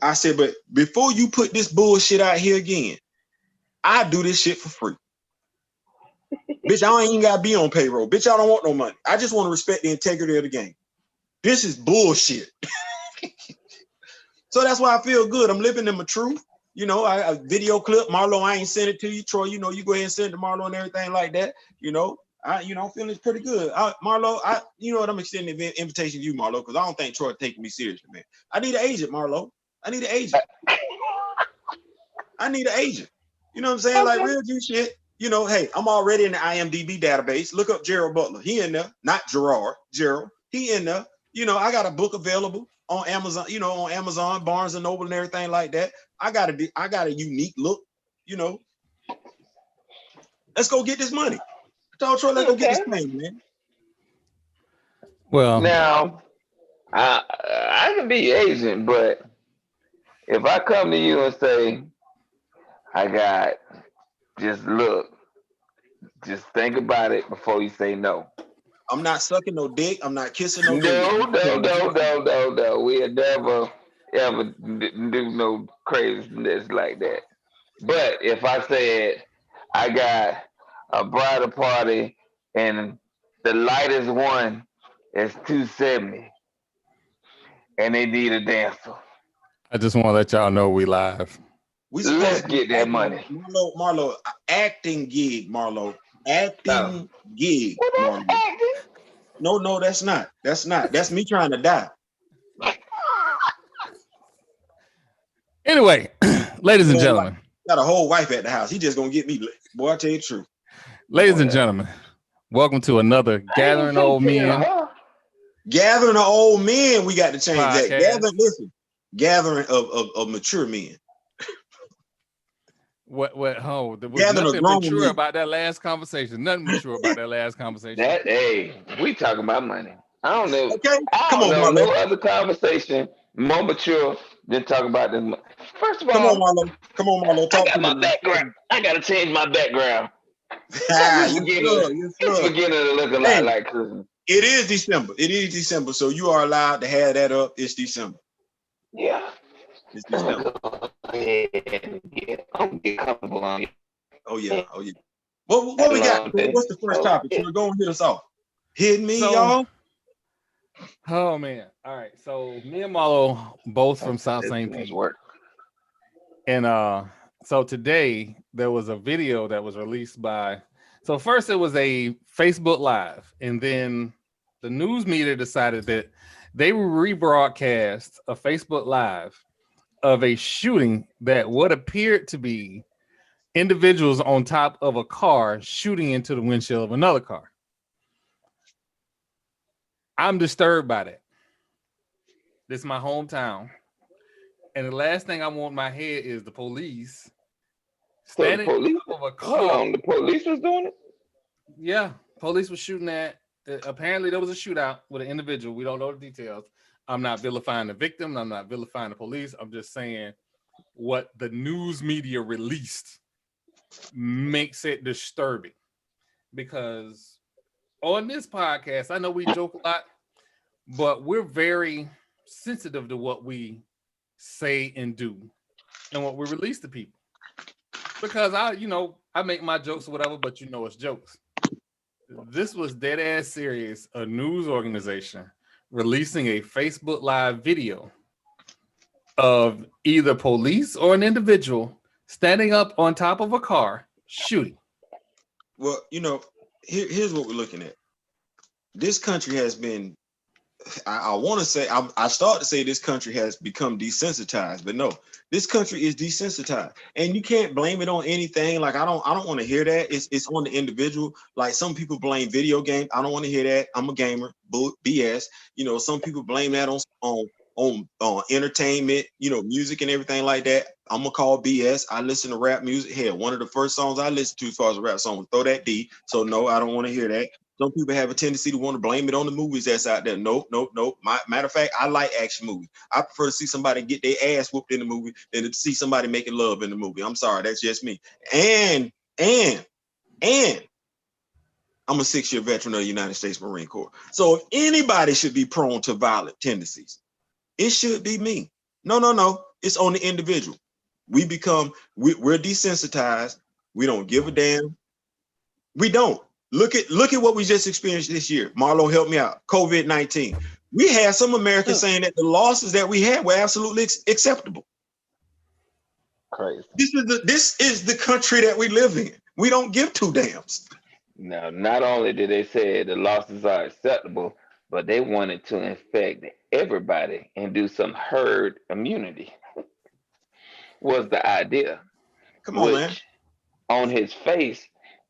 I said, but before you put this bullshit out here again, I do this shit for free. Bitch, I ain't even gotta be on payroll. Bitch, I don't want no money. I just want to respect the integrity of the game. This is bullshit. So that's why I feel good. I'm living in my truth. You know, I video clip. Marlo, I ain't sent it to you. Troy, you know, you go ahead and send it to Marlo and everything like that. You know, I'm feeling pretty good. Marlo, you know what, I'm extending the invitation to you, Marlo, because I don't think Troy taking me seriously, man. I need an agent, Marlo. I need an agent. I need an agent. You know what I'm saying? Like real G shit. You know, hey, I'm already in the IMDb database. Look up Gerald Butler. He in there, not Gerard. Gerald. He in there. You know, I got a book available on Amazon, you know, on Amazon, Barnes and Noble and everything like that. I got a unique look, you know. Let's go get this money. I told Troy, let's go get this money, man. Well, now I can be agent, but if I come to you and say, I got, just look, just think about it before you say no. I'm not sucking no dick. I'm not kissing no dick. No. We'll never ever do no craziness like that. But if I said I got a bridal party and the lightest one is 270 and they need a dancer, I just want to let y'all know we live. Let's get that money. Marlo, acting gig, Marlo. Acting gig. Well, that's acting. No, that's not. That's me trying to die. Anyway, ladies and gentlemen. Got a whole wife at the house. He just gonna get me. Boy, I tell you the truth. Ladies and gentlemen, welcome to another Gathering of Old Men. Gathering of old men. We got to change Podcast. that. Gathering of mature men. What? Oh, there was nothing mature about that last conversation. Nothing mature about that last conversation. We talking about money. I don't know. Okay, come on, no other conversation more mature than talking about this. First of all, come on, Marlo. I got my background. I gotta change my background. It's beginning to look a lot like Christmas. It is December. So you are allowed to have that up. It's December. Yeah. It's December. I'm getting comfortable on you. Oh yeah. What we got? What's the first topic? So we're going to hit us off. Hit me, y'all. Oh man. All right. So me and Marlo both from South St. Pete. And so today there was a video that was released by. So first it was a Facebook Live, and then the news media decided that they would rebroadcast a Facebook Live of a shooting that what appeared to be individuals on top of a car shooting into the windshield of another car. I'm disturbed by that. This is my hometown. And the last thing I want in my head is the police standing on top of a car. Hold on, the police was doing it? Yeah, police was shooting at. Apparently, there was a shootout with an individual. We don't know the details. I'm not vilifying the victim. I'm not vilifying the police. I'm just saying what the news media released makes it disturbing. Because on this podcast, I know we joke a lot, but we're very sensitive to what we say and do and what we release to people. Because I make my jokes or whatever, but it's jokes. This was dead ass serious. A news organization releasing a Facebook Live video of either police or an individual standing up on top of a car shooting. Well, here's what we're looking at. This country has been, I want to say, I start to say this country has become desensitized, but no, this country is desensitized, and you can't blame it on anything. Like I don't want to hear that. It's on the individual. Like some people blame video games. I don't want to hear that. I'm a gamer. BS. Some people blame that on entertainment. Music and everything like that. I'm gonna call BS. I listen to rap music. Hell, one of the first songs I listened to as far as a rap song was Throw That D. So no, I don't want to hear that. Some people have a tendency to want to blame it on the movies that's out there. Nope. Matter of fact, I like action movies. I prefer to see somebody get their ass whooped in the movie than to see somebody making love in the movie. I'm sorry, that's just me. And I'm a 6-year veteran of the United States Marine Corps. So if anybody should be prone to violent tendencies, it should be me. No. It's on the individual. We're desensitized. We don't give a damn. We don't. Look at what we just experienced this year. Marlo, help me out. COVID-19. We had some Americans saying that the losses that we had were absolutely acceptable. Crazy. This is the country that we live in. We don't give two damns. Now, not only did they say the losses are acceptable, but they wanted to infect everybody and do some herd immunity. Was the idea. Come on, man. Which on his face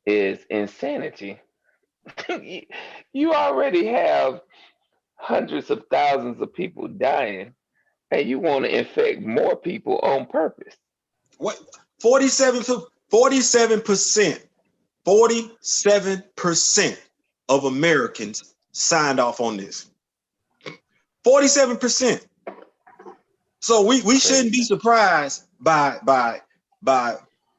is insanity. You already have hundreds of thousands of people dying, and you want to infect more people on purpose. What? 47% of Americans signed off on this. 47%. So we shouldn't be surprised by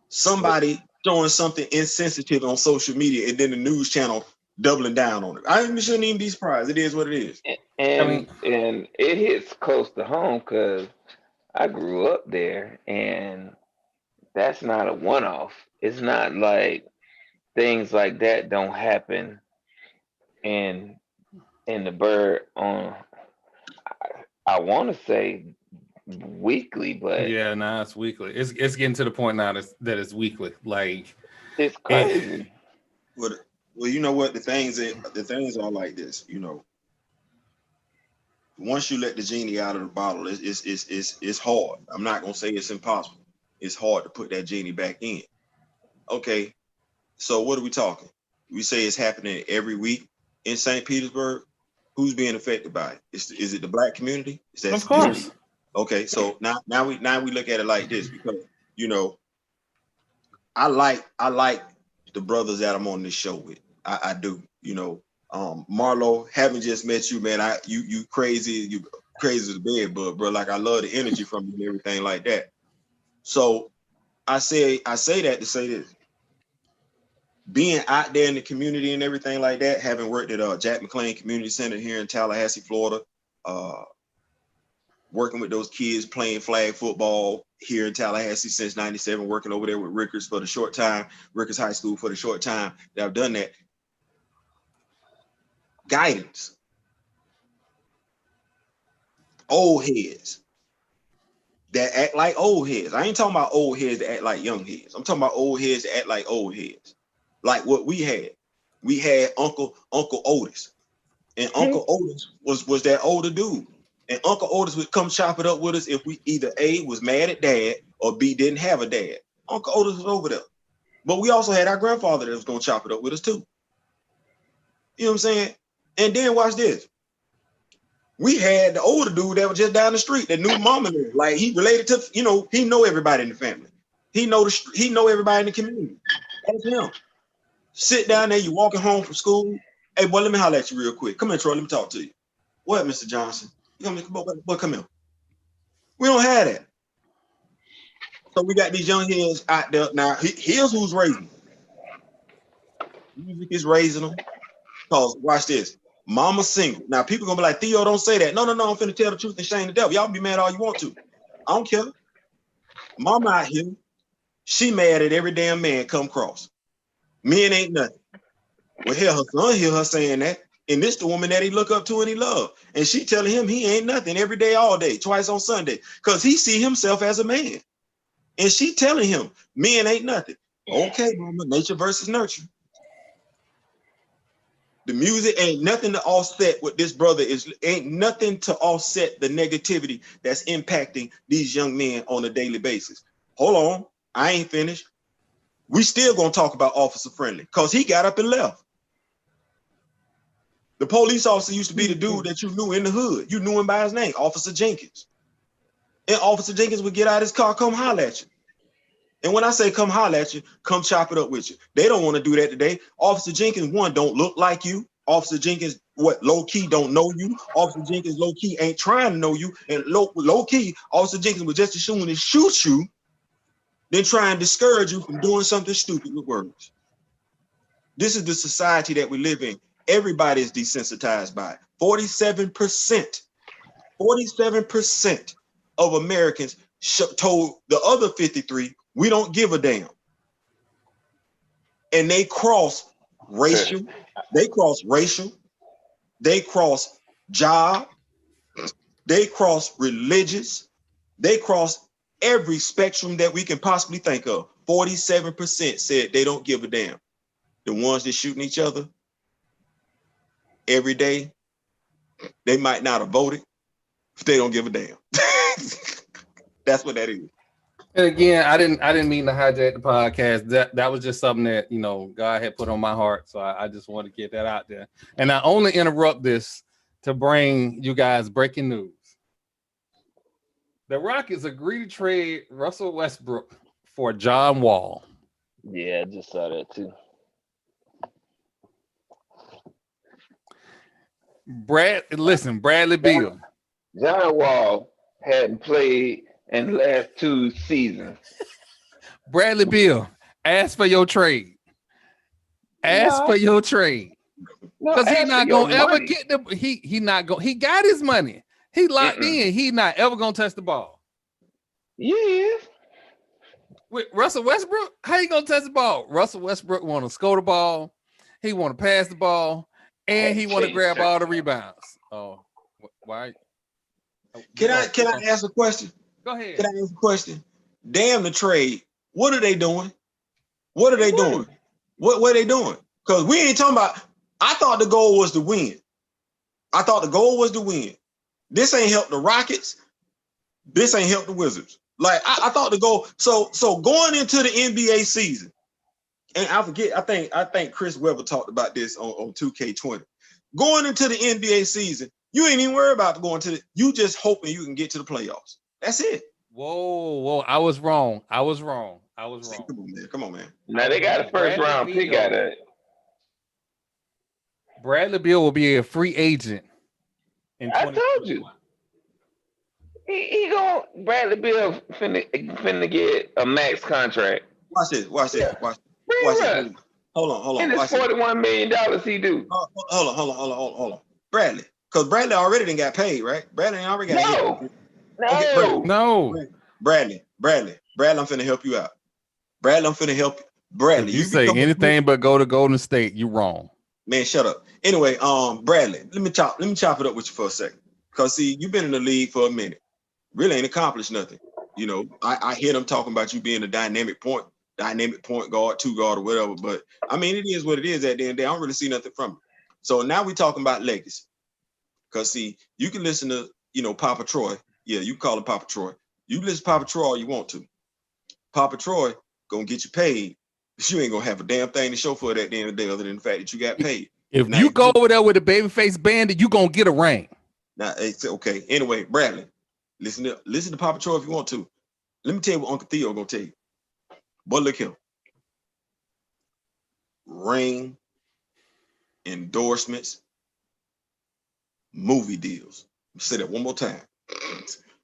somebody showing something insensitive on social media and then the news channel doubling down on it. I shouldn't even be surprised. It is what it is. And it hits close to home because I grew up there, and that's not a one-off. It's not like things like that don't happen in the bird on. I want to say weekly, but yeah, nah, it's weekly. It's getting to the point now that it's weekly. Like, it's crazy. Well, you know what? The things are like this. You know, once you let the genie out of the bottle, it's hard. I'm not gonna say it's impossible. It's hard to put that genie back in. Okay, so what are we talking? We say it's happening every week in St. Petersburg. Who's being affected by it? Is it the black community? Is that of course? Okay, so now we look at it like this, because you know, I like the brothers that I'm on this show with. I do. You know, Marlo, haven't just met you, man. You crazy as a bed bug, bro. Like, I love the energy from you and everything like that. So I say that to say this. Being out there in the community and everything like that, having worked at Jack McLean Community Center here in Tallahassee, Florida, working with those kids playing flag football here in Tallahassee since '97, working over there with Rickers for the short time, Rickers High School for the short time that I've done that. Guidance. Old heads that act like old heads. I ain't talking about old heads that act like young heads. I'm talking about old heads that act like old heads. Like what we had. We had Uncle Otis. And Uncle Otis was that older dude. And Uncle Otis would come chop it up with us if we either A, was mad at dad, or B, didn't have a dad. Uncle Otis was over there. But we also had our grandfather that was going to chop it up with us too. You know what I'm saying? And then watch this. We had the older dude that was just down the street that knew mama knew. Like, he related to, you know, he know everybody in the family. He know everybody in the community. That's him. Sit down there, you walking home from school. Hey, boy, let me holler at you real quick. Come here, Troy, let me talk to you. What, Mr. Johnson? Come here. We don't have that. So we got these young heads out there. Now, here's who's raising them. Music is raising them. Because, watch this. Mama's single. Now, people going to be like, Theo, don't say that. No, I'm finna tell the truth and shame the devil. Y'all be mad all you want to. I don't care. Mama out here, she mad at every damn man come across. Men ain't nothing. Well, hell, her son hear her saying that. And this the woman that he look up to and he love. And she telling him he ain't nothing every day, all day, twice on Sunday. Because he see himself as a man. And she telling him, men ain't nothing. Okay, mama, nature versus nurture. The music ain't nothing to offset what this brother is, ain't nothing to offset the negativity that's impacting these young men on a daily basis. Hold on, I ain't finished. We still gonna talk about Officer Friendly because he got up and left. The police officer used to be the dude that you knew in the hood. You knew him by his name, Officer Jenkins. And Officer Jenkins would get out of his car, come holler at you. And when I say come holler at you, come chop it up with you. They don't want to do that today. Officer Jenkins, one, don't look like you. Officer Jenkins, low-key don't know you. Officer Jenkins, low-key ain't trying to know you. And low-key, Officer Jenkins would just as soon as shoot you than try and discourage you from doing something stupid with words. This is the society that we live in. Everybody is desensitized by it. 47% of Americans told the other 53, we don't give a damn. And they cross racial, they cross job, they cross religious, they cross every spectrum that we can possibly think of. 47% said they don't give a damn. The ones that shooting each other every day, they might not have voted if they don't give a damn. That's what that is. And again, I didn't mean to hijack the podcast. That was just something that, you know, God had put on my heart. So I just wanted to get that out there. And I only interrupt this to bring you guys breaking news. The Rockets agree to trade Russell Westbrook for John Wall. Yeah, I just saw that too. Bradley Beal. John Wall hadn't played in the last 2 seasons. Bradley Beal, ask for your trade. For your trade. Because he's not gonna ever get the he not going he got his money. He locked in. He not ever gonna touch the ball. Yeah. With Russell Westbrook, how you gonna touch the ball? Russell Westbrook want to score the ball, he want to pass the ball, and he want to grab all the rebounds. Oh, why? Can I ask a question? Go ahead. Can I ask a question? Damn the trade. What are they doing? What are they doing? What are they doing? Because we ain't talking about. I thought the goal was to win. This ain't helped the Rockets. This ain't helped the Wizards. Like I thought the goal. So going into the NBA season, and I forget. I think Chris Webber talked about this on 2K20. Going into the NBA season, you ain't even worried about going to you just hoping you can get to the playoffs. That's it. Whoa! I was wrong. Come on, man. Now they got a first round pick out of it. Bradley Beal will be a free agent. I told you. He gonna Bradley Beal finna get a max contract. Watch this. Hold on. And it's $41 million he do. Hold on. Bradley. Because Bradley already done got paid, right? Bradley already got paid. No. Bradley, I'm finna help you out. Bradley, if you say anything but go to Golden State, you wrong. Man, shut up. Anyway, Bradley, let me chop it up with you for a second. Because see, you've been in the league for a minute. Really ain't accomplished nothing. You know, I hear them talking about you being a dynamic point guard, 2 guard, or whatever. But I mean, it is what it is at the end of the day. I don't really see nothing from it. So now we talking about legacy. Because see, you can listen to, you know, Papa Troy. Yeah, you call him Papa Troy. You listen to Papa Troy all you want to. Papa Troy gonna get you paid, but you ain't gonna have a damn thing to show for it at the end of the day other than the fact that you got paid. If now, you go over there with a babyface bandit, you gonna get a ring. Now it's okay. Anyway, Bradley, listen to Papa Troy if you want to. Let me tell you what Uncle Theo gonna tell you. But look here. Ring, endorsements, movie deals. Say that one more time.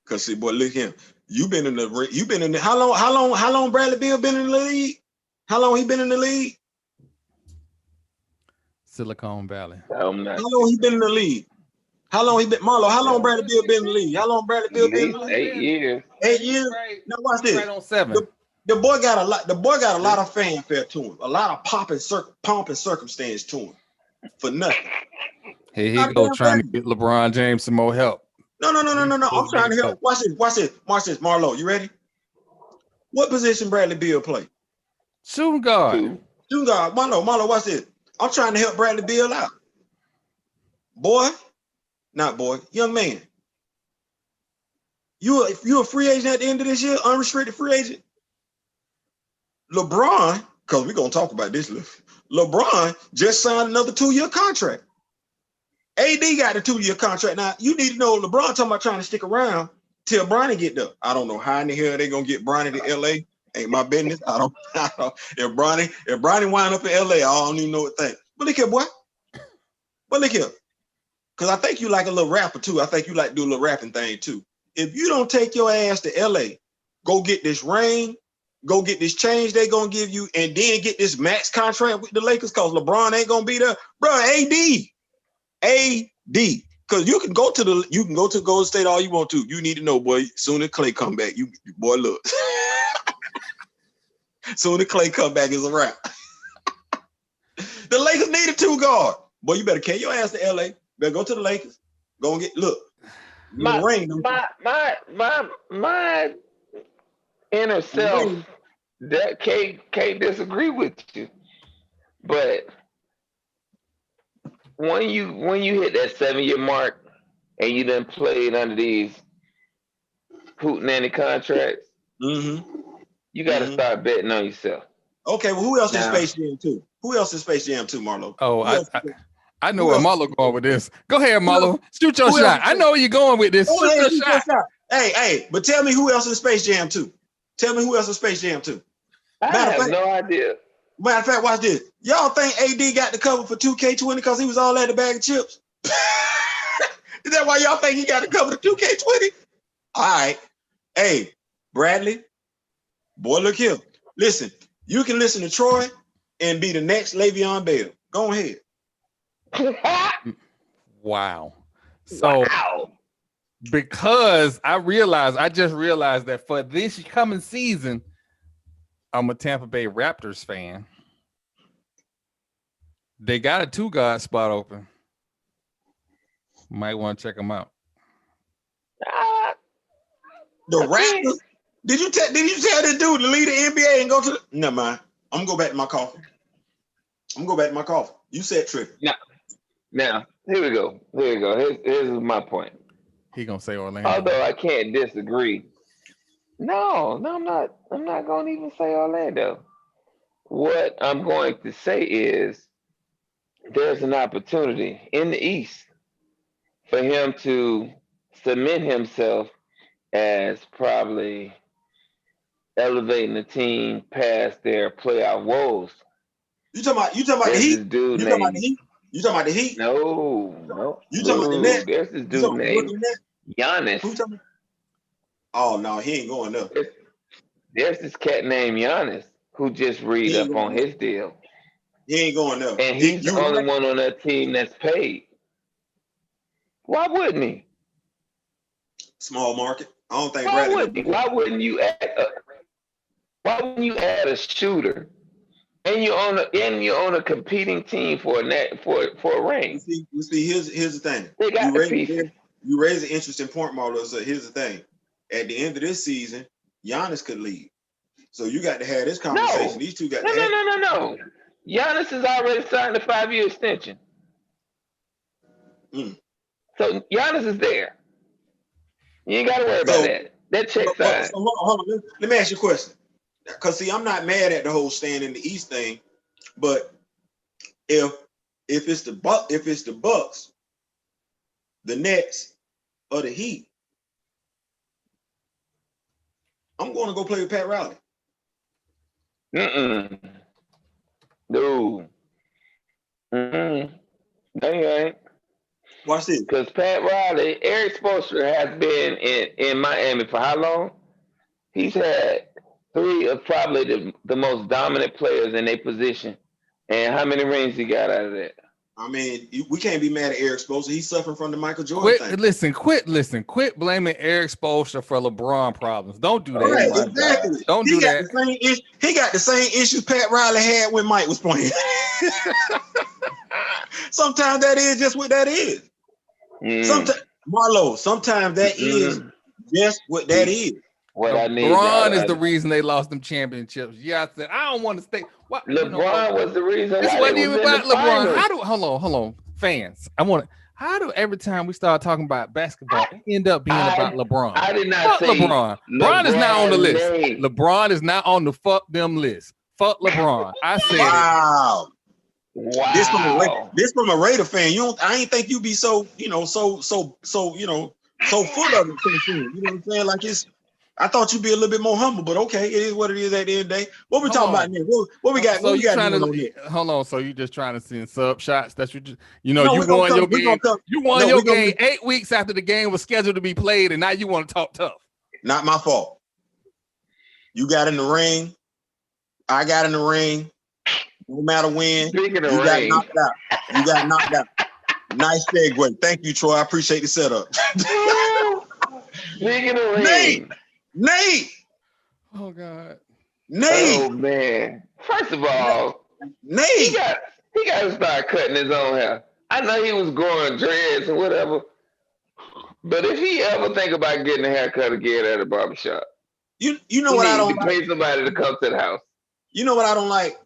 Cause see, boy, look here. You've been in the how long Bradley Beal been in the league? How long he been in the league? Silicon Valley. How long he been in the league? How long he been Marlo? How long Bradley Beal been in the league? How long Bradley Beal been in the league? 8 years. 8 years. Now watch this. Right on 7. The boy got a lot of fanfare to him, a lot of pomp and circumstance to him for nothing. Here he go trying to get LeBron James some more help. No. I'm trying to help. Watch this, Marlo. You ready? What position Bradley Beal play? Shooting guard. Marlo, watch this. I'm trying to help Bradley Beal out. Young man. You a free agent at the end of this year, unrestricted free agent. LeBron, because we're gonna talk about this. LeBron just signed another 2-year contract. AD got a 2-year contract. Now you need to know LeBron talking about trying to stick around till Bronny get there. I don't know how in the hell they gonna get Bronny to LA. Ain't my business. I don't. If Bronny wind up in LA, I don't even know what thing. But look here, boy. Because I think you like a little rapper too. I think you like to do a little rapping thing too. If you don't take your ass to LA, go get this ring, go get this change they gonna give you, and then get this max contract with the Lakers because LeBron ain't gonna be there. Bro, AD. Because you can go to Golden State all you want to. You need to know, boy. Soon as Clay come back, boy, look. Soon as Clay come back, is a wrap. The Lakers need a 2 guard. Boy, you better carry your ass to LA. Better go to the Lakers. Go and get my inner self that can't disagree with you. But when you hit that 7-year mark and you done played under these hootenanny contracts, you got to start betting on yourself. Okay, well, who else in Space Jam 2? Who else in Space Jam 2, Marlo? Oh, I know where Marlo going with this. Go ahead, Marlo. Shoot your shot. I know where you're going with this. Shoot your shot. Hey, but tell me who else in Space Jam 2? Tell me who else in Space Jam 2? I have no idea. Matter of fact, watch this. Y'all think AD got the cover for 2K20 because he was all at the bag of chips? Is that why y'all think he got the cover for 2K20? All right. Hey, Bradley, boy, look here. Listen, you can listen to Troy and be the next Le'Veon Bell. Go ahead. Wow. So, because I just realized that for this coming season, I'm a Tampa Bay Raptors fan. They got a 2 guard spot open. Might want to check them out. The Raptors? Did you tell this dude to leave the NBA and go to the... Never mind. I'm gonna go back to my coffee. You said trick. Now, here we go. Here's my point. He gonna say Orlando. Although I can't disagree. No, I'm not gonna even say Orlando. What I'm going to say is there's an opportunity in the East for him to cement himself as probably elevating the team past their playoff woes. You talking about the Heat? You talking about the Heat? No. You talking about the Nets? There's this dude named Giannis. Who talking? Oh no, he ain't going up. There's this cat named Giannis who just read up on his deal. He ain't going up. And he's the only one on that team that's paid. Why wouldn't he? Small market. I don't think. Why wouldn't you add a shooter and you own a competing team for a ring? You see, here's the thing. They got the pieces. You raise an interesting point, Marlo. So here's the thing. At the end of this season, Giannis could leave. So you got to have this conversation. No. These two got No. Giannis has already signed a 5-year extension. So Giannis is there. You ain't got to worry about that. That check's signed. Hold on. Let me ask you a question. Because see, I'm not mad at the whole staying in the East thing, but if it's the Bucs, the Nets, or the Heat, I'm going to go play with Pat Riley. No. No, you ain't. Watch this. Because Pat Riley, Eric Spoelstra has been in Miami for how long? He's had 3 of probably the most dominant players in their position. And how many rings he got out of that? I mean, we can't be mad at Eric Spoelstra. He's suffering from the Michael Jordan thing. Quit blaming Eric Spoelstra for LeBron problems. Don't do that. Right, exactly. Don't do that. He got the same issues Pat Riley had when Mike was playing. Sometimes that is just what that is. Sometimes, Marlo, sometimes that is just what that is. LeBron is the reason they lost them championships. Yeah, I said I don't want to stay. LeBron was the reason. This wasn't even about LeBron. Hold on, fans. How do every time we start talking about basketball, it end up being about LeBron? I did not say LeBron. LeBron is not on the list. LeBron is not on the fuck them list. Fuck LeBron. I said wow. This from a Raider fan. I ain't think you be so full of it. You know what I'm saying? Like I thought you'd be a little bit more humble, but okay, it is what it is at the end of the day. What we talking about next? What we got? So you trying to hold on? So you just trying to send sub shots? That's what you won your game. You won your game 8 weeks after the game was scheduled to be played, and now you want to talk tough. Not my fault. You got in the ring. I got in the ring. No matter when, you got knocked out. Nice segue. Thank you, Troy. I appreciate the setup. Speaking of Nate. Oh God. Nate. Oh man. First of all, Nate. he got to start cutting his own hair. I know he was growing dreads or whatever, but if he ever think about getting a haircut again at a barbershop, you know what I don't like? Pay somebody to come to the house. You know what I don't like?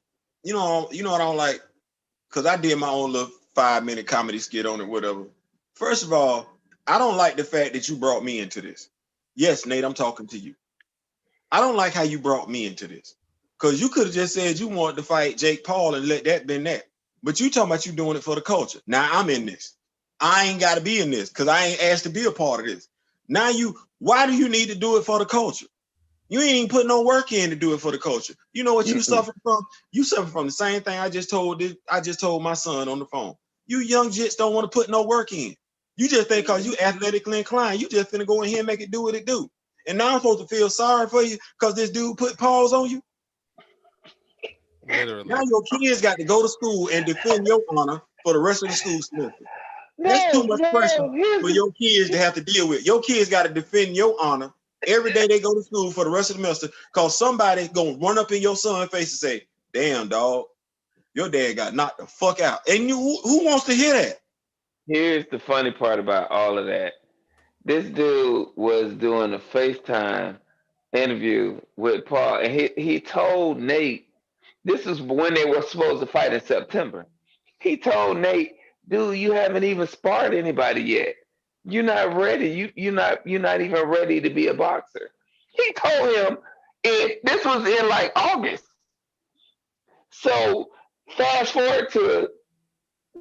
You know what I don't like? Because I did my own little 5-minute comedy skit on it, whatever. First of all, I don't like the fact that you brought me into this. Yes, Nate, I'm talking to you. I don't like how you brought me into this. Because you could have just said you wanted to fight Jake Paul and let that been that. But you talking about you doing it for the culture. Now I'm in this. I ain't got to be in this because I ain't asked to be a part of this. Now why do you need to do it for the culture? You ain't even put no work in to do it for the culture. You know what you suffer from? You suffer from the same thing I just told my son on the phone. You young jits don't want to put no work in. You just think because you athletically inclined, you just finna go in here and make it do what it do. And now I'm supposed to feel sorry for you because this dude put paws on you. Literally. Now your kids got to go to school and defend your honor for the rest of the school semester. That's too much pressure for your kids to have to deal with. Your kids got to defend your honor every day they go to school for the rest of the semester because somebody gonna run up in your son's face and say, "Damn, dog, your dad got knocked the fuck out." And who wants to hear that? Here's the funny part about all of that. This dude was doing a FaceTime interview with Paul, and he told Nate, this is when they were supposed to fight in September. He told Nate, dude, you haven't even sparred anybody yet. You're not ready. You're not even ready to be a boxer. He told him, and this was in like August. So fast forward to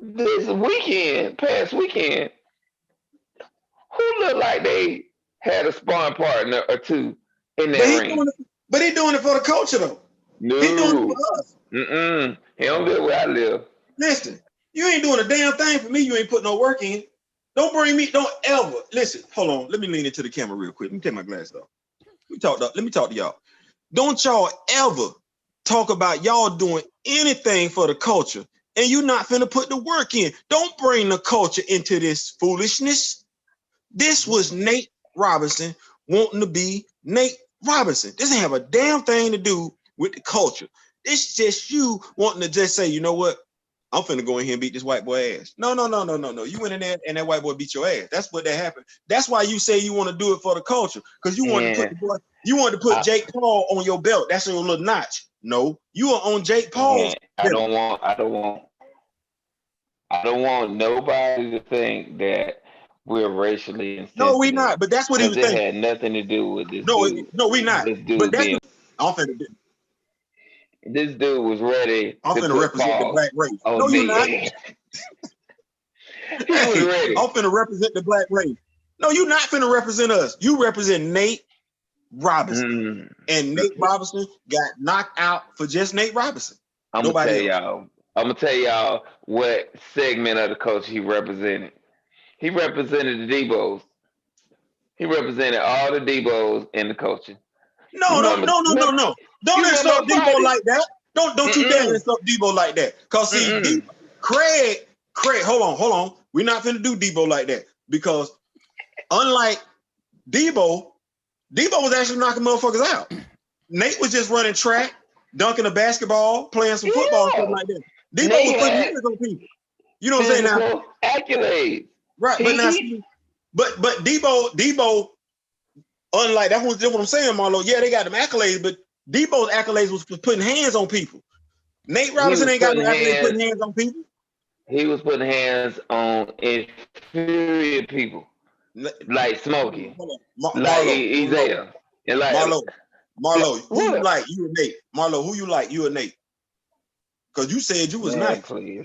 this past weekend, who looked like they had a sparring partner or two in that ring? But he doing it for the culture though. No. He doing it for us. He don't live where I live. Listen, you ain't doing a damn thing for me. You ain't putting no work in. Don't ever. Listen, hold on. Let me lean into the camera real quick. Let me take my glasses off. Let me talk to y'all. Don't y'all ever talk about y'all doing anything for the culture and you not finna put the work in. Don't bring the culture into this foolishness. This was Nate Robinson wanting to be Nate Robinson. This ain't have a damn thing to do with the culture. It's just you wanting to just say, you know what? I'm finna go in here and beat this white boy ass. No. You went in there and that white boy beat your ass. That's what that happened. That's why you say you want to do it for the culture. Because you wanted to put Jake Paul on your belt. That's your little notch. No, you are on Jake Paul's. I don't want nobody to think that we're racially insensitive. No, we not. But that's what he was saying. It had nothing to do with this. No, we not. This dude but that's being, I'm finna do. This dude was ready. I'm finna represent the black race. No, you're not. He was ready. I'm finna represent the black race. No, you're not finna represent us. You represent Nate Robinson. And Nate Robinson got knocked out for just Nate Robinson. I'm gonna tell y'all what segment of the culture he represented. He represented the Debos. He represented all the Debos in the culture. No. Don't insult Debo like that. Don't you dare insult Debo like that. Cause see, Craig, hold on. We're not finna do Debo like that. Because unlike Debo was actually knocking motherfuckers out. Nate was just running track, dunking a basketball, playing some football, something like that. Debo was putting hands on people. You know what I'm saying now? Accolades. Right, but Debo, unlike that's what I'm saying, Marlo. Yeah, they got them accolades, but Debo's accolades was putting hands on people. Nate Robinson ain't got no accolades putting hands on people. He was putting hands on inferior people, like Smokey, like Isaiah, and like Marlo. Who you like? You and Nate. Marlo, who you like? You and Nate. Because you said you was nice. Please.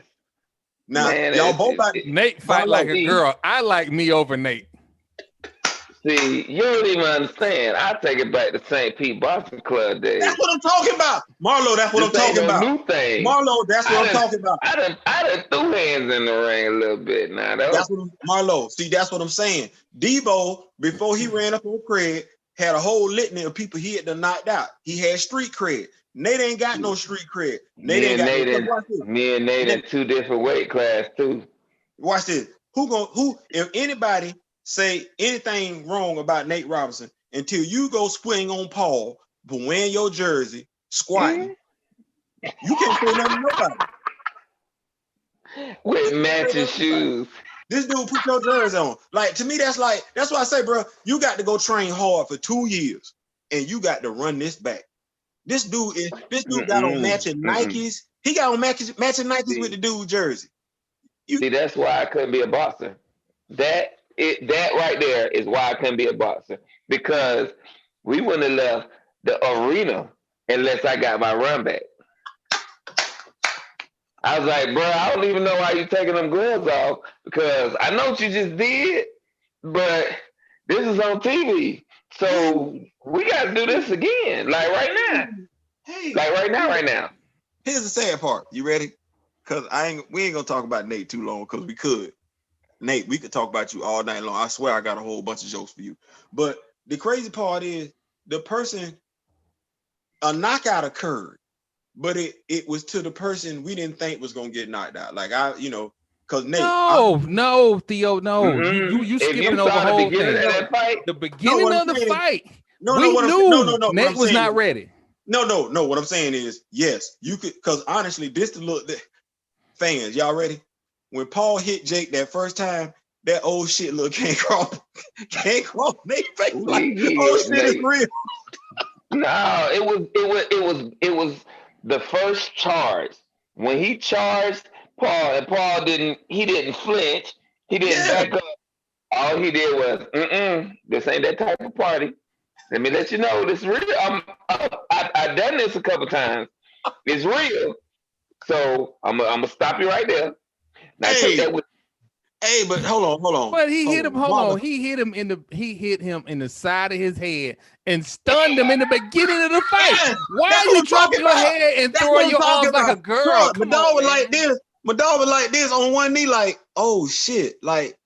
Now, y'all both like Nate fight like a girl. I like me over Nate. See, you don't even understand. I take it back to St. Pete Boxing Club days. That's what I'm talking about. Marlo, that's what I'm talking about. New thing. Marlo, that's what I'm talking about. I done threw hands in the ring a little bit now. Marlo, see, that's what I'm saying. Debo, before he ran up on Craig, had a whole litany of people he had done knocked out. He had street cred. Nate ain't got no street cred. Me and Nate in two different weight class too. Watch this. If anybody say anything wrong about Nate Robinson until you go swing on Paul for wearing your jersey, squatting, you can't say nothing to nobody. With matching shoes. This dude put your jersey on. Like, to me, that's why I say, bro, you got to go train hard for 2 years and you got to run this back. This dude got on matching Nikes. He got on matching Nikes with the dude's jersey. See, that's why I couldn't be a boxer. That right there is why I couldn't be a boxer, because we wouldn't have left the arena unless I got my run back. I was like, bro, I don't even know why you taking them gloves off, because I know what you just did, but this is on TV. So we got to do this again, like right now. Hey, like right now. Here's the sad part. You ready? Because we ain't gonna talk about Nate too long, because we could. Nate, we could talk about you all night long. I swear I got a whole bunch of jokes for you. But the crazy part is a knockout occurred, but it was to the person we didn't think was gonna get knocked out. Like because Nate. No, Theo, no. Mm-hmm. You skipping over the whole thing. The beginning of the fight. We knew Nate was not ready. No. What I'm saying is, yes, you could, because honestly, fans, y'all ready? When Paul hit Jake that first time, that old shit look can't crawl Nate face like, oh shit is real. No, it was the first charge. When he charged Paul, and Paul didn't flinch, he didn't back up. All he did was, this ain't that type of party. Let me let you know this is real. I've done this a couple times. It's real. So I'm gonna stop you right there. Now take that with. Hey, but hold on. But he hit him. Hold on. He hit him in the side of his head and stunned him in the beginning of the fight. Why are you dropping your head and throwing your arms like a girl? My dog was like this. My dog was like this on one knee, like, oh shit, like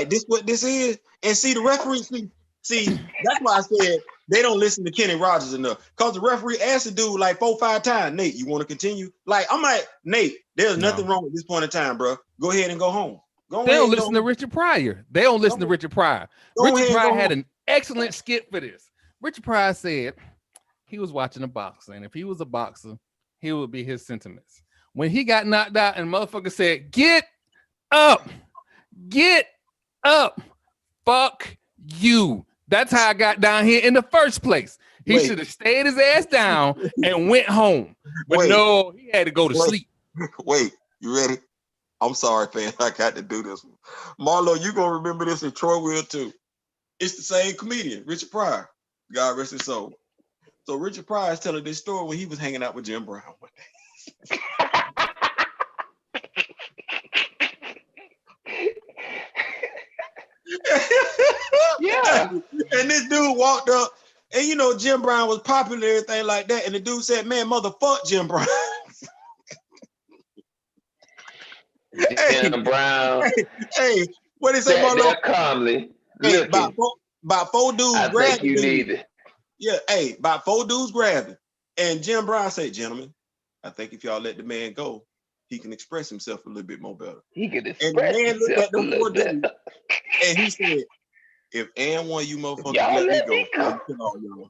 this what this is. And see, the referee, see, that's why I said they don't listen to Kenny Rogers enough. Because the referee asked the dude like 4-5 times, Nate, you want to continue? Like, I'm like, Nate, there's nothing wrong at this point in time, bro. Go ahead and go home. They don't listen to Richard Pryor. Richard Pryor had an excellent skit for this. Richard Pryor said he was watching a boxer, and if he was a boxer, he would be his sentiments. When he got knocked out and motherfucker said, get up, fuck you. That's how I got down here in the first place. He should have stayed his ass down and went home. But no, he had to go to sleep. Wait, you ready? I'm sorry, fam. I got to do this one. Marlo, you gonna remember this, and Troy will too. It's the same comedian, Richard Pryor. God rest his soul. So Richard Pryor is telling this story when he was hanging out with Jim Brown one day. Yeah. And this dude walked up, and Jim Brown was popular and everything like that. And the dude said, man, motherfuck Jim Brown. Jim Brown. Hey, what is it, Marlo? Calmly. Hey, about 4 dudes I grabbed think you need it. Yeah, hey, about 4 dudes grabbed him. And Jim Brown said, gentlemen, I think if y'all let the man go, he can express himself a little bit more better. He can express and the man looked at them 4 dudes, and he said, if and one of you motherfuckers let me go, y'all.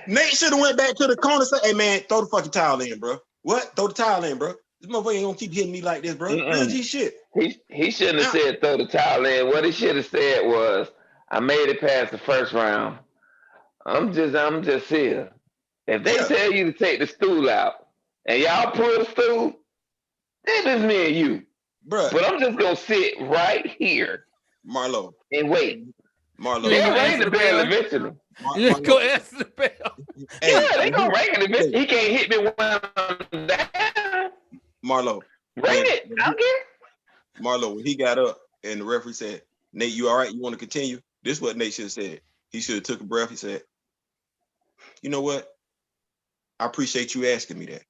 Nate should have went back to the corner and said, hey man, throw the fucking towel in, bro. What? Throw the towel in, bro. This motherfucker ain't gonna keep hitting me like this, bro. Real G shit. He shouldn't have said throw the towel in. What he should have said was, I made it past the first round. I'm just here. If they tell you to take the stool out and y'all pull the stool, then it's me and you. Bruh. But I'm just gonna sit right here. Marlo. And wait. Marlo. They'll ring the bell eventually. Go answer the bell. Yeah, they gonna ring it eventually. He can't hit me when I'm down. Marlo. Ring it. I don't care. Marlo, when he got up and the referee said, Nate, you all right? You want to continue? This is what Nate should have said. He should have took a breath. He said, you know what? I appreciate you asking me that.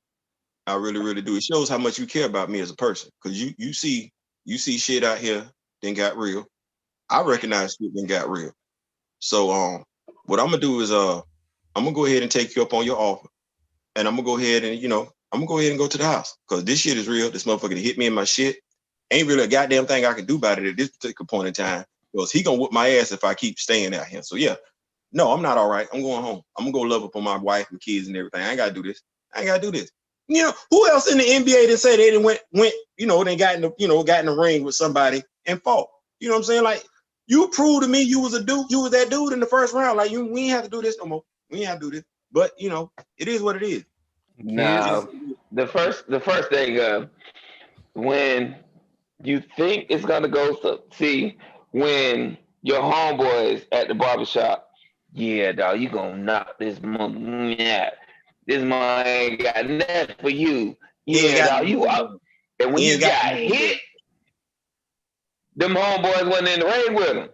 I really, really do. It shows how much you care about me as a person. Because you see shit out here then got real. I recognize shit then got real. So what I'm gonna do is I'm gonna go ahead and take you up on your offer. And I'm gonna go ahead and, I'm gonna go ahead and go to the house because this shit is real. This motherfucker hit me in my shit. Ain't really a goddamn thing I can do about it at this particular point in time because he gonna whoop my ass if I keep staying out here. So yeah, no, I'm not all right. I'm going home. I'm gonna go love up on my wife and kids and everything. I ain't gotta do this. You know, who else in the NBA that say they didn't went, you know, they got in the ring with somebody and fought. You know what I'm saying? Like, you proved to me you was that dude in the first round. Like, we ain't have to do this no more. We ain't have to do this. But you know, it is what it is. No, the first thing, when you think it's gonna go, see, when your homeboys at the barbershop, yeah, dog, you gonna knock this mother, yeah, this man ain't got nothing for you. Yeah, dog, you out. And when you got hit, them homeboys wasn't in the ring with him.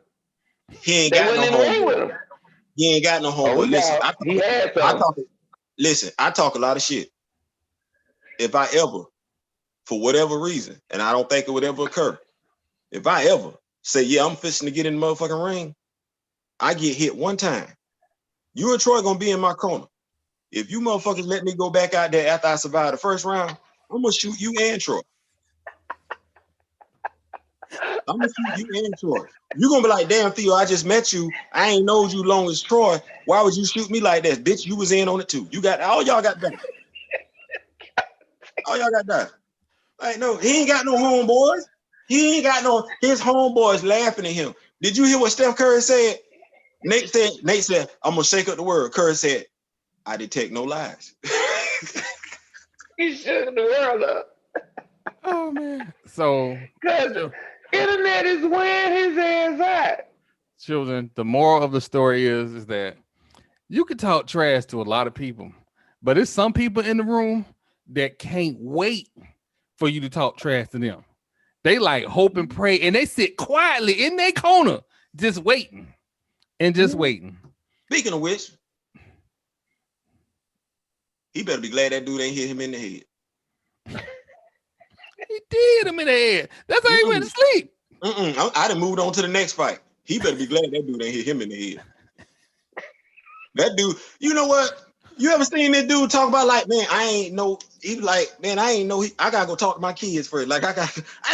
He ain't got no homeboy. He ain't got no homeboy. Listen, I talk a lot of shit. If I ever, for whatever reason, and I don't think it would ever occur, if I ever say, yeah, I'm fishing to get in the motherfucking ring, I get hit one time. You and Troy gonna be in my corner. If you motherfuckers let me go back out there after I survive the first round, I'm gonna shoot you and Troy. I'm gonna shoot you and Troy. You're gonna be like, damn, Theo, I just met you. I ain't known you long as Troy. Why would you shoot me like that? Bitch, you was in on it too. You got all y'all got done. All y'all got done. Like, no, he ain't got no homeboys. He ain't got no, his homeboys laughing at him. Did you hear what Steph Curry said? Nate said, I'm gonna shake up the world. Curry said, I detect no lies. He shook the world up. Oh man. So because internet is wearing his ass out. Children, the moral of the story is that you can talk trash to a lot of people, but there's some people in the room that can't wait for you to talk trash to them. They like hope and pray, and they sit quietly in their corner, just waiting and just waiting. Speaking of which, he better be glad that dude ain't hit him in the head. He did him in the head. That's how he went to sleep. I done moved on to the next fight. He better be glad that dude ain't hit him in the head. That dude, you know what? You ever seen this dude talk about like, man, I ain't know. He like, man, I ain't know. I gotta go talk to my kids first. Like, I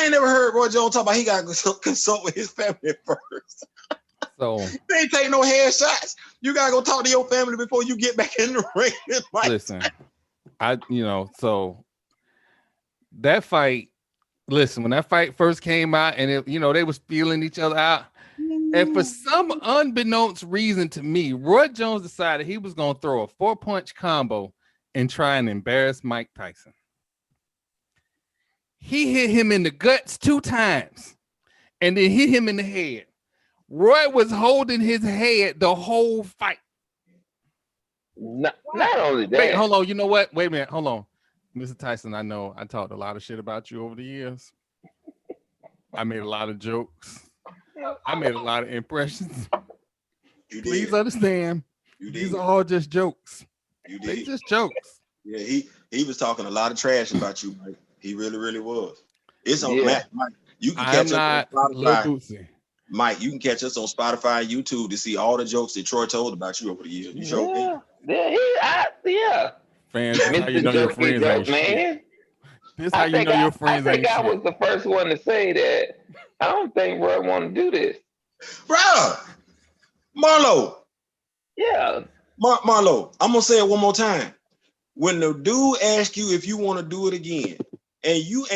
ain't never heard Roy Jones talk about he gotta go consult with his family first. So they ain't take no headshots. You gotta go talk to your family before you get back in the ring. Like, listen, so that fight. Listen, when that fight first came out, and they was feeling each other out. And for some unbeknownst reason to me, Roy Jones decided he was going to throw a 4-punch combo and try and embarrass Mike Tyson. He hit him in the guts 2 times and then hit him in the head. Roy was holding his head the whole fight. Not only that. Wait, hold on. You know what? Wait a minute. Hold on. Mr. Tyson, I know I talked a lot of shit about you over the years. I made a lot of jokes. I made a lot of impressions. Please understand, these are all just jokes. They just jokes. Yeah, he was talking a lot of trash about you, Mike. He really, really was. It's on Mike. You can catch us on Spotify. Mike, you can catch us on Spotify, YouTube to see all the jokes that Troy told about you over the years. You sure yeah. Fans, this how you know your friends ain't shit. This how you know your friends ain't shit. I was the first one to say that. I don't think Roy want to do this. Bro, Marlo. Yeah. Marlo, I'm going to say it one more time. When the dude asks you if you want to do it again, and you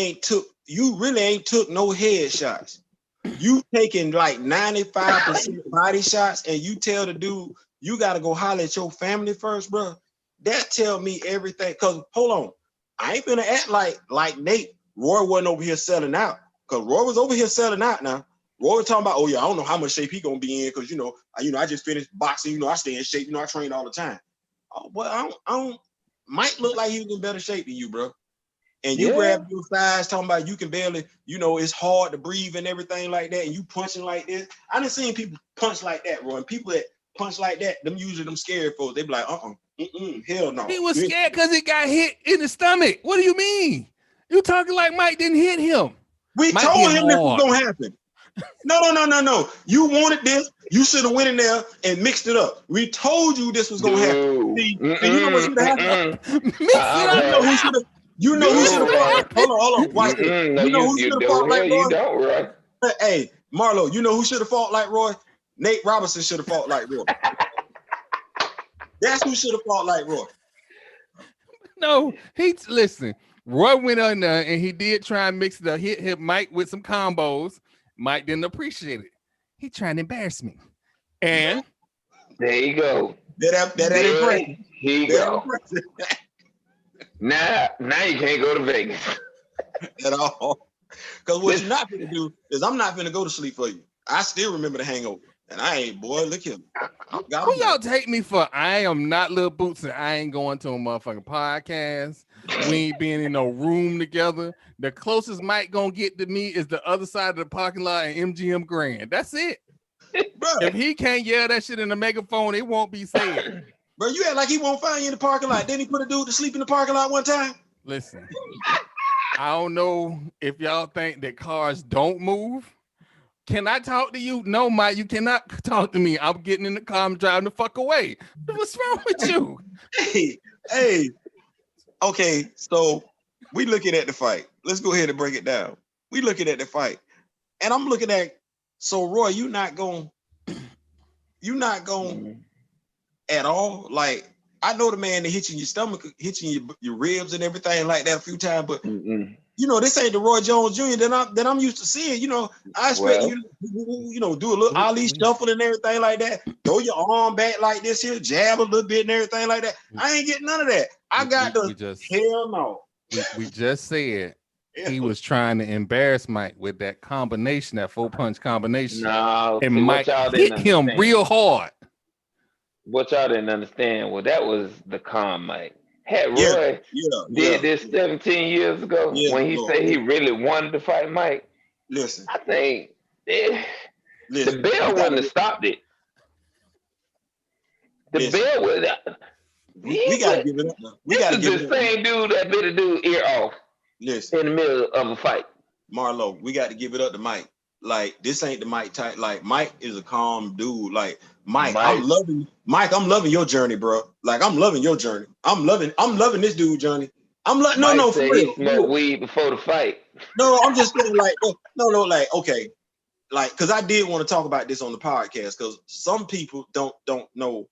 really ain't took no headshots, you taking like 95% body shots, and you tell the dude, you got to go holler at your family first, bro. That tell me everything. Because, hold on, I ain't gonna act like Nate. Roy wasn't over here selling out. Because Roy was over here selling out now. Roy was talking about, oh yeah, I don't know how much shape he gonna be in because I just finished boxing. I stay in shape. I train all the time. Oh, but I don't. Mike looked like he was in better shape than you, bro. And you grab your thighs, talking about you can barely, it's hard to breathe and everything like that. And you punching like this. I done seen people punch like that, Roy. And people that punch like that, them usually them scared folks. They be like, hell no. He was scared because he got hit in the stomach. What do you mean? You talking like Mike didn't hit him? We Mike told him this was gonna happen. No. You wanted this. You should have went in there and mixed it up. We told you this was gonna happen. See, and you know what should have happened? Mix it up. You know who should have. You know who should have fought. Hold on. Watch this. No, You know who should have fought like Roy? You don't, Roy. Hey, Marlo, you know who should have fought like Roy? Nate Robinson should have fought like Roy. That's who should have fought like Roy. No, listen. Roy went on there and he did try and mix it up. Hit Mike with some combos. Mike didn't appreciate it. He trying to embarrass me. And there you go. That impression. Here you go. Now you can't go to Vegas at all. Because what you're not gonna do is I'm not gonna go to sleep for you. I still remember the hangover. And I ain't, boy, look here. Who y'all take me for? I am not Lil Bucs and I ain't going to a motherfucking podcast. We ain't being in no room together. The closest Mike gonna get to me is the other side of the parking lot in MGM Grand. That's it. Bro. If he can't yell that shit in the megaphone, it won't be said. Bro, you act like he won't find you in the parking lot. Then he put a dude to sleep in the parking lot one time. Listen, I don't know if y'all think that cars don't move. Can I talk to you? No, Mike, you cannot talk to me. I'm getting in the car. I'm driving the fuck away. What's wrong with you? Hey. Okay, so we looking at the fight. Let's go ahead and break it down. We looking at the fight. And I'm looking at, so Roy, you not going at all? Like, I know the man that hit you in your stomach, hit you in your ribs and everything like that a few times, but you know, this ain't the Roy Jones Jr. that I'm used to seeing. You know, I expect you know, do a little Ali shuffle and everything like that. Throw your arm back like this here, jab a little bit and everything like that. I ain't getting none of that. I got hell no. We just said he was trying to embarrass Mike with that combination, that 4-punch combination. No, and Mike hit him real hard. What y'all didn't understand, well, that was the calm Mike. Had Roy did this 17 years ago when he said he really wanted to fight Mike. Listen, I think the bell wouldn't have stopped it. The bell would. We gotta give it up. We gotta give it up. The same dude that bit a dude ear off. Listen, in the middle of a fight. Marlo, we got to give it up to Mike. Like, this ain't the Mike type. Like, Mike is a calm dude. Like, Mike, I'm loving your journey, bro. Like, I'm loving your journey. I'm loving this dude journey. No, for real. He smoked weed before the fight. No, I'm just saying, like, like, okay, like, because I did want to talk about this on the podcast, because some people don't know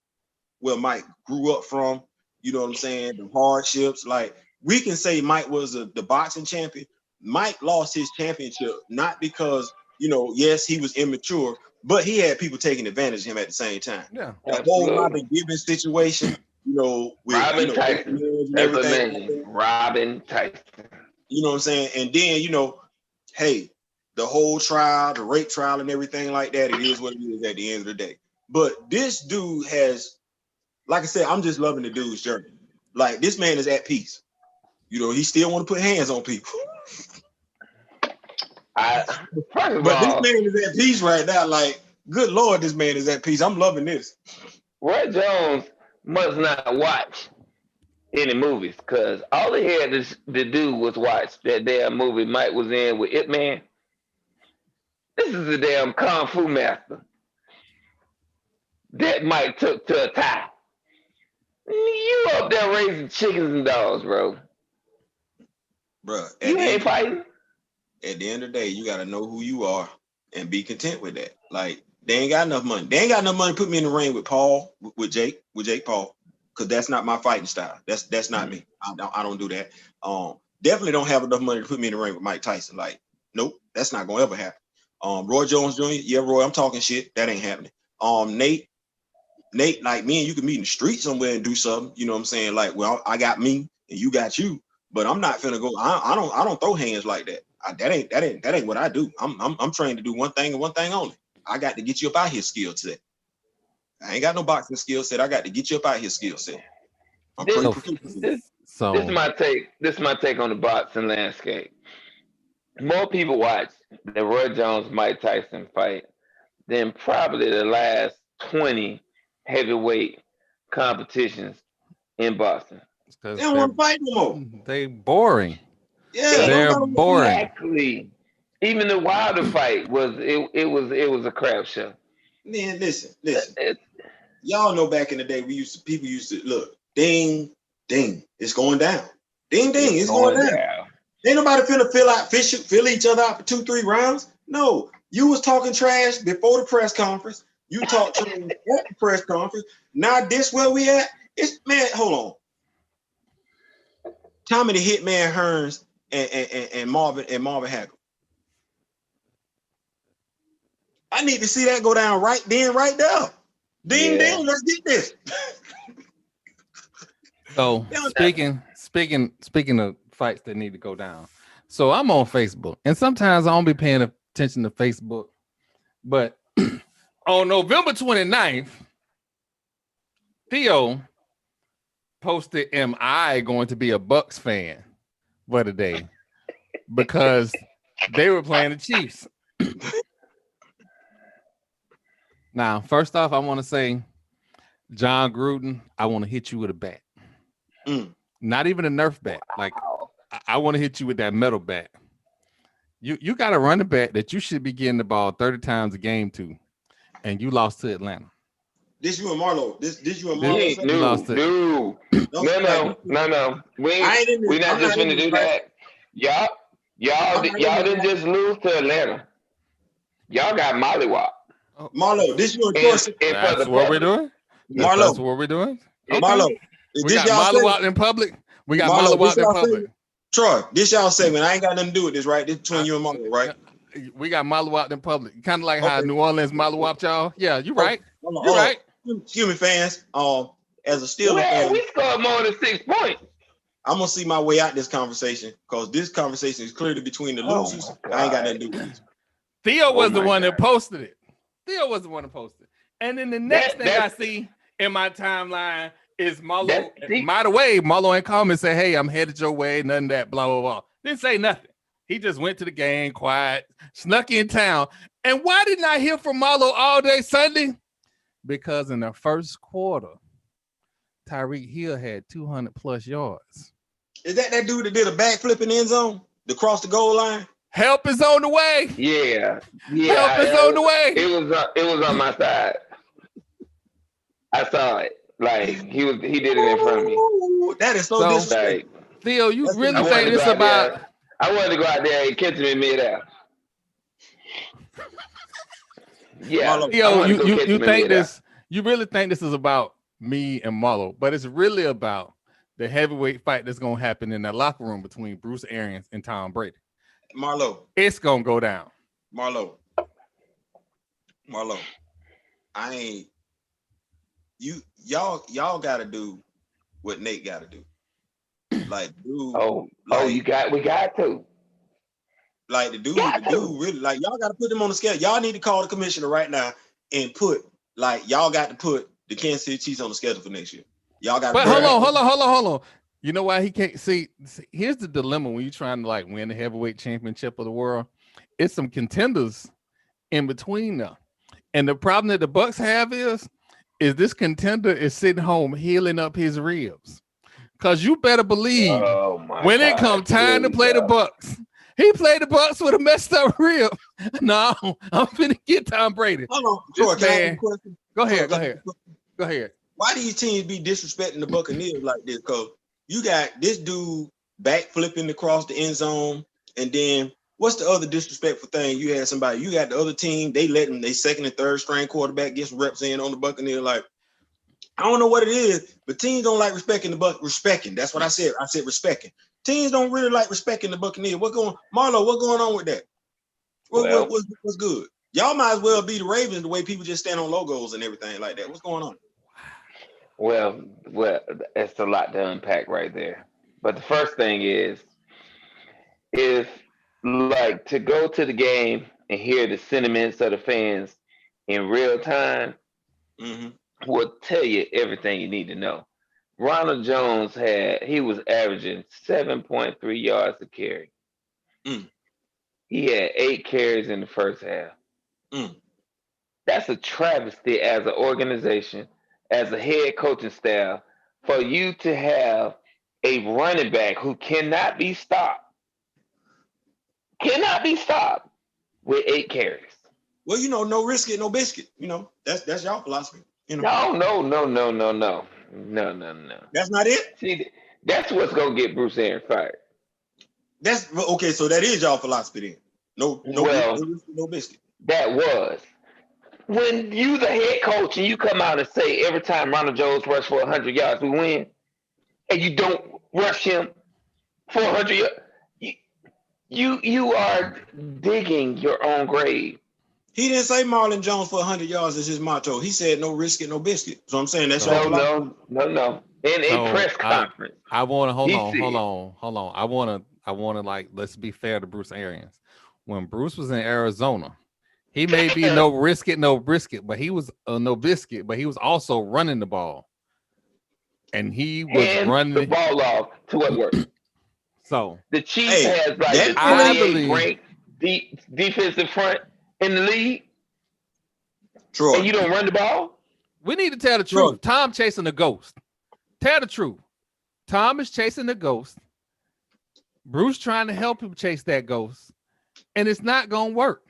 where Mike grew up from. You know what I'm saying? The hardships. Like, we can say Mike was the boxing champion. Mike lost his championship not because, you know, yes, he was immature, but he had people taking advantage of him at the same time. Yeah, the whole Robin Gibbons situation, you know, with Robin Tyson and everything. Robin Tyson. You know what I'm saying? And then, you know, hey, the whole trial, the rape trial and everything like that, it is what it is at the end of the day. But this dude has, like I said, I'm just loving the dude's journey. Like, this man is at peace. You know, he still want to put hands on people. This man is at peace right now. Like, good Lord, this man is at peace. I'm loving this. Roy Jones must not watch any movies, because all he had to do was watch that damn movie Mike was in with Ip Man. This is a damn Kung Fu master that Mike took to a tie. You up there raising chickens and dogs, bro. Bro, you ain't fighting. At the end of the day, you got to know who you are and be content with that. Like, they ain't got enough money. They ain't got enough money to put me in the ring with Paul, with Jake Paul, because that's not my fighting style. That's not me. I don't do that. Definitely don't have enough money to put me in the ring with Mike Tyson. Like, nope, that's not gonna ever happen. Roy Jones Jr., yeah, Roy, I'm talking shit. That ain't happening. Nate, like, me and you can meet in the street somewhere and do something. You know what I'm saying? Like, well, I got me and you got you, but I'm not finna go. I don't throw hands like that. That ain't what I do. I'm trained to do one thing and one thing only. I got to get you up out here skill set. I ain't got no boxing skill set. I got to get you up out here skill set. This is my take. This is my take on the boxing landscape. More people watch the Roy Jones Mike Tyson fight than probably the last 20 heavyweight competitions in boxing. They don't want to fight no more. They boring. Yeah, they're boring. Even the Wilder fight was it was a crap show. Man, listen. Y'all know back in the day people used to look, ding, ding, it's going down. Ding, ding, it's going down. Ain't nobody finna fill each other out for 2-3 rounds. No, you was talking trash before the press conference. You talked to them at the press conference. Now this where we at? It's man, hold on. Tommy the Hitman Hearns and Marvin Hagler. I need to see that go down right then, right there. Ding, ding, let's get this. So speaking of fights that need to go down. So I'm on Facebook, and sometimes I don't be paying attention to Facebook. But on November 29th, Theo posted, "Am I going to be a Bucs fan for the day?" Because they were playing the Chiefs. Now, first off, I want to say, John Gruden, I want to hit you with a bat. Not even a Nerf bat. Like, I want to hit you with that metal bat. You got to run a bat that you should be getting the ball 30 times a game to, and you lost to Atlanta. This you and Marlo. This you and Marlo. No. We not just gonna do that. Y'all didn't just lose to Atlanta. Y'all got mollywop. Marlo, this you and Corsi. That's what we're doing? Marlo. That's what we're doing? Okay. Marlo. We got mollywop in public. We got mollywop in public. Troy, this y'all segment. I ain't got nothing to do with this, right? This between you and Marlo, right? We got mollywop in public. Kind of like how New Orleans mollywop y'all. Yeah, you're right. You're right. Excuse me, fans. As a Steelers fan, we scored more than 6 points. I'm gonna see my way out this conversation because this conversation is clearly between the losers. I ain't got nothing to do with it. Theo was the one that posted it. And then the next thing I see in my timeline is Marlo. By the way, Marlo ain't called me and say, "Hey, I'm headed your way." None of that, blah, blah, blah. Didn't say nothing. He just went to the game, quiet, snuck in town. And why didn't I hear from Marlo all day Sunday? Because in the first quarter, Tyreek Hill had 200 plus yards. Is that dude that did a backflip in the end zone to cross the goal line? Help is on the way. Yeah. Help is on the way. It was on my side. I saw it. Like he did it in front of me. That is so disrespectful. Theo, you really think this about? I wanted to go out there and catch him in midair. Yeah, Theo, you think this? You really think this is about me and Marlo? But it's really about the heavyweight fight that's gonna happen in the locker room between Bruce Arians and Tom Brady. Marlo, it's gonna go down. Marlo, I ain't. Y'all gotta do what Nate gotta do. Like, dude. We got to. Like the dude really, like, y'all gotta put them on the scale. Y'all need to call the commissioner right now and y'all got to put the Kansas City Chiefs on the schedule for next year. Y'all got. But hold on. You know why he can't see? Here's the dilemma when you're trying to like win the heavyweight championship of the world. It's some contenders in between them, and the problem that the Bucs have is this contender is sitting home healing up his ribs. Cause you better believe when it comes time to play the Bucs, he played the Bucs with a messed up rib. No, I'm finna get Tom Brady. Hold on, Troy, can I ask you a question? Go ahead. Why do these teams be disrespecting the Buccaneers like this? Cause you got this dude backflipping across the end zone, and then what's the other disrespectful thing? You had somebody, you got the other team, they let them, they second and third string quarterback get some reps in on the Buccaneers. Like, I don't know what it is, but teams don't like respecting the respecting. That's what I said. I said respecting. Teams don't really like respecting the Buccaneers. Marlo, what's going on with that? What's good? Y'all might as well be the Ravens the way people just stand on logos and everything like that. What's going on? Well, it's a lot to unpack right there. But the first thing is like to go to the game and hear the sentiments of the fans in real time will tell you everything you need to know. Ronald Jones he was averaging 7.3 yards a carry. He had 8 carries in the first half. That's a travesty as an organization, as a head coaching staff, for you to have a running back who cannot be stopped. with 8 carries. Well, no risk it, no biscuit. That's y'all philosophy. No. That's not it. See, that's what's gonna get Bruce Arians fired. That's okay. So that is y'all philosophy then. No risk, no biscuit. That was when you the head coach and you come out and say every time Ronald Jones rush for 100 yards we win, and you don't rush him for 100 yards, you are digging your own grave. He didn't say Marlon Jones for 100 yards is his motto. He said no risk it, no biscuit. So I'm saying that's y'all philosophy. No. In a press conference. I want to hold on. I want to like, let's be fair to Bruce Arians. When Bruce was in Arizona, he may be no risk it, no brisket, but he was no biscuit, but he was also running the ball. And he was running the ball off to what worked. So the Chiefs has like I the believe ranked defensive front in the league. Troy. And you don't run the ball? We need to tell the truth. Tom chasing the ghost. Tell the truth. Tom is chasing the ghost. Bruce trying to help him chase that ghost. And it's not going to work.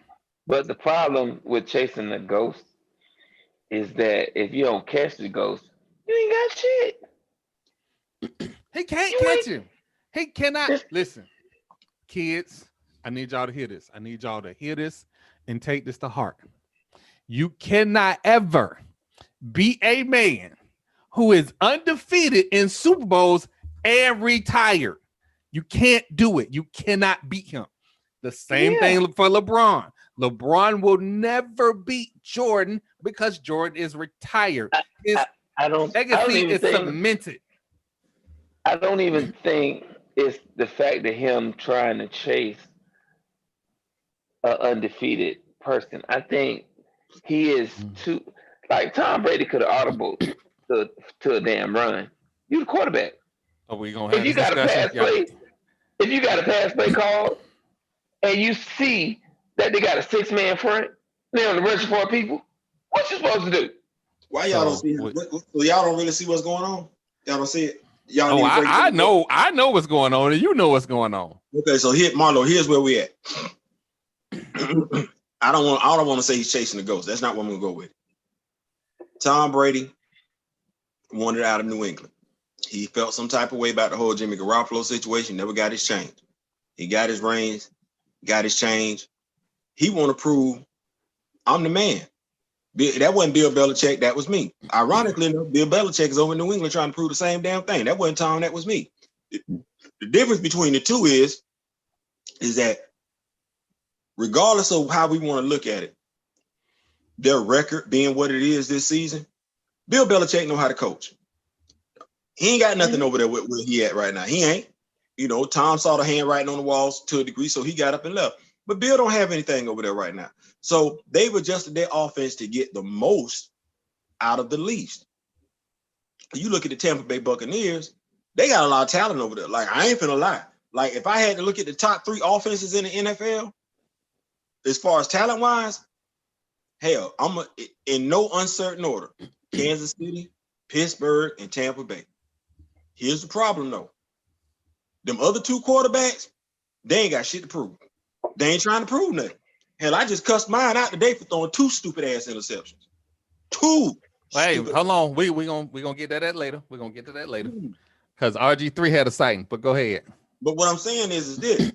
But the problem with chasing the ghost is that if you don't catch the ghost, you ain't got shit. He can't catch him. He cannot. Listen, kids, I need y'all to hear this. I need y'all to hear this and take this to heart. You cannot ever be a man who is undefeated in Super Bowls and retired. You can't do it. You cannot beat him. The same thing for LeBron. LeBron will never beat Jordan because Jordan is retired. His legacy is cemented. I don't even think it's the fact of him trying to chase an undefeated person. I think he is too, like Tom Brady could have audible to a damn run. You the quarterback. Are we gonna have if you got a pass play? If you got a pass play call, and you see that they got a 6-man front, they're on the rush for people. What you supposed to do? Why y'all don't see it? So y'all don't really see what's going on? Y'all don't see it? Y'all I know what's going on, and you know what's going on. Okay, so Marlo, here's where we at. I don't want to say he's chasing the ghost. That's not what I'm gonna go with. Tom Brady wanted out of New England. He felt some type of way about the whole Jimmy Garoppolo situation. Never got his change. He got his reins, got his change. He want to prove I'm the man. That wasn't Bill Belichick. That was me. Ironically enough, Bill Belichick is over in New England trying to prove the same damn thing. That wasn't Tom. That was me. The difference between the two is that regardless of how we want to look at it, their record being what it is this season, Bill Belichick know how to coach. He ain't got nothing over there where he at right now. He ain't. Tom saw the handwriting on the walls to a degree, so he got up and left. But Bill don't have anything over there right now. So they've adjusted their offense to get the most out of the least. You look at the Tampa Bay Buccaneers, they got a lot of talent over there. Like, I ain't finna lie. Like, if I had to look at the top 3 offenses in the NFL, as far as talent-wise, hell, in no uncertain order, Kansas City, Pittsburgh, and Tampa Bay. Here's the problem, though. Them other 2 quarterbacks, they ain't got shit to prove. They ain't trying to prove nothing. Hell, I just cussed mine out today for throwing 2 stupid-ass interceptions. 2. Hey, hold on. We gonna get to that later. We're gonna get to that later. Because RG3 had a sighting, but go ahead. But what I'm saying is this.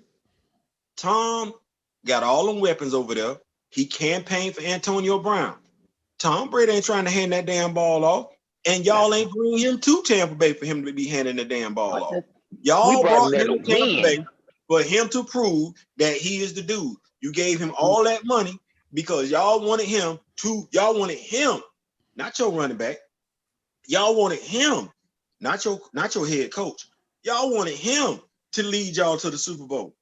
Tom got all them weapons over there. He campaigned for Antonio Brown. Tom Brady ain't trying to hand that damn ball off. And y'all ain't bringing him to Tampa Bay for him to be handing the damn ball off. Y'all brought him to Tampa Bay for him to prove that he is the dude. You gave him all that money because y'all wanted him, not your running back. Y'all wanted him, not your head coach. Y'all wanted him to lead y'all to the Super Bowl.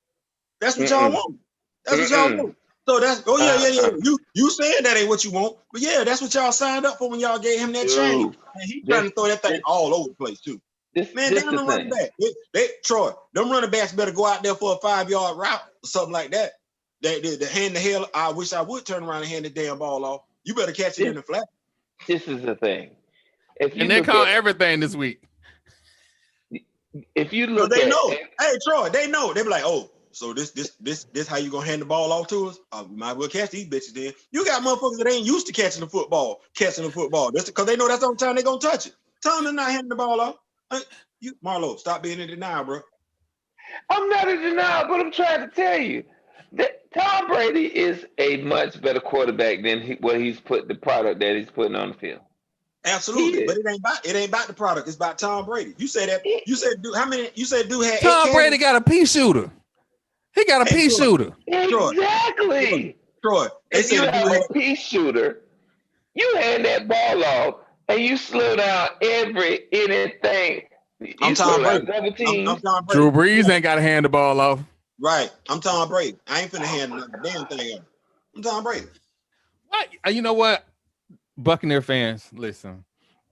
That's what y'all want. That's what y'all want. So that's You saying that ain't what you want, but yeah, that's what y'all signed up for when y'all gave him that change. And he trying to throw that thing all over the place too. Man, damn the running back. Troy, them running backs better go out there for a 5-yard route or something like that. The hand the hell. I wish I would turn around and hand the damn ball off. You better catch it in the flat. This is the thing. And they call everything this week. If you look, they know. Hey, Troy, they know. They be like, oh, So this how you gonna hand the ball off to us? We might as well catch these bitches then. You got motherfuckers that ain't used to catching the football. That's because they know that's the only time they're gonna touch it. Tell them they're not handing the ball off. Marlo, stop being in denial, bro. I'm not in denial, but I'm trying to tell you that Tom Brady is a much better quarterback than he's put the product that he's putting on the field. Absolutely, but it ain't about the product. It's about Tom Brady. You said that. You said dude had Tom Brady got a pea shooter. He got a pea shooter. Exactly. Troy. If you have a pea shooter, you hand that ball off and you slow down anything. I'm Tom Brady. I'm Tom Brady. Drew Brees ain't got to hand the ball off. Right. I'm Tom Brady. I ain't finna hand the damn thing off. I'm Tom Brady. What? You know what? Buccaneer fans, listen.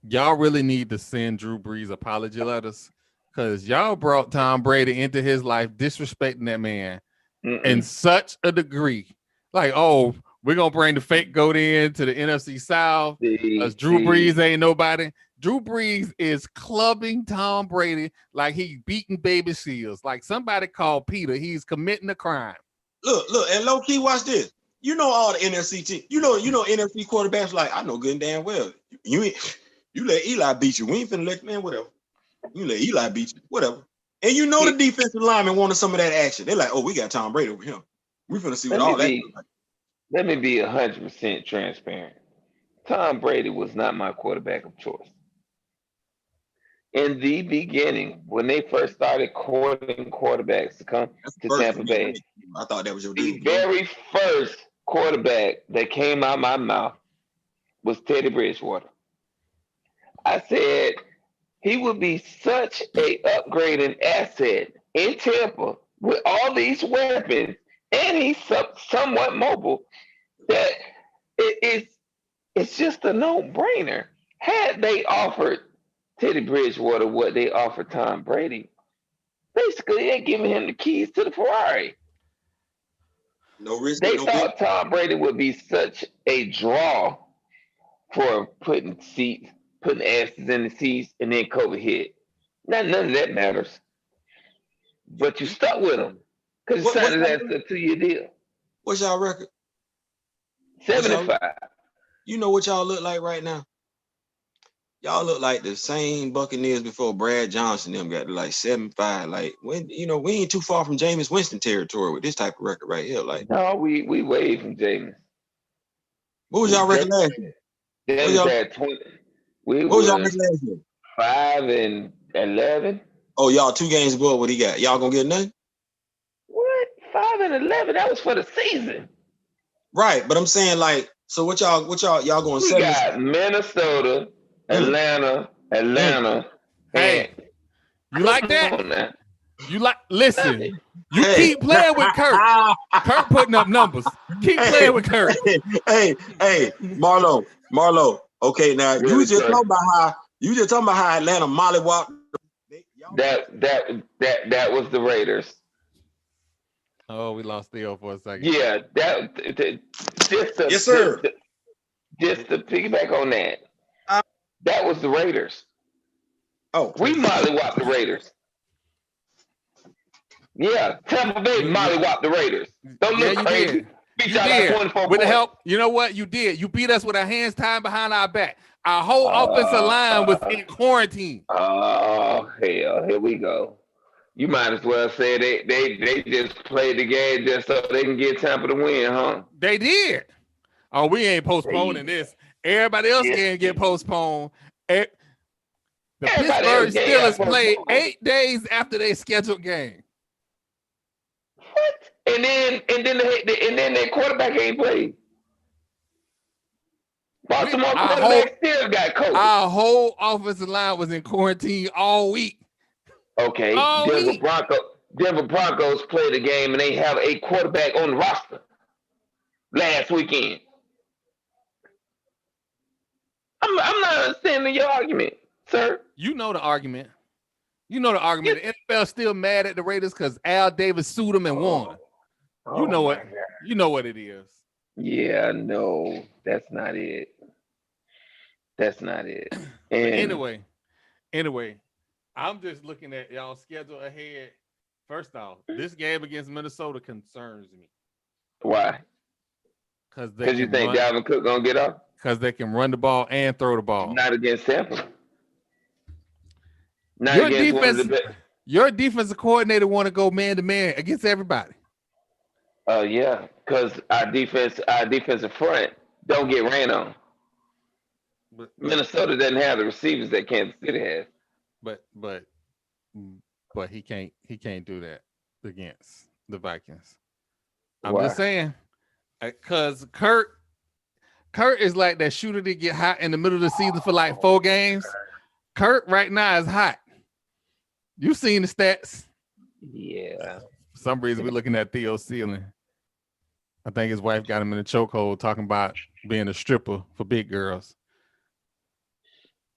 Y'all really need to send Drew Brees apology letters because y'all brought Tom Brady into his life, disrespecting that man in such a degree. Like, oh, we're going to bring the fake goat in to the NFC South because Drew Brees ain't nobody. Drew Brees is clubbing Tom Brady like he beating baby seals. Like somebody called Peter. He's committing a crime. Look, and low key, watch this. You know all the NFC teams. You know NFC quarterbacks like I know good and damn well. You let Eli beat you. We ain't finna let whatever. You let Eli beat you, whatever. And you know the defensive lineman wanted some of that action. They're like, oh, we got Tom Brady over here. We finna see what all that looks like. Let me be 100% transparent. Tom Brady was not my quarterback of choice. In the beginning, when they first started courting quarterbacks to come to Tampa Bay, I thought that was your dude. The very first quarterback that came out of my mouth was Teddy Bridgewater. I said he would be such a upgrading asset in Tampa with all these weapons, and he's somewhat mobile. That it's just a no-brainer. Had they offered Teddy Bridgewater what they offered Tom Brady, basically they're giving him the keys to the Ferrari. No risk. They thought Tom Brady would be such a draw for putting asses in the seats, and then COVID hit. None of that matters. But you stuck with him because you signed that a 2-year deal. What's y'all record? 75. You know what y'all look like right now? Y'all look like the same Buccaneers before Brad Johnson them got to like 75. Like when we ain't too far from Jameis Winston territory with this type of record right here. Like no, we way from Jameis. What was y'all record last year? Jameis had 20. What was y'all record last year? 5-11. Oh, y'all 2 games above what he got. Y'all gonna get nothing? What? 5-11? That was for the season. Right, but I'm saying like, so what y'all going? We got Minnesota, Atlanta. Hey, you like that? You like? Listen, you keep playing with Kurt. Kurt putting up numbers. Keep playing with Kurt. Hey, Marlo. Okay, now you just talking about how Atlanta mollywopped. That was the Raiders. Oh, we lost Theo for a second. Yeah, yes, sir. Just to piggyback on that, that was the Raiders. Oh, we mollywopped the Raiders. Yeah, Tampa Bay mollywopped the Raiders. Don't look crazy. You did. With the help, you know what? You did. You beat us with our hands tied behind our back. Our whole offensive line was in quarantine. Oh, hell. Here we go. You might as well say they just played the game just so they can get Tampa to win, huh? They did. Oh, we ain't postponing this. Everybody else can get postponed. The Pittsburgh Steelers played 8 days after their scheduled game. What? And then their quarterback ain't played. Baltimore quarterback still got COVID. Our whole offensive line was in quarantine all week. Okay, Denver Broncos played a game and they have a quarterback on the roster last weekend. I'm not understanding your argument, sir. You know the argument. The NFL still mad at the Raiders because Al Davis sued them and won. You know it. You know what it is. Yeah, no, that's not it. And anyway, I'm just looking at y'all schedule ahead, First off, this game against Minnesota concerns me. Why? Because you think Dalvin Cook gonna get off? Because they can run the ball and throw the ball. Not against Tampa. Not Your against one of the best. Your defensive coordinator want to go man to man against everybody. Yeah, because our defensive front don't get ran on. But Minnesota doesn't have the receivers that Kansas City has. But he can't do that against the Vikings. Why? I'm just saying, because Kurt is like that shooter that get hot in the middle of the season for like 4 games. Kurt right now is hot. You seen the stats? Yeah. For some reason, we're looking at Theo's ceiling. I think his wife got him in a chokehold talking about being a stripper for big girls.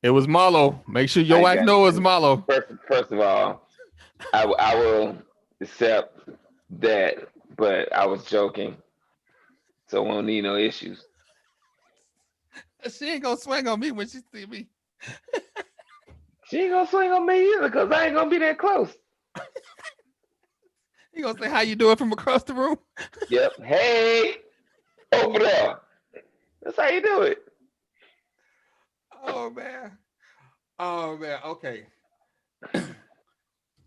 It was Marlo. Make sure your wife knows it's Marlo. First of all, I will accept that, but I was joking. So we won't need no issues. She ain't gonna swing on me when she see me. She ain't gonna swing on me either, because I ain't gonna be that close. You gonna say how you doing from across the room? Yep. Hey, over there. That's how you do it. Oh man. Okay.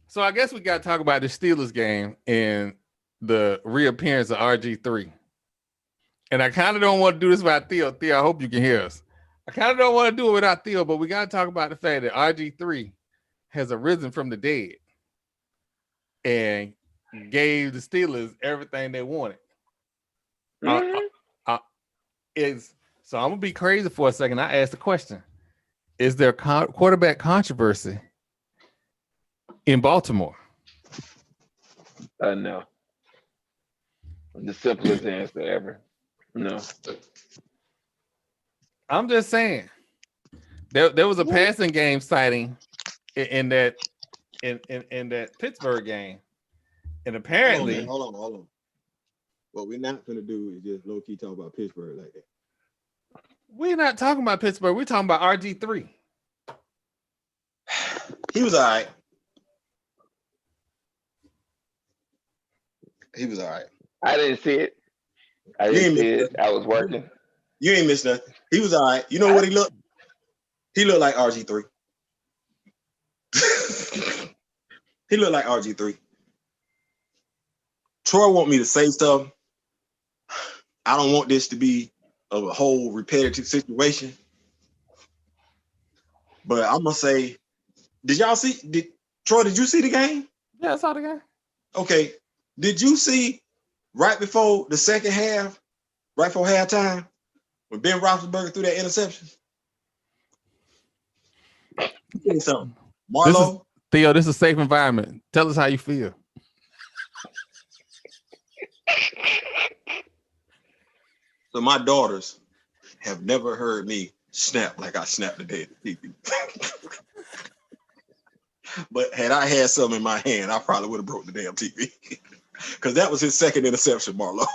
So I guess we got to talk about the Steelers game and the reappearance of RG3. And I kind of don't want to do this without Theo. Theo, I hope you can hear us. I kind of don't want to do it without Theo, but we got to talk about the fact that RG3 has arisen from the dead and gave the Steelers everything they wanted. Mm-hmm. So I'm going to be crazy for a second. I asked the question. Is there quarterback controversy in Baltimore? No. The simplest answer ever. No. I'm just saying. There was a passing game sighting in that Pittsburgh game. And apparently hold on. What we're not gonna do is just low-key talk about Pittsburgh like that. We're not talking about Pittsburgh. We're talking about RG3. He was all right. I didn't see it. I was working. You ain't missed nothing. He was all right. You know what he looked? He looked like RG3. He looked like RG3. Troy want me to say stuff. I don't want this to be a whole repetitive situation. But I'm gonna say, Troy, did you see the game? Yeah, I saw the game. Okay. Did you see right before the second half, right before halftime, when Ben Roethlisberger threw that interception? Say something. Marlo? Theo, this is a safe environment. Tell us how you feel. So my daughters have never heard me snap like I snapped today at the TV. But had I had something in my hand, I probably would have broke the damn TV. Because that was his second interception, Marlo.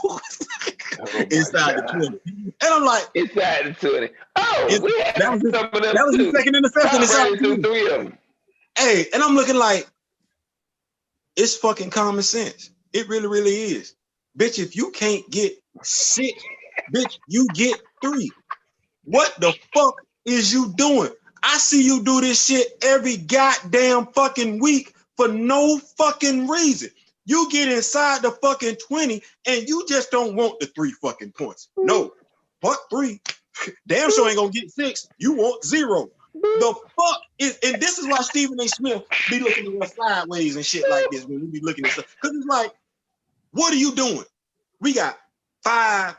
Inside the 20. And I'm like, inside the 20. Oh, that was his second interception inside the 20. 3 of them. Hey, and I'm looking like, it's fucking common sense. It really, really is. Bitch, if you can't get 6, bitch, you get 3. What the fuck is you doing? I see you do this shit every goddamn fucking week for no fucking reason. You get inside the fucking 20 and you just don't want the 3 fucking points. No, what 3? Damn sure ain't gonna get 6. You want 0. The fuck is, and this is why Stephen A. Smith be looking at us sideways and shit like this when we be looking at stuff. Because it's like, what are you doing? We got 5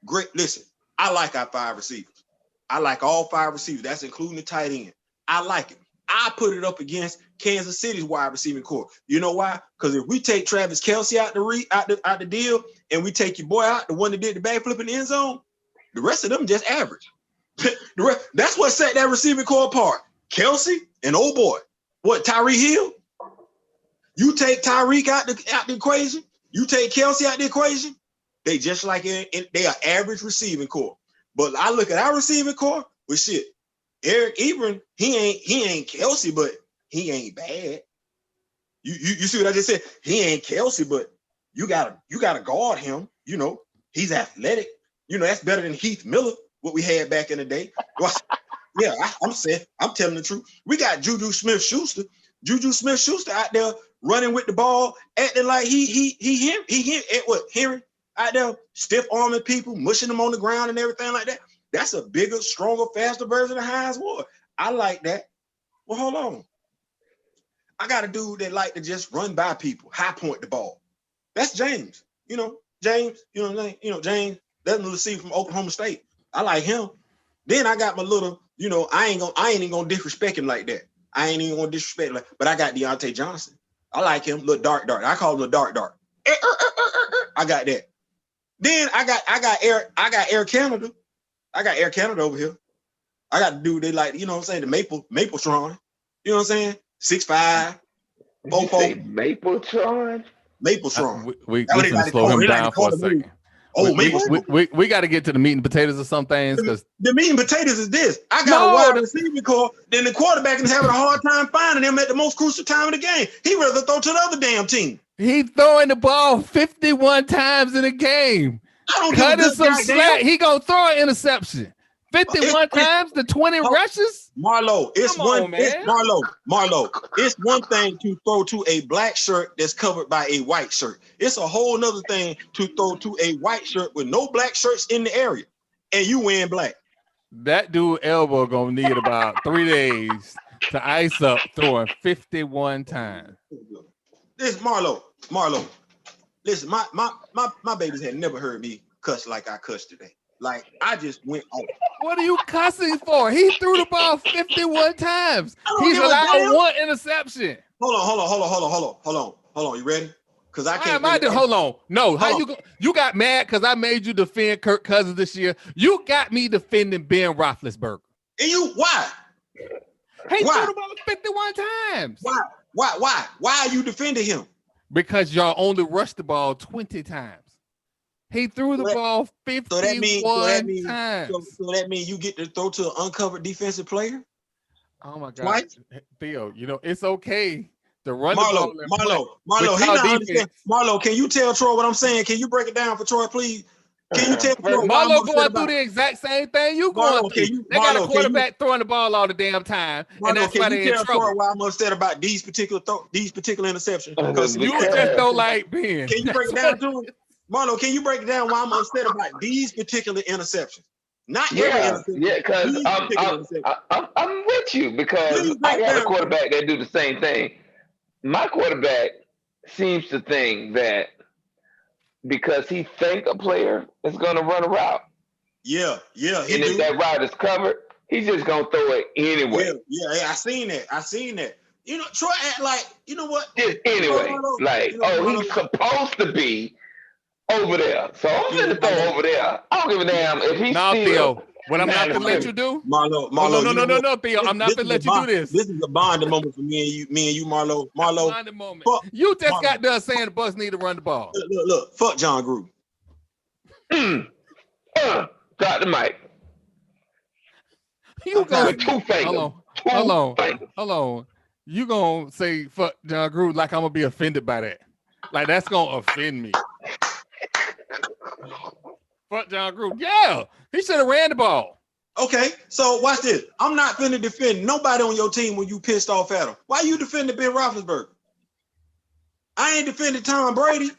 great. Listen, I like our 5 receivers. I like all 5 receivers. That's including the tight end. I like it. I put it up against Kansas City's wide receiving core. You know why? Because if we take Travis Kelce out the deal and we take your boy out, the one that did the backflip in the end zone, the rest of them just average. That's what set that receiving core apart. Kelce and old boy. What, Tyreek Hill? You take Tyreek out the equation. You take Kelce out the equation. They just like they are average receiving core. But I look at our receiving core with shit. Eric Ebron, he ain't Kelce, but he ain't bad. You see what I just said? He ain't Kelsey, but you gotta guard him. You know, he's athletic. You know, that's better than Heath Miller, what we had back in the day. Yeah, I'm telling the truth. We got Juju Smith-Schuster. Juju Smith-Schuster out there running with the ball, acting like Henry out there stiff arming people, mushing them on the ground and everything like that. That's a bigger, stronger, faster version of Hines Ward. I like that. Well, hold on. I got a dude that like to just run by people, high point the ball. That's James. You know, James, you know what I'm saying? You know, James, doesn't receive from Oklahoma State. I like him. Then I got my little, you know, I ain't even gonna disrespect him like that. I ain't even gonna disrespect him, but I got Deontay Johnson. I like him, little dark. I call him the dark. I got that. Then I got Air Canada. I got Air Canada over here. I got the dude they like, you know what I'm saying, the Mapletron. You know what I'm saying? 6'5", 4'4". Mapletron? Mapletron. We need to slow him down for a second. Oh, we got to get to the meat and potatoes of some things, because the meat and potatoes is this. I got a wide receiving core, then the quarterback is having a hard time finding him at the most crucial time of the game. He rather throw to the other damn team. He's throwing the ball 51 times in a game. I don't cut him some slack. He gonna throw an interception. 51 times to 20 rushes? Marlo, it's one thing to throw to a black shirt that's covered by a white shirt. It's a whole nother thing to throw to a white shirt with no black shirts in the area, and you wearing black. That dude elbow gonna need about 3 days to ice up throwing 51 times. Listen, Marlo. Listen, my babies had never heard me cuss like I cussed today. Like, I just went off. What are you cussing for? He threw the ball 51 times. He's allowed one interception. Hold on. You ready? Because I can't. Hold on. No, you got mad because I made you defend Kirk Cousins this year. You got me defending Ben Roethlisberger. And why? He threw the ball 51 times. Why are you defending him? Because y'all only rushed the ball 20 times. He threw the ball 51 times. So that means you get to throw to an uncovered defensive player? Oh my God. Theo, you know, it's okay to run the ball. Marlo, he not understand. Marlo, can you tell Troy what I'm saying? Can you break it down for Troy, please? Can you tell Troy? Marlo going through the exact same thing you going through. They got a quarterback throwing the ball all the damn time, and that's why they in trouble. Troy why I'm upset about these particular interceptions? Because you just don't like Ben. Can you break it down to him? Marlo, can you break it down why I'm upset about these particular interceptions? Not every interception. Yeah, because I'm with you, because I got a quarterback that do the same thing. My quarterback seems to think that because he think a player is going to run a route. Yeah. And if that route is covered, he's just going to throw it anyway. Yeah, I seen that. You know, Troy act like, you know what? Just anyway. He's supposed to be over there. So I'm going to throw over there. I don't give a damn if he's Theo, what I'm not going to let you do? Marlo. No, Theo. I'm not going to let you do this. This is a bonding moment for me and you, Marlo. Bonding moment. You just got done saying the Bucs need to run the ball. Look. Fuck John Gruden. Got the mic. You gonna two fingers. Hold on. You gonna say fuck John Gruden like I'm gonna be offended by that? Like that's gonna offend me. Fuck John Gruden. Yeah, he should have ran the ball. Okay, so watch this. I'm not finna defend nobody on your team when you pissed off at him. Why you defending Ben Roethlisberger? I ain't defending Tom Brady.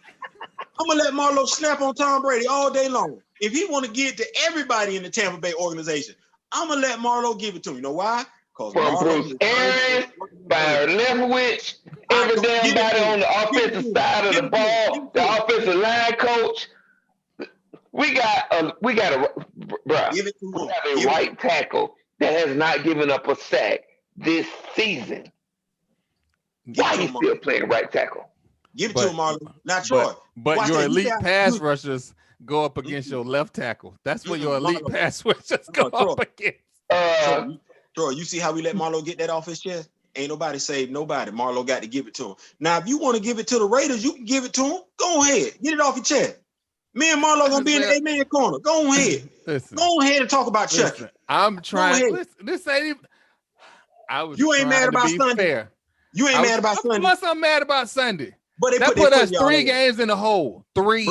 I'm gonna let Marlo snap on Tom Brady all day long. If he want to give it to everybody in the Tampa Bay organization, I'm gonna let Marlo give it to him. You know why? From Bruce Arians, Byron Leftwich, every damn body on the offensive side of the ball, the offensive line coach. We got a right tackle that has not given up a sack this season. Why you still playing right tackle? Give it to him, Marlon. Not Troy. But your elite pass rushers go up against your left tackle. That's what your elite pass rushers go up against. Troy, you see how we let Marlo get that off his chest? Ain't nobody saved nobody. Marlo got to give it to him. Now, if you want to give it to the Raiders, you can give it to him. Go ahead. Get it off your chest. Me and Marlo gonna be in the 8-man corner. Go ahead. Go ahead and talk about Chucky. I'm trying. This ain't even. You ain't mad about Sunday. Fair. You ain't mad about Sunday. I'm mad about Sunday. But that put us 3 games in the hole. 3.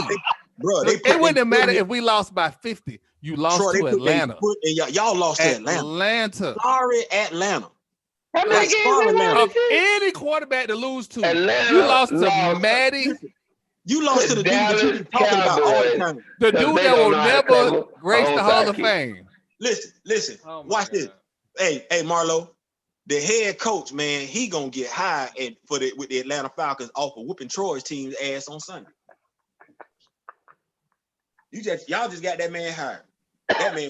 Bro, it wouldn't have mattered if we lost by 50. You lost to Atlanta. Y'all lost to Atlanta. Sorry, Atlanta. How many games of any quarterback to lose to? Atlanta you lost to Maddie. You lost to the dude that you talking about all the time. The dude that will never grace the Hall of Fame. Listen. Watch this. Hey, Marlo. The head coach, man, he gonna get hired with the Atlanta Falcons off of whooping Troy's team's ass on Sunday. Y'all just got that man hired. That man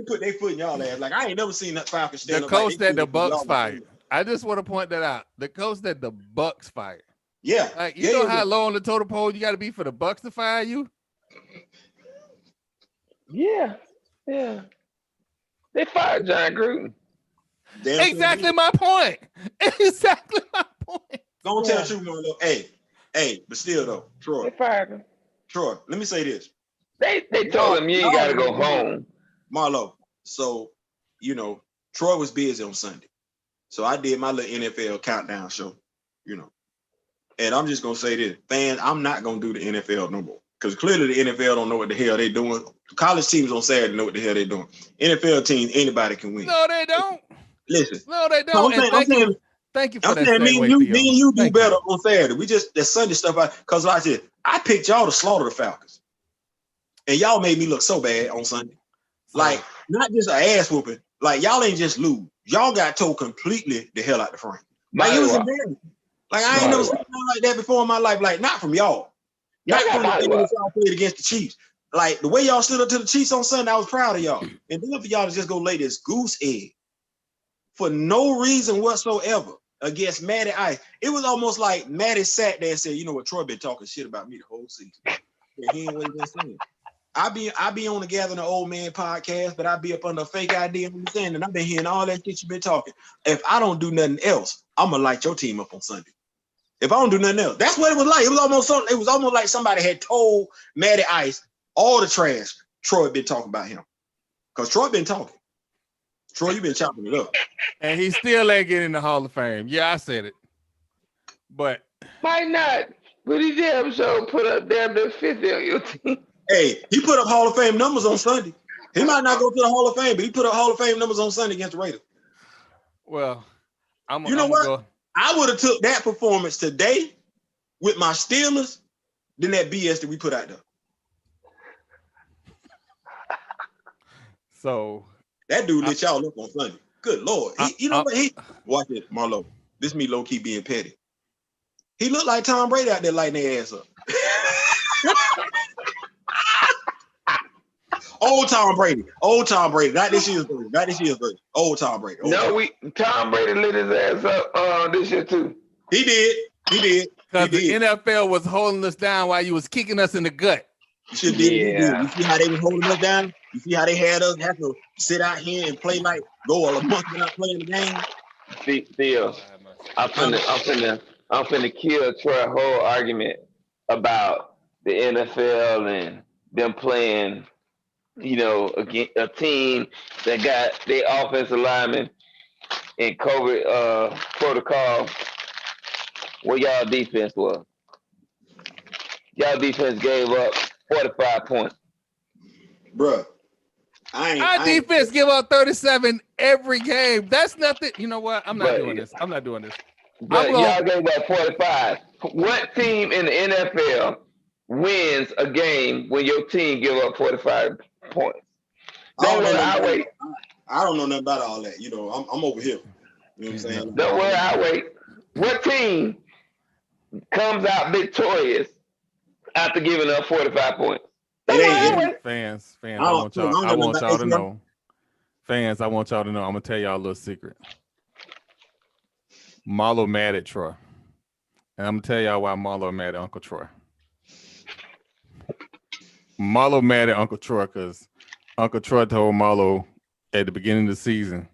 put their foot in y'all ass. Like I ain't never seen that Falcons stand the up. Coach that the Bucs fired. I just want to point that out. The coach that the Bucs fired. Yeah. Like you know how low on the totem pole you got to be for the Bucs to fire you? Yeah. They fired John Gruden. Exactly my point. Exactly my point. Don't tell the truth, Marlo. Hey, but still though, Troy. They fired him. Troy, let me say this. They told him you ain't gotta go home. Marlo. So, Troy was busy on Sunday. So I did my little NFL countdown show, And I'm just gonna say this, fans, I'm not gonna do the NFL no more. Because clearly the NFL don't know what the hell they doing. College teams on Saturday know what the hell they doing. NFL teams, anybody can win. No, they don't. Listen. No, they don't. Thank you for that. I'm saying me and you do better on Saturday. We just that Sunday stuff because like I said, I picked y'all to slaughter the Falcons. And y'all made me look so bad on Sunday. Like, not just an ass whooping. Like, y'all ain't just lose. Y'all got told completely the hell out the frame. Like, it was embarrassing. Like, I ain't never seen nothing like that before in my life. Like, not from y'all. Not from the thing that y'all played against the Chiefs. Like, the way y'all stood up to the Chiefs on Sunday, I was proud of y'all. And then for y'all to just go lay this goose egg for no reason whatsoever against Matty Ice. It was almost like Matty sat there and said, you know what, Troy been talking shit about me the whole season. And he ain't what he been saying. I be on the Gathering the Old Man podcast, but I be up under a fake ID and understanding. I've been hearing all that shit you been talking. If I don't do nothing else, I'm gonna light your team up on Sunday. If I don't do nothing else, that's what it was like. It was almost like somebody had told Matty Ice all the trash Troy been talking about him. Because Troy been talking. Troy, you been chopping it up. And he still ain't getting in the Hall of Fame. Yeah, I said it. But might not. But he damn sure put up damn near 50 on your team. Hey, he put up Hall of Fame numbers on Sunday. He might not go to the Hall of Fame, but he put up Hall of Fame numbers on Sunday against the Raiders. Well, I would have took that performance today with my Steelers than that BS that we put out there. So that dude lit y'all up on Sunday. Good Lord. Watch it, Marlo. This me low-key being petty. He looked like Tom Brady out there lighting their ass up. Old Tom Brady. Not this year's version. Old Tom Brady. Tom Brady lit his ass up this year too. He did. Because the NFL was holding us down while you was kicking us in the gut. You should did. Yeah. You see how they were holding us down? You see how they had us have to sit out here and play like go a month without playing the game? Theo, I'm finna kill Troy's whole argument about the NFL and them playing, against a team that got their offensive linemen in COVID protocol. What y'all defense was? Y'all defense gave up 45 points. Bruh. Our defense give up 37 every game. That's nothing. You know what? I'm not doing this. But y'all gave up 45. What team in the NFL wins a game when your team give up 45 points? I don't know nothing about all that. I'm over here. You know what I'm saying? Don't worry, I wait. What team comes out victorious after giving up 45 points? Fans, I want y'all to know. Fans, I want y'all to know. I'm gonna tell y'all a little secret. Marlo mad at Troy. And I'm gonna tell y'all why Marlo mad at Uncle Troy. Marlo mad at Uncle Troy because Uncle Troy told Marlo at the beginning of the season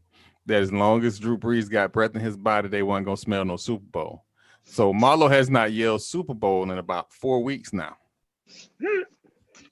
that as long as Drew Brees got breath in his body, they wasn't gonna smell no Super Bowl. So Marlo has not yelled Super Bowl in about 4 weeks now.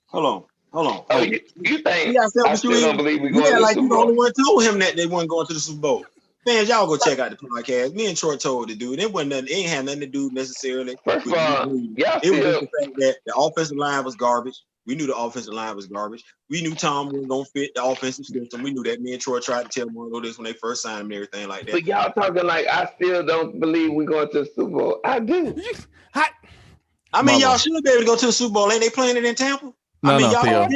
Hold on. Oh, you think? I still don't believe we're going to the Super Bowl. You the only one told him that they weren't going to the Super Bowl. Fans, y'all go check out the podcast. Me and Troy told the dude. It wasn't nothing. It ain't had nothing to do necessarily. First of all, it was just the fact that the offensive line was garbage. We knew the offensive line was garbage. We knew Tom wasn't gonna fit the offensive system. We knew that. Me and Troy tried to tell him this when they first signed him and everything like that. But y'all talking like I still don't believe we're going to the Super Bowl. I do. I mean, y'all should be able to go to the Super Bowl. Ain't they playing it in Tampa? No, Theo.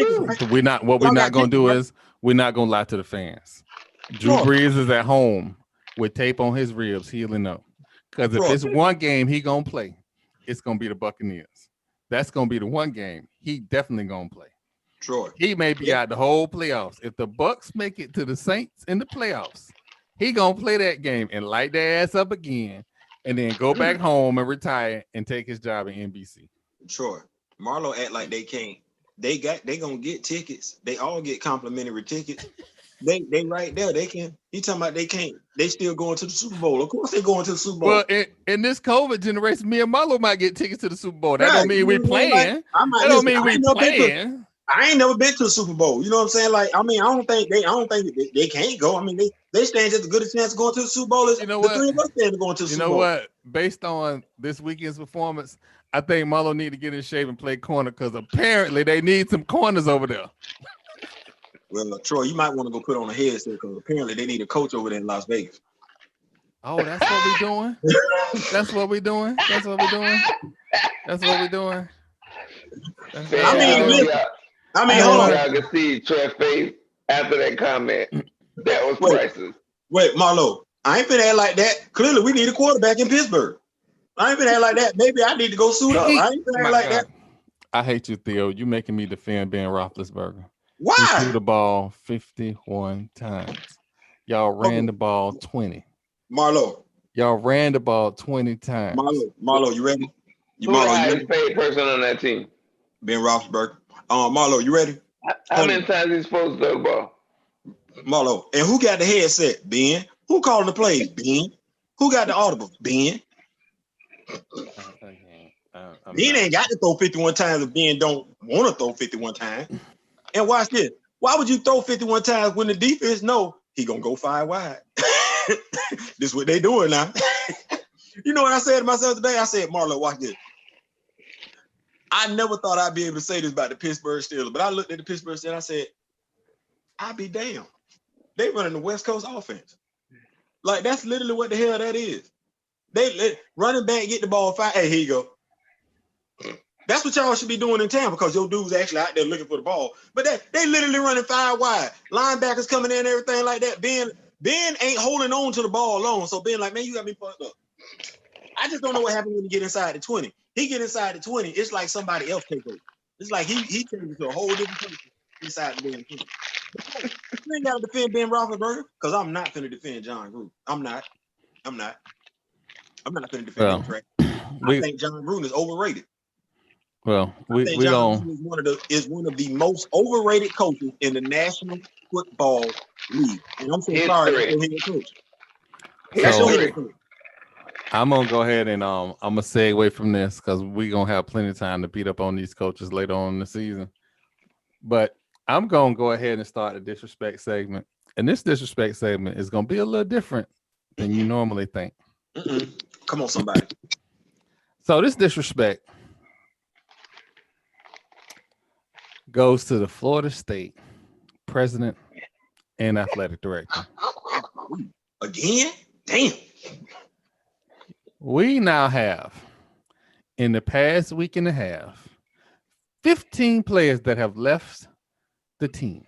We're not. What we're not gonna do is we're not gonna lie to the fans. Drew Brees is at home with tape on his ribs, healing up. Because if it's one game he gonna play, it's gonna be the Buccaneers. That's gonna be the one game he definitely gonna play. Troy. He may be out the whole playoffs. If the Bucs make it to the Saints in the playoffs, he gonna play that game and light their ass up again, and then go back home and retire and take his job at NBC. Troy, Marlo act like they can't. They gonna get tickets. They all get complimentary tickets. They right there. They can. He talking about they can't. They still going to the Super Bowl. Of course they going to the Super Bowl. Well, in this COVID generation, me and Marlo might get tickets to the Super Bowl. That don't mean we playing. That don't mean we playing. I ain't never been to the Super Bowl. You know what I'm saying? Like, I mean, I don't think they can't go. I mean, they stand just as good a chance of going to the Super Bowl as the three of us stand going to the Super Bowl. You know what? Based on this weekend's performance, I think Marlo need to get in shape and play corner because apparently they need some corners over there. Well, Troy, you might want to go put on a headset because apparently they need a coach over there in Las Vegas. Oh, that's what we doing? That's what we doing? That's what we doing? That's what we doing? I mean, hold on. Y'all can see Troy's face after that comment. That was priceless. Wait, Marlo, I ain't finna act like that. Clearly, we need a quarterback in Pittsburgh. I ain't finna act like that. Maybe I need to go suit up. I ain't finna act like that. I hate you, Theo. You making me defend Ben Roethlisberger. Why? He threw the ball 51 times. Y'all ran the ball 20. Marlo. Y'all ran the ball 20 times. Marlo, you ready? Who's the highest paid person on that team? Ben Roethlisberger. Marlo, you ready? How many times he's supposed to throw the ball? Marlo. And who got the headset? Ben. Who calling the plays? Ben. Who got the audible? Ben. Ben ain't got to throw 51 times if Ben don't want to throw 51 times. And watch this. Why would you throw 51 times when the defense know he gonna go 5 wide? This is what they doing now. You know what I said to myself today? I said, Marlo, watch this. I never thought I'd be able to say this about the Pittsburgh Steelers, but I looked at the Pittsburgh Steelers and I said, I'd be damned. They running the West Coast offense. Like, that's literally what the hell that is. They let running back get the ball 5. Hey, here you go. That's what y'all should be doing in town because your dude's actually out there looking for the ball. But they literally running 5 wide. Linebackers coming in and everything like that. Ben ain't holding on to the ball alone. So Ben like, man, you got me fucked up. I just don't know what happened when you get inside the 20. He get inside the 20, it's like somebody else take over. It's like he turns into a whole different person inside the damn 20. You ain't got to defend Ben Roethlisberger because I'm not finna defend John Gruden. I'm not finna defend him. Correct? I think John Gruden is overrated. Well, we don't. Is one of the most overrated coaches in the National Football League, and I'm so sorry. That's your head coach. I'm gonna go ahead and I'm gonna segue from this because we're gonna have plenty of time to beat up on these coaches later on in the season. But I'm gonna go ahead and start the disrespect segment, and this disrespect segment is gonna be a little different than you normally think. Come on, somebody. So this disrespect goes to the Florida State president and athletic director. Again? Damn. We now have, in the past week and a half, 15 players that have left the team.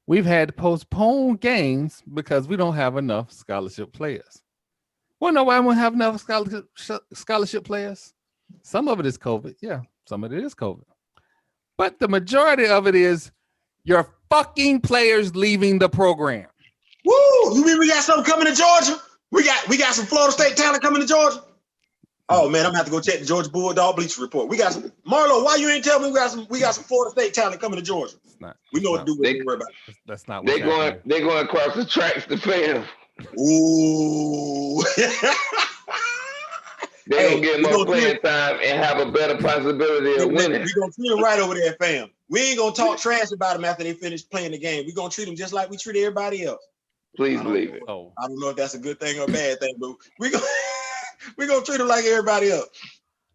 We've had to postpone games because we don't have enough scholarship players. Well, no, why won't have enough scholarship players? Some of it is COVID. Yeah, some of it is COVID. But the majority of it is your fucking players leaving the program. Woo! You mean we got something coming to Georgia? We got some Florida State talent coming to Georgia? Oh man, I'm gonna have to go check the Georgia Bulldog Bleacher Report. We got some Marlo. Why you ain't tell me we got some Florida State talent coming to Georgia? We know what to do with it. Don't worry about it. That's not. They're going across the tracks to play them. Ooh. They're gonna get more playing time and have a better possibility of winning. We're gonna treat them right over there, fam. We ain't gonna talk trash about them after they finish playing the game. We're gonna treat them just like we treat everybody else. Please believe it. Oh, I don't know if that's a good thing or a bad thing, but we gonna treat him like everybody else.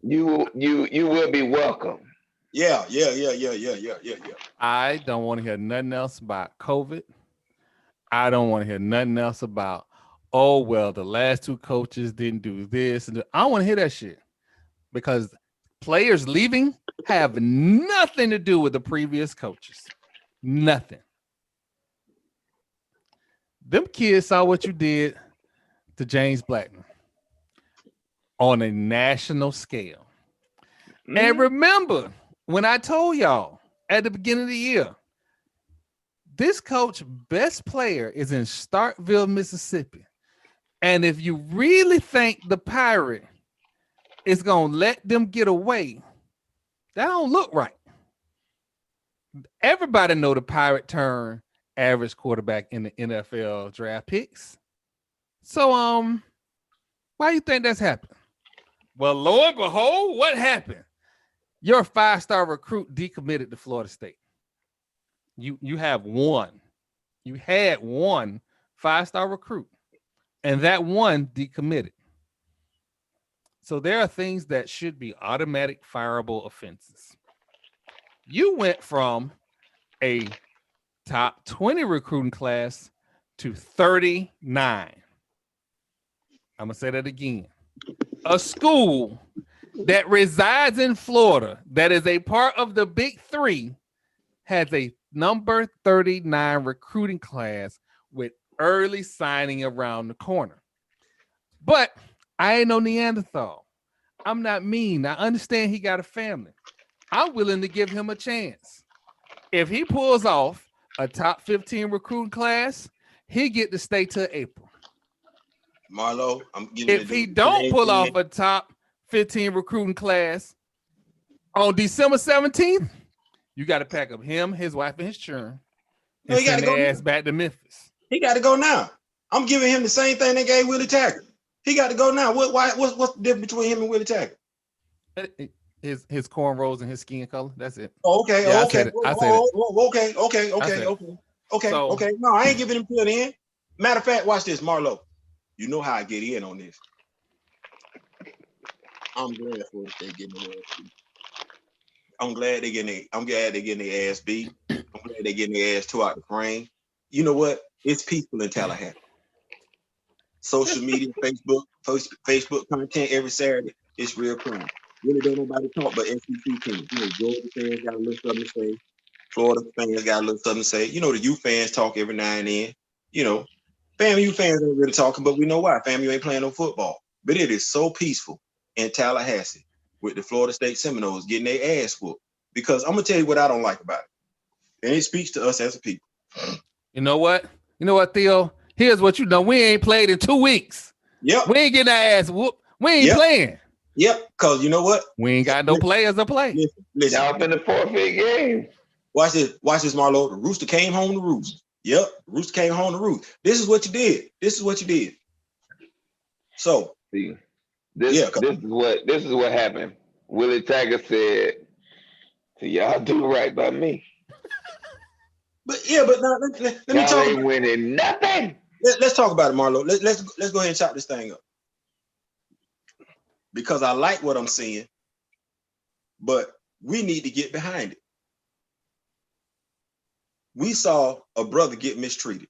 You will be welcome. Yeah. I don't want to hear nothing else about COVID. I don't want to hear nothing else about, oh, well, the last two coaches didn't do this. I don't want to hear that shit because players leaving have nothing to do with the previous coaches. Nothing. Them kids saw what you did to James Blackman on a national scale. And remember when I told y'all at the beginning of the year, this coach best player is in Starkville, Mississippi. And if you really think the Pirate is going to let them get away, that don't look right. Everybody know the Pirate turned average quarterback in the NFL draft picks. So, why do you think that's happened? Well, lo and behold, what happened? Your 5-star recruit decommitted to Florida State. You have one. You had one 5-star recruit, and that one decommitted. So there are things that should be automatic fireable offenses. You went from a top 20 recruiting class to 39. I'm going to say that again. A school that resides in Florida, that is a part of the Big Three, has a number 39 recruiting class with early signing around the corner. But I ain't no Neanderthal. I'm not mean. I understand he got a family. I'm willing to give him a chance. If he pulls off a top 15 recruiting class, he get to stay till April. Marlo, I'm giving if he don't pull off a top 15 recruiting class on December 17th, you got to pack up him, his wife, and his children and send their ass back to Memphis. He got to go now. I'm giving him the same thing they gave Willie Taggart. He got to go now. What's the difference between him and Willie Taggart? His cornrows and his skin color. That's it. Oh, okay. Yeah, okay. I said it. Okay. No, I ain't giving him till the end. Matter of fact, watch this, Marlo. You know how I get in on this. I'm glad for they getting their ass beat. I'm glad they getting their ass beat. I'm glad they getting their ass tore out the frame. You know what? It's peaceful in Tallahassee. Social media, Facebook content every Saturday. It's real crime. Really don't nobody talk but SEC teams. You know, Georgia fans got a little something to say. Florida fans got a little something to say. You know, the U fans talk every now and then. You know, FAMU fans ain't really talking, but we know why. FAMU ain't playing no football. But it is so peaceful in Tallahassee with the Florida State Seminoles getting their ass whooped. Because I'm going to tell you what I don't like about it. And it speaks to us as a people. You know what? Theo? Here's what you know. We ain't played in 2 weeks. Yep. We ain't getting our ass whooped. We ain't playing. Yep. Because you know what? We ain't got no players to play. Listen. Y'all been the forfeit game. Watch this, Marlo. The rooster came home to roost. Yep. The rooster came home to roost. This is what you did. So see, this is what happened. Willie Taggart said, "So y'all do right by me." But now, let me talk. Y'all ain't winning nothing. Let's talk about it, Marlo. Let's go ahead and chop this thing up. Because I like what I'm seeing, but we need to get behind it. We saw a brother get mistreated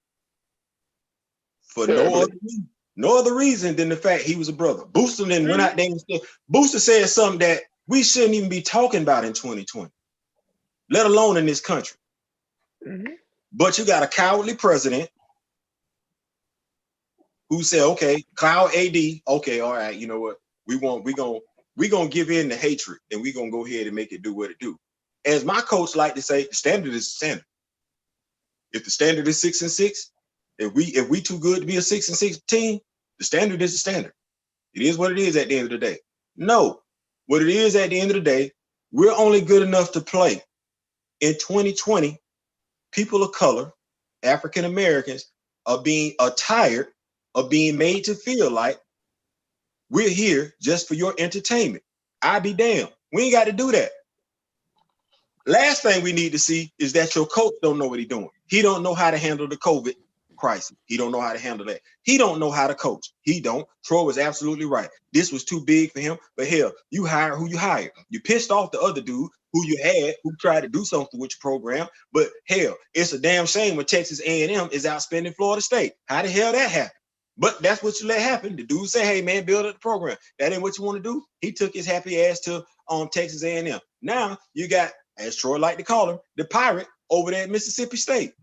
for no other reason than the fact he was a brother. Booster then went out there and said, Booster said something that we shouldn't even be talking about in 2020, let alone in this country. Mm-hmm. But you got a cowardly president who said, okay, cloud AD, okay, all right, you know what? We gonna give in to hatred and we're gonna go ahead and make it do what it do. As my coach like to say, the standard is the standard. If the standard is 6-6, if we too good to be a 6-6 team, the standard is the standard. It is what it is at the end of the day. No, what it is at the end of the day, we're only good enough to play. In 2020, people of color, African Americans, are tired of being made to feel like we're here just for your entertainment. I be damned. We ain't got to do that. Last thing we need to see is that your coach don't know what he's doing. He don't know how to handle the COVID crisis. He don't know how to handle that. He don't know how to coach. He don't. Troy was absolutely right. This was too big for him. But hell, you hire who you hired. You pissed off the other dude who you had, who tried to do something with your program. But hell, it's a damn shame when Texas A&M is outspending Florida State. How the hell that happened? But that's what you let happen. The dude say, hey, man, build up the program. That ain't what you want to do. He took his happy ass to Texas A&M. Now you got, as Troy like to call him, the pirate over there at Mississippi State.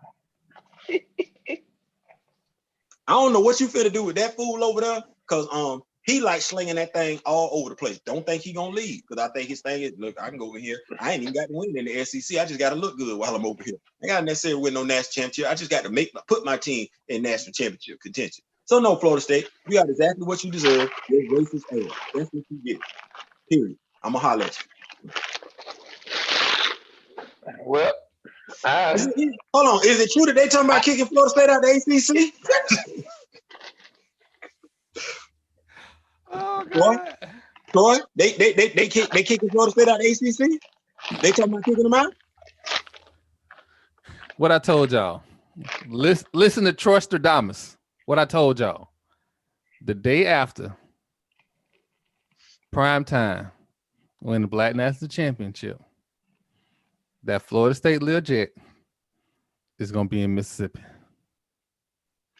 I don't know what you finna do with that fool over there, because he like slinging that thing all over the place. Don't think he gonna leave, because I think his thing is, look, I can go over here. I ain't even got to win in the SEC. I just got to look good while I'm over here. I got to necessarily win no national championship. I just got to put my team in national championship contention. So no, Florida State, you got exactly what you deserve. Your racist ass. That's what you get. Period. I'm gonna holler at you. Well, hold on. Is it true that they talking about kicking Florida State out of the ACC? Oh God. Troy, they kicking Florida State out of the ACC? They talking about kicking them out? What I told y'all. Listen to Troystradamus. What I told y'all. The day after prime time, when the Black National Championship, that Florida State Learjet is gonna be in Mississippi.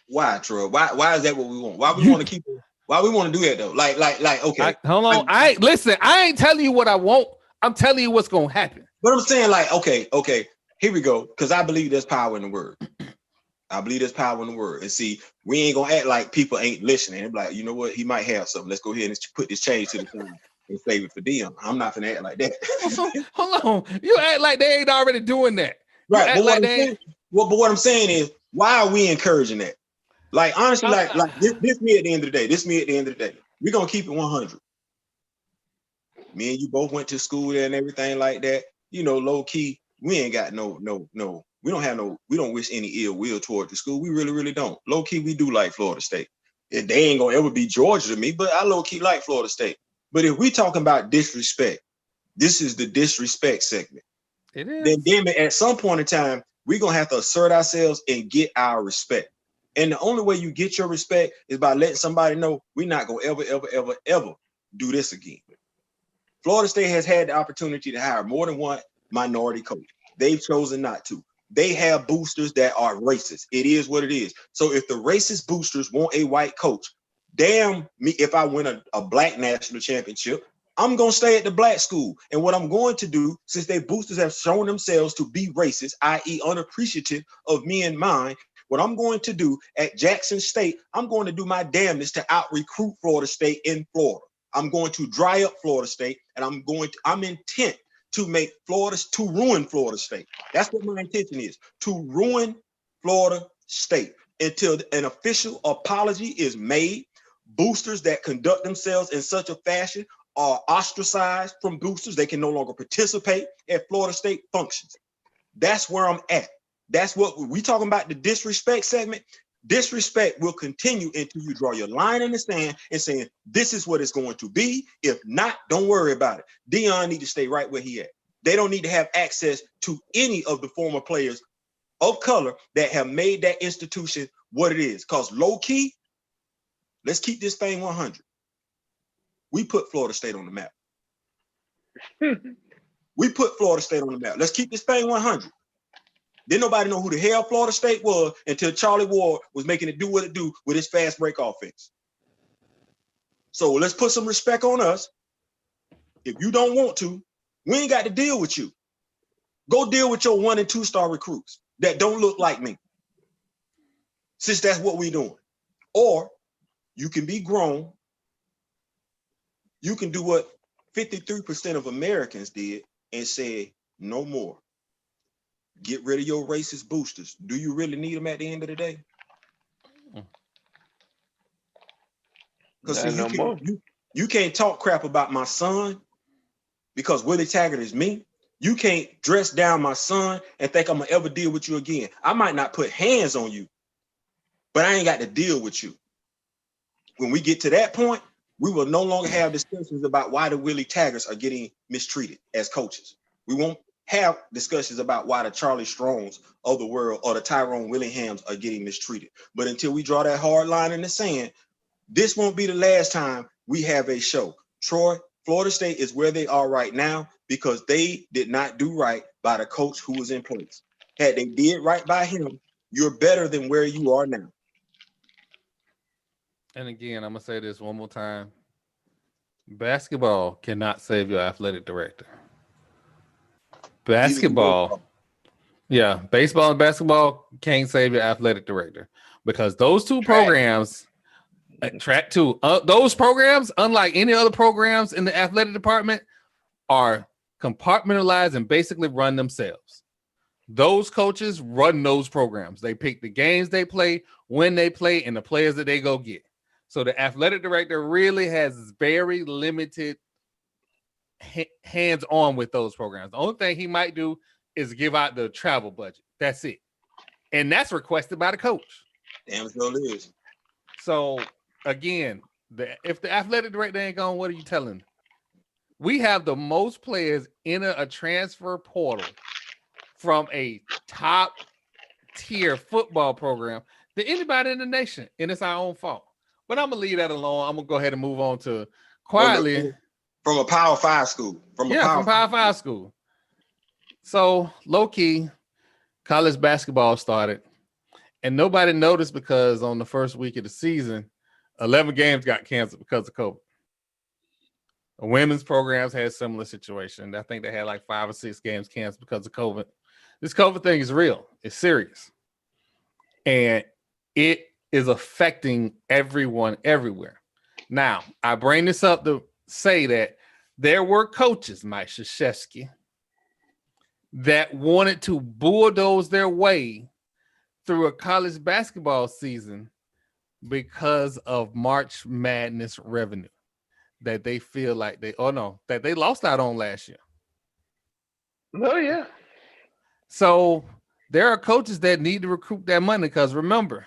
Why, Troy? Why is that what we want? Why we want to keep it? Why we want to do that though? Like, okay. Hold on. I ain't telling you what I want. I'm telling you what's gonna happen. But I'm saying, like, okay, here we go. Because I believe there's power in the word. I believe there's power in the word. And see, we ain't gonna act like people ain't listening. And be like, you know what? He might have something. Let's go ahead and put this change to the side and save it for Dion. I'm not gonna act like that. Hold on. You act like they ain't already doing that. Right. But what I'm saying is, why are we encouraging that? Like, honestly, like this me at the end of the day. This me at the end of the day. We're gonna keep it 100. Me and you both went to school there and everything like that. You know, low key, we ain't got no. We don't wish any ill will toward the school. We really, really don't. Low key, we do like Florida State. And they ain't gonna ever be Georgia to me, but I low key like Florida State. But if we talking about disrespect, this is the disrespect segment. It is. Then damn it, at some point in time, we're gonna have to assert ourselves and get our respect. And the only way you get your respect is by letting somebody know we're not gonna ever do this again. Florida State has had the opportunity to hire more than one minority coach. They've chosen not to. They have boosters that are racist. It is what it is. So if the racist boosters want a white coach, damn me if I win a black national championship, I'm going to stay at the black school. And what I'm going to do, since their boosters have shown themselves to be racist, i.e. unappreciative of me and mine, what I'm going to do at Jackson State, I'm going to do my damnedest to out-recruit Florida State in Florida. I'm going to dry up Florida State, and I'm intent to ruin Florida State. That's what my intention is, to ruin Florida State until an official apology is made. Boosters that conduct themselves in such a fashion are ostracized from boosters. They can no longer participate at Florida State functions. That's where I'm at. That's what we talking about, the disrespect segment. Disrespect will continue until you draw your line in the sand and saying, this is what it's going to be. If not, don't worry about it. Dion need to stay right where he at. They don't need to have access to any of the former players of color that have made that institution what it is. Because low key, let's keep this thing 100. We put Florida State on the map. We put Florida State on the map. Let's keep this thing 100. Didn't nobody know who the hell Florida State was until Charlie Ward was making it do what it do with his fast break offense. So let's put some respect on us. If you don't want to, we ain't got to deal with you. Go deal with your 1- and 2-star recruits that don't look like me, since that's what we doing. Or you can be grown. You can do what 53% of Americans did and say, no more. Get rid of your racist boosters. Do you really need them at the end of the day? Because you can't talk crap about my son because Willie Taggart is me. You can't dress down my son and think I'm gonna ever deal with you again. I might not put hands on you, but I ain't got to deal with you. When we get to that point, we will no longer have discussions about why the Willie Taggarts are getting mistreated as coaches. We won't have discussions about why the Charlie Strongs of the world or the Tyrone Willinghams are getting mistreated. But until we draw that hard line in the sand, this won't be the last time we have a show. Troy, Florida State is where they are right now because they did not do right by the coach who was in place. Had they did right by him, you're better than where you are now. And again, I'm gonna say this one more time. Basketball cannot save your athletic director. Basketball, yeah, baseball and basketball can't save your athletic director because those two programs, track two, those programs, unlike any other programs in the athletic department, are compartmentalized and basically run themselves. Those coaches run those programs. They pick the games they play, when they play, and the players that they go get. So the athletic director really has very limited hands-on with those programs. The only thing he might do is give out the travel budget. That's it. And that's requested by the coach. Damn sure it is. So again, if the athletic director ain't gone, what are you telling? We have the most players in a transfer portal from a top tier football program than anybody in the nation, and it's our own fault. But I'm gonna leave that alone. I'm gonna go ahead and move on to quietly from a Power 5 school. From Power 5 school. So low key, college basketball started, and nobody noticed because on the first week of the season, 11 games got canceled because of COVID. The women's programs had a similar situation. I think they had like 5 or 6 games canceled because of COVID. This COVID thing is real. It's serious. And it is affecting everyone everywhere. Now, I bring this up to say that there were coaches, Mike Krzyzewski, that wanted to bulldoze their way through a college basketball season because of March Madness revenue that they feel like that they lost out on last year. Oh, yeah. So there are coaches that need to recoup that money because remember,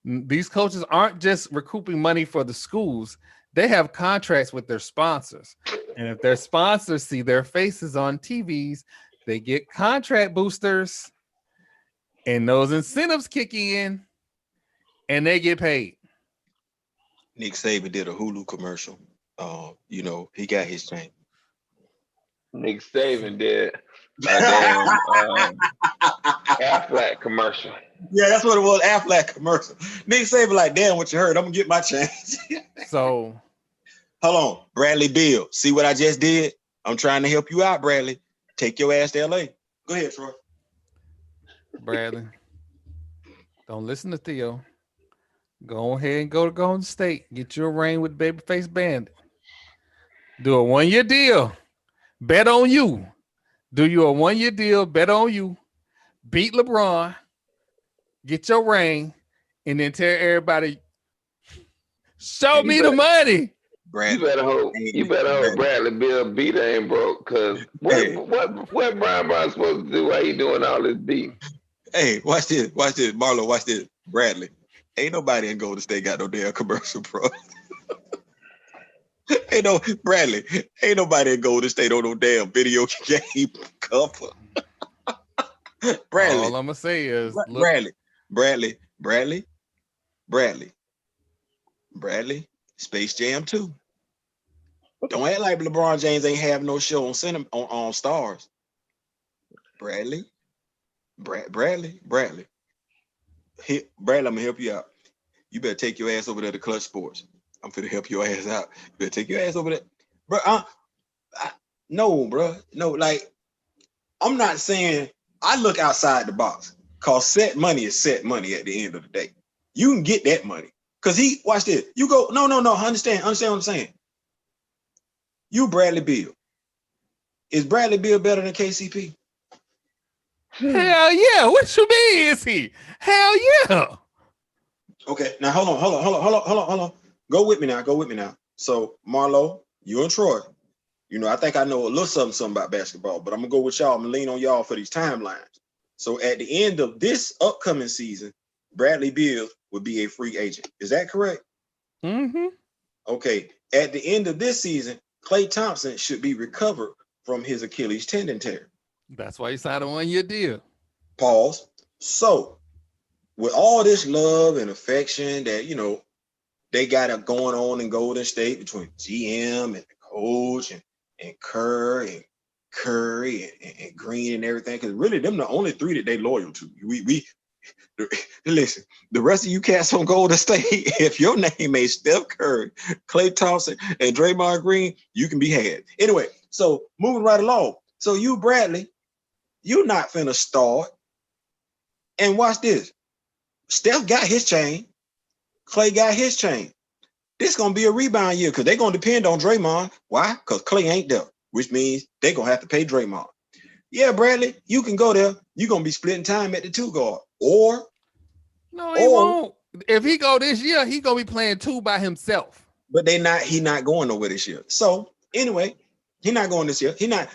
these coaches aren't just recouping money for the schools. They have contracts with their sponsors. And if their sponsors see their faces on TVs, they get contract boosters and those incentives kick in and they get paid. Nick Saban did a Hulu commercial. He got his change. Nick Saban did a damn Aflac commercial. Yeah, that's what it was. Aflac commercial. Nick Saban like, damn, what you heard? I'm gonna get my change. So, hold on, Bradley Beal. See what I just did? I'm trying to help you out, Bradley. Take your ass to LA. Go ahead, Troy. Bradley, don't listen to Theo. Go ahead and go to Golden State. Get your ring with Babyface Bandit. Do a 1-year deal. Bet on you. Do you a 1-year deal? Bet on you. Beat LeBron. Get your ring. And then tell everybody, show me the money. Bradley, you better hope Bradley Bill beat ain't broke. Cause what Brian supposed to do while he doing all this beat? Hey, watch this, Marlo. Watch this, Bradley. Ain't nobody in Golden State got no damn commercial, bro. Bradley. Ain't nobody in Golden State on no damn video game cover. Bradley. All I'm gonna say is Bradley. Space Jam 2. Don't act like LeBron James ain't have no show on cinema on Stars. Bradley. Hey, Bradley, I'm gonna help you out. You better take your ass over there to Clutch Sports. I'm finna help your ass out. You better take your ass over there. Bro, no, bro. No, like, I'm not saying I look outside the box because set money is set money at the end of the day. You can get that money. Because watch this. You go, no. Understand what I'm saying. You Bradley Beal. Is Bradley Beal better than KCP? Hell yeah. What you mean is he? Hell yeah. Okay, now hold on. Go with me now. So Marlo, you and Troy, I think I know a little something about basketball, but I'm gonna go with y'all. I'm gonna lean on y'all for these timelines. So at the end of this upcoming season, Bradley Beal would be a free agent. Is that correct? Mm-hmm. Okay. At the end of this season, Klay Thompson should be recovered from his Achilles tendon tear. That's why he signed a 1-year deal. Pause. So, with all this love and affection that, they got it going on in Golden State between GM and the coach and Kerr and Curry and Green and everything, because really them the only three that they loyal to. Listen, the rest of you cats on Golden State, if your name ain't Steph Curry, Klay Thompson, and Draymond Green, you can be had. Anyway, so moving right along. So you, Bradley, you not finna start. And watch this. Steph got his chain. Klay got his chain. This gonna be a rebound year because they're gonna depend on Draymond. Why? Because Klay ain't there, which means they're gonna have to pay Draymond. Yeah, Bradley, you can go there. You're gonna be splitting time at the 2 guard. No, he won't. If he go this year, he gonna be playing 2 by himself. But he not going nowhere this year. So anyway, he not going this year. He not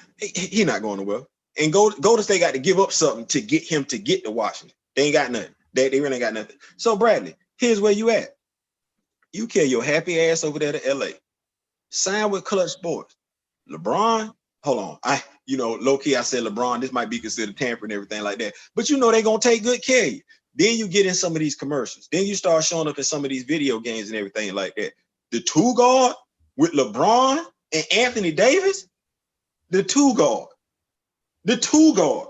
going nowhere. And Golden State got to give up something to get him to get to Washington. They ain't got nothing. They really ain't got nothing. So Bradley, here's where you at. You carry your happy ass over there to LA. Sign with Clutch Sports. LeBron, hold on. Low key, I said LeBron, this might be considered tampering and everything like that. But they're gonna take good care of you. Then you get in some of these commercials. Then you start showing up in some of these video games and everything like that. The 2 guard with LeBron and Anthony Davis, the 2 guard. The 2 guard.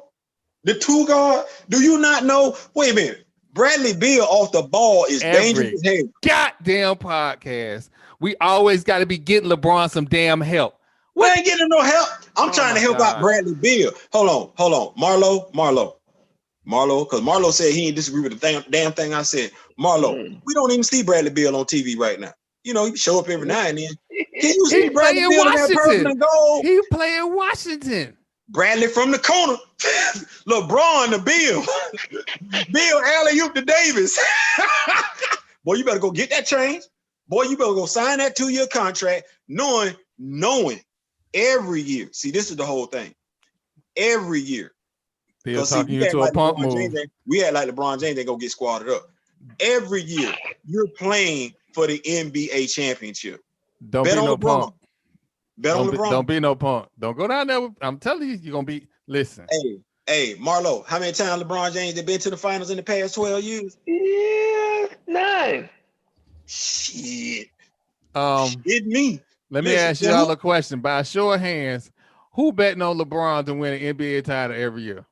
The 2 guard. Do you not know? Wait a minute. Bradley Beal off the ball is dangerous as hell. Goddamn podcast. We always got to be getting LeBron some damn help. We ain't getting no help. I'm trying to help out Bradley Beal. Hold on. Marlo. Because Marlo said he didn't disagree with the damn thing I said. Marlo, we don't even see Bradley Beal on TV right now. You show up every now and then. Can you see Bradley Beal in that purple and gold? He play in Washington. Bradley from the corner. LeBron to Bill. Bill alley-oop to Davis. Boy, you better go get that change. Boy, you better go sign that 2-year contract, knowing every year. See, this is the whole thing. Every year. They'll talk you into a pump move. We had like LeBron James, they go get squatted up. Every year, you're playing for the NBA championship. Don't be no punk. Bet on LeBron. Don't be no punk. Don't go down there. I'm telling you, you're gonna be. Listen. Hey, Marlo, how many times LeBron James have been to the finals in the past 12 years? Yeah, 9. Shit. Shit me. Let me ask y'all a question. By a show of hands, who betting on LeBron to win an NBA title every year?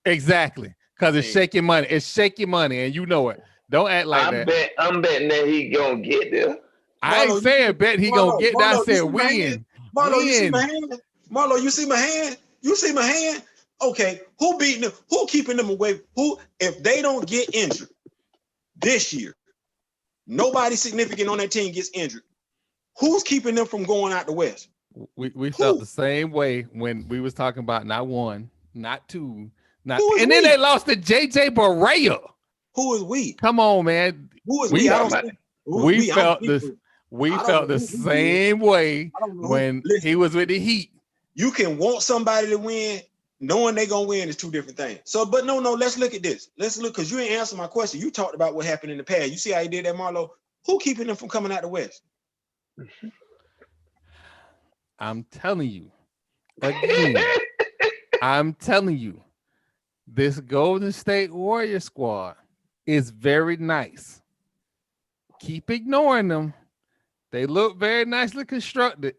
Exactly. Because it's shaky money. It's shaky money, and you know it. Don't act like that. I'm betting that he gonna get there. I ain't saying bet he gonna get there. I said win. Marlo, you see my hand? Marlo, you see my hand? You see my hand? Okay, who beating them? Who keeping them away? Who, if they don't get injured this year, nobody significant on that team gets injured. Who's keeping them from going out the West? We felt the same way when we was talking about not 1, not 2, not, and then they lost to JJ Barea. Who is we? Come on, man. Who is we? We felt this. We felt the same way when he was with the Heat. You can want somebody to win, knowing they're gonna win is 2 different things. So, but no, let's look at this. Let's look, because you ain't answered my question. You talked about what happened in the past. You see how he did that, Marlo? Who keeping them from coming out the West? I'm telling you. Again, I'm telling you, this Golden State Warrior squad is very nice. Keep ignoring them. They look very nicely constructed.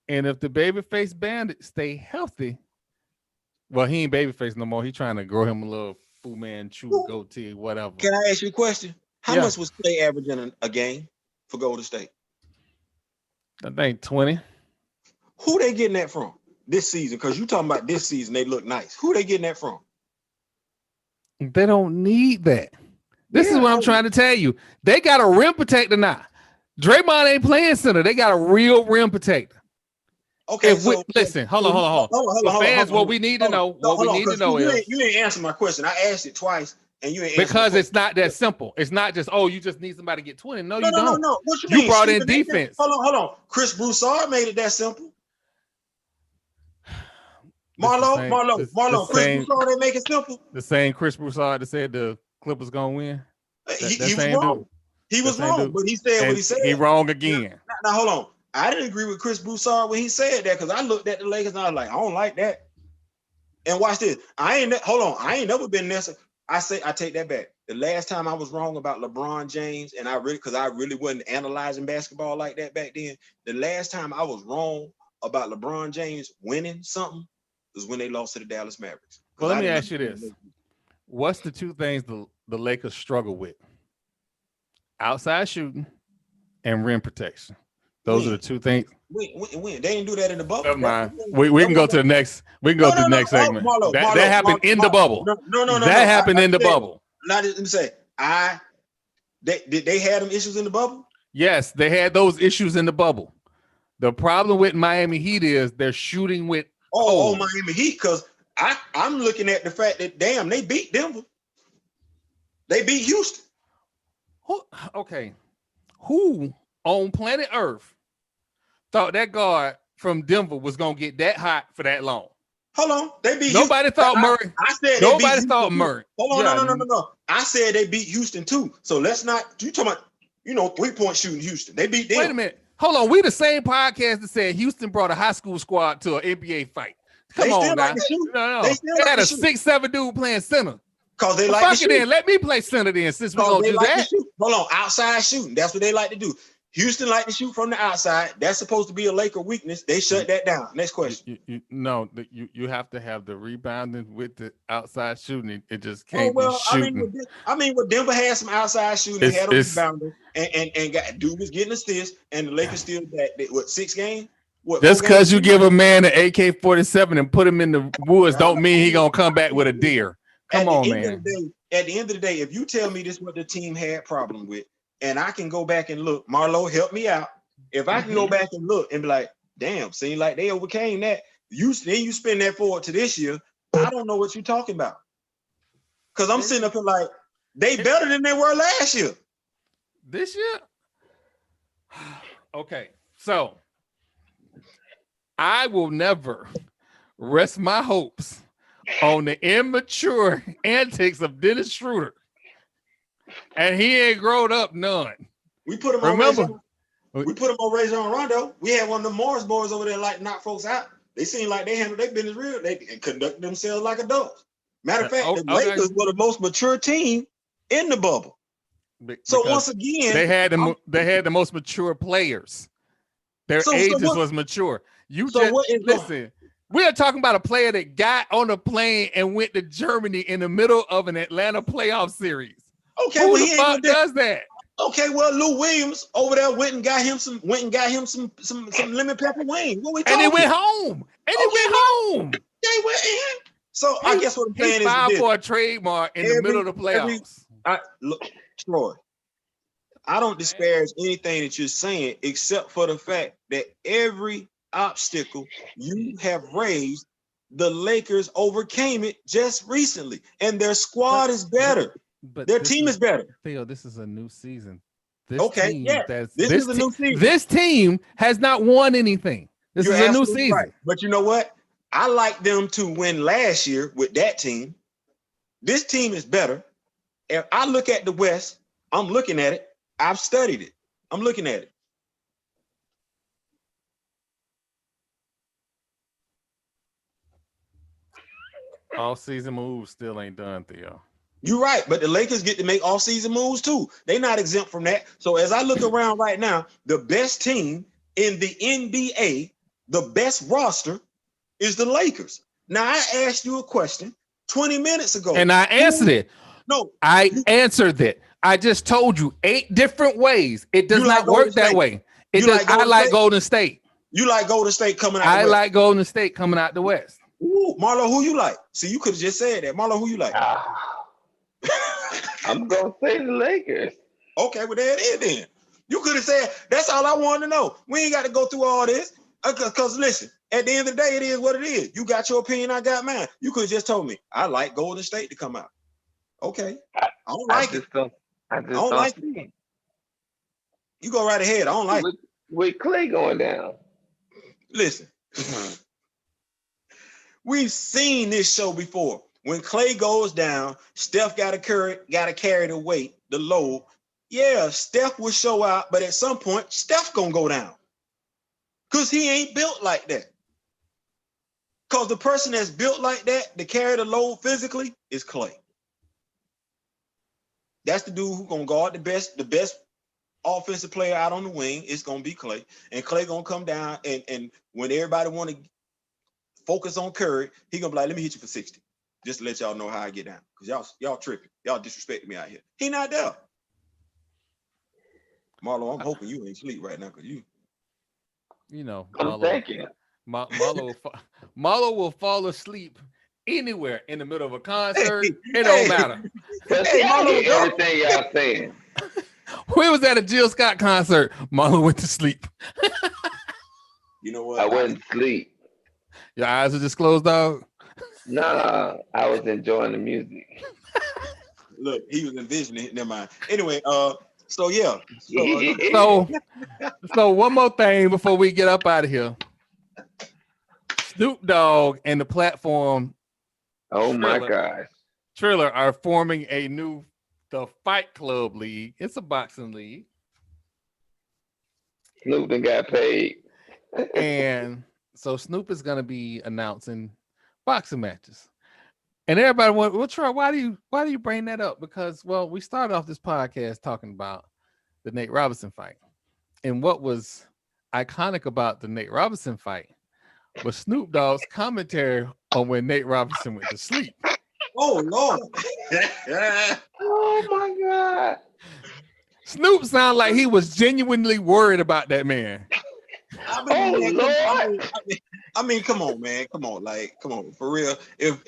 And if the babyface bandit stay healthy, well, he ain't babyface no more. He trying to grow him a little Fu Manchu goatee, whatever. Can I ask you a question? How much was Klay averaging a game for Golden State? I think 20. Who they getting that from this season? Because you talking about this season, they look nice. Who they getting that from? They don't need that. This is what I'm trying to tell you. They got a rim protector now. Draymond ain't playing center. They got a real rim protector. Okay, listen, hold on. Fans, what we need to know is you didn't answer my question. I asked it twice, and you ain't because it's not that simple. It's not just you just need somebody to get 20. No, you don't. No. What you brought in defense. Hold on. Chris Broussard made it that simple. Marlo. Chris Broussard didn't make it simple. The same Chris Broussard that said the Clippers gonna win. He was wrong. He was wrong, but he said what he said. He wrong again. Now hold on. I didn't agree with Chris Broussard when he said that because I looked at the Lakers and I was like, I don't like that. And watch this. I ain't never been necessary. I take that back. The last time I was wrong about LeBron James, and I really wasn't analyzing basketball like that back then. The last time I was wrong about LeBron James winning something was when they lost to the Dallas Mavericks. Well, let me ask you this. What's the two things the Lakers struggle with? Outside shooting and rim protection. Those are the two things. Win. They didn't do that in the bubble. Never mind. We can go to the next. We can go to the next segment. That happened in the bubble. No. That happened in the bubble. Let me say, they had them issues in the bubble? Yes, they had those issues in the bubble. The problem with Miami Heat is they're shooting with Miami Heat, because I'm looking at the fact that they beat Denver. They beat Houston. Okay. Who on planet Earth thought that guard from Denver was gonna get that hot for that long? Hold on, they beat. Nobody thought Murray. I said nobody thought Murray. Hold on, no. I said they beat Houston too. So let's not. You talking about 3-point shooting Houston? They beat them. Wait a minute. Hold on. We the same podcast that said Houston brought a high school squad to an NBA fight. Come on, now. No. They had a 6'7" dude playing center. Cause they like to shoot. Then let me play center then, since we're gonna do that. Hold on, outside shooting. That's what they like to do. Houston like to shoot from the outside. That's supposed to be a Laker weakness. They shut that down. Next question. You have to have the rebounding with the outside shooting. It just can't be shooting. I mean, Denver had some outside shooting. They had a rebounder, and dude was getting assists, and the Lakers still that 6 games. Just because you give a man an AK-47 and put him in the woods don't mean he gonna come back with a deer. Come on, man. At the end of the day, if you tell me this is what the team had problem with, and I can go back and look, Marlo, help me out. If I can go back and look and be like, damn, seems like they overcame that. You spin that forward to this year. I don't know what you're talking about. Because I'm sitting up here like, they better than they were last year. This year? Okay, so I will never rest my hopes on the immature antics of Dennis Schroeder. And he ain't grown up none. We put him on Rajon Rondo. We had one of the Morris boys over there like knock folks out. They seem like they handled their business real. They conduct themselves like adults. Matter of fact, the Lakers were the most mature team in the bubble. So once again, they had the most mature players. Their ages was mature. Listen. We are talking about a player that got on a plane and went to Germany in the middle of an Atlanta playoff series. Okay, who the fuck does that? Okay, well, Lou Williams over there went and got him some lemon pepper wings. What we talking? And he went home. They went in. So I guess what I'm saying is filed for a trademark in the middle of the playoffs. Look, Troy, I don't disparage anything that you're saying except for the fact that every obstacle you have raised, the Lakers overcame it just recently, and their squad is better. But their team is better. Theo, this is a new season. This is a new season. This team has not won anything. This is a new season. Right. But you know what? I like them to win last year with that team. This team is better. If I look at the West, I'm looking at it. I've studied it. I'm looking at it. All season moves still ain't done, Theo. You're right, but the Lakers get to make all season moves too. They're not exempt from that. So as I look around right now, the best team in the NBA, the best roster is the Lakers. Now I asked you a question 20 minutes ago. And I answered it. No, I answered it. I just told you 8 different ways. It does not work that way. I like Golden State. You like Golden State coming out. I like Golden State coming out the West. Ooh, Marlo, who you like? See, you could have just said that. Marlo, who you like? I'm gonna say the Lakers. Okay, well there it is then. You could have said that's all I wanted to know. We ain't got to go through all this. Because listen, at the end of the day, it is what it is. You got your opinion, I got mine. You could have just told me I like Golden State to come out. Okay, I don't like it. I don't like it. You go right ahead. I don't like it. With Clay going down. Listen, we've seen this show before. When Clay goes down, Steph got to carry the weight, the load. Yeah, Steph will show out, but at some point, Steph gonna go down. Because he ain't built like that. Because the person that's built like that to carry the load physically is Clay. That's the dude who's gonna guard the best offensive player out on the wing. It's gonna be Clay. And Clay gonna come down and when everybody wanna focus on Curry, he gonna be like, let me hit you for 60. Just to let y'all know how I get down. Because y'all tripping. Y'all disrespecting me out here. He not there. Marlo, I'm hoping you ain't sleep right now because you know, I'm thinking. Marlo will fall asleep anywhere in the middle of a concert. It don't matter. But see, I hear everything y'all saying. We was at a Jill Scott concert. Marlo went to sleep. You know what? I wouldn't sleep. Your eyes are just closed, dog? Nah, I was enjoying the music. Look, he was envisioning it. Never mind. Anyway, so yeah. So one more thing before we get up out of here. Snoop Dogg and the platform. Oh my gosh. Triller are forming the Fight Club League. It's a boxing league. Snoop done got paid. And so Snoop is gonna be announcing boxing matches. And everybody went, well, Troy, why do you bring that up? Because, well, we started off this podcast talking about the Nate Robinson fight. And what was iconic about the Nate Robinson fight was Snoop Dogg's commentary on when Nate Robinson went to sleep. Oh, Lord. Oh, my God. Snoop sounded like he was genuinely worried about that man. I mean, come on, man. Come on, for real. If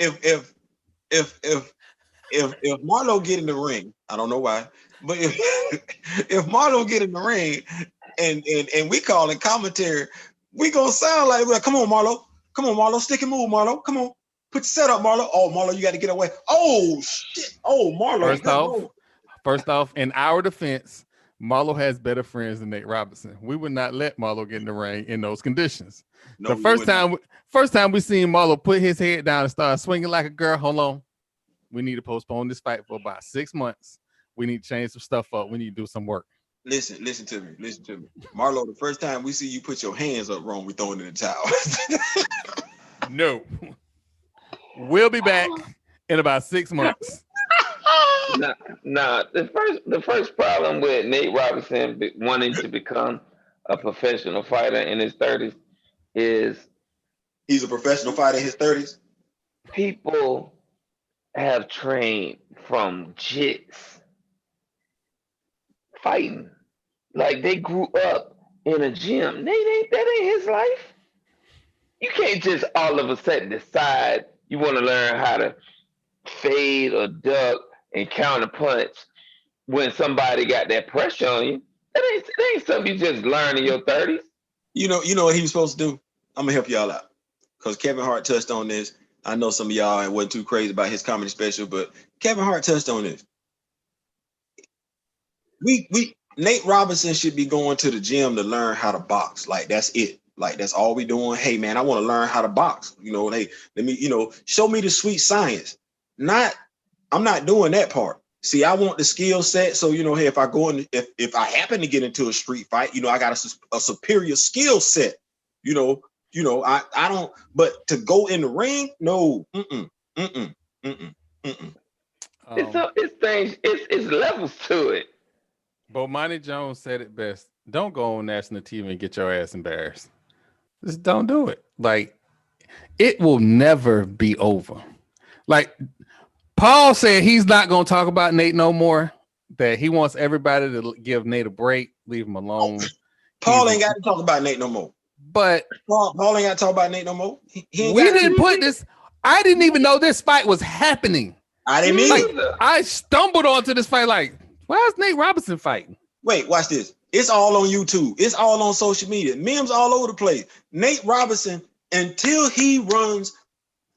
Marlo get in the ring, I don't know why, but if Marlo get in the ring and we call it commentary, we gonna sound like, well, come on, Marlo, stick and move, Marlo, come on, put your set up, Marlo. Oh, Marlo, you got to get away. Oh shit. Oh, Marlo. First off, in our defense, Marlo has better friends than Nate Robinson. We would not let Marlo get in the ring in those conditions. No, the first time we seen Marlo put his head down and start swinging like a girl. Hold on. We need to postpone this fight for about 6 months. We need to change some stuff up. We need to do some work. Listen to me. Marlo, the first time we see you put your hands up wrong, we throwing in the towel. No. We'll be back in about 6 months. Nah. The first problem with Nate Robinson wanting to become a professional fighter in his 30s is he's a professional fighter in his 30s. People have trained from jits fighting. Like they grew up in a gym. That ain't his life. You can't just all of a sudden decide you want to learn how to fade or duck and counter punch when somebody got that pressure on you. That ain't something you just learn in your 30s. You know what he was supposed to do? I'm gonna help y'all out. Because Kevin Hart touched on this. I know some of y'all wasn't too crazy about his comedy special, but Kevin Hart touched on this. Nate Robinson should be going to the gym to learn how to box. Like that's it. Like that's all we doing. Hey man, I want to learn how to box. Hey, let me, show me the sweet science. I'm not doing that part. See, I want the skill set. So, hey, if I go in, if I happen to get into a street fight, I got a superior skill set. I don't. But to go in the ring, no. It's levels to it. Bomani Jones said it best. Don't go on national TV and get your ass embarrassed. Just don't do it. Like, it will never be over. Like, Paul said he's not going to talk about Nate no more, that he wants everybody to give Nate a break, leave him alone. Paul ain't got to talk about Nate no more. But Paul ain't got to talk about Nate no more. We didn't put this. I didn't even know this fight was happening. I didn't either. I stumbled onto this fight like, why is Nate Robinson fighting? Wait, watch this. It's all on YouTube. It's all on social media. Memes all over the place. Nate Robinson, until he runs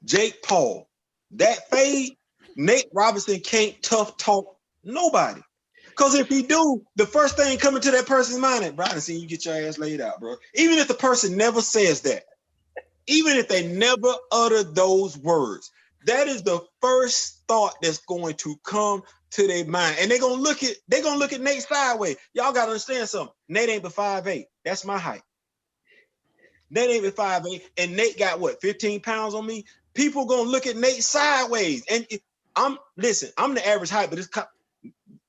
Jake Paul, that fade, Nate Robinson can't tough talk nobody. Because if he do, the first thing coming to that person's mind is, bro, I done seen you get your ass laid out, bro. Even if the person never says that, even if they never utter those words, that is the first thought that's going to come to their mind. And they're gonna look at Nate sideways. Y'all gotta understand something. Nate ain't but 5'8". That's my height. Nate ain't 5'8", and Nate got what, 15 pounds on me? People gonna look at Nate sideways. And I'm the average height, but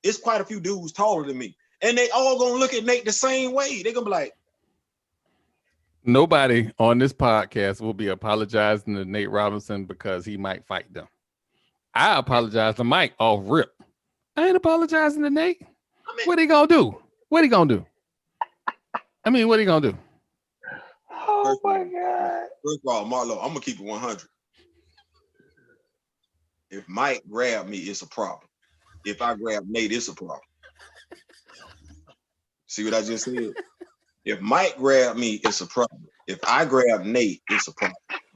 it's quite a few dudes taller than me. And they all gonna look at Nate the same way. They're gonna be like, nobody on this podcast will be apologizing to Nate Robinson because he might fight them. I apologize to Mike off rip. I ain't apologizing to Nate. What he gonna do? What he gonna do? I mean, what he gonna do? Oh my God. First of all, Marlo, I'm gonna keep it 100. If Mike grab me, it's a problem. If I grab Nate, it's a problem. See what I just said? If Mike grab me, it's a problem. If I grab Nate, it's a problem.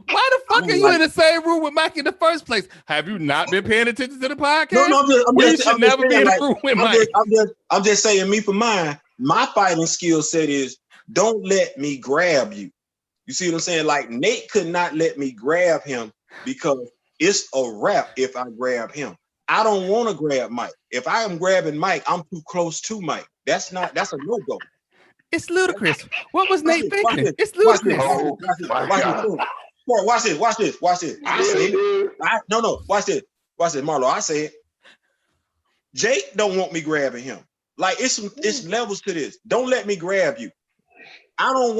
Why the fuck are you in the same room with Mike in the first place? Have you not been paying attention to the podcast? No, We should never be in the room with Mike. I'm just saying, me for mine, my fighting skill set is don't let me grab you. You see what I'm saying? Like Nate could not let me grab him because it's a wrap if I grab him. I don't want to grab Mike. If I am grabbing Mike, I'm too close to Mike. That's a no-go. It's ludicrous. What was Nate thinking? It's ludicrous. Watch this. I said, no. Watch this, Marlo. I said, Jake don't want me grabbing him. Like it's levels to this. Don't let me grab you. I don't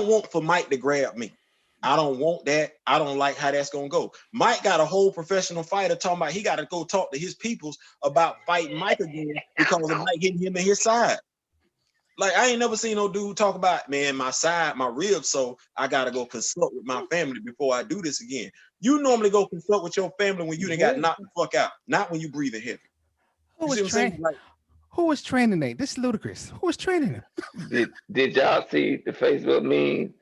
want for Mike to grab me. I don't want that. I don't like how that's gonna go. Mike got a whole professional fighter talking about he got to go talk to his peoples about fighting Mike again because of Mike hitting him in his side. Like I ain't never seen no dude talk about, man, my side, my ribs, so I gotta go consult with my family before I do this again. You normally go consult with your family when you done got knocked the fuck out, not when you breathing heavy. Who was training Nate? This is ludicrous. Who was training him? Did y'all see the Facebook meme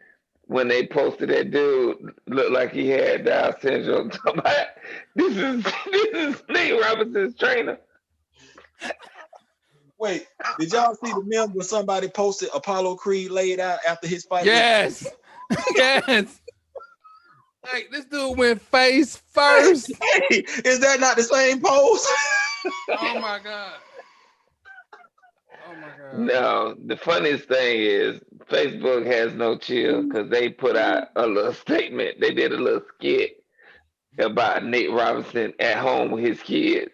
when they posted that dude looked like he had Down syndrome? This is Nate Robinson's trainer. Wait, did y'all see the meme where somebody posted Apollo Creed laid out after his fight? Yes. Yes. Like this dude went face first. Hey, is that not the same pose? Oh my God. No, the funniest thing is Facebook has no chill because they put out a little statement. They did a little skit about Nate Robinson at home with his kids.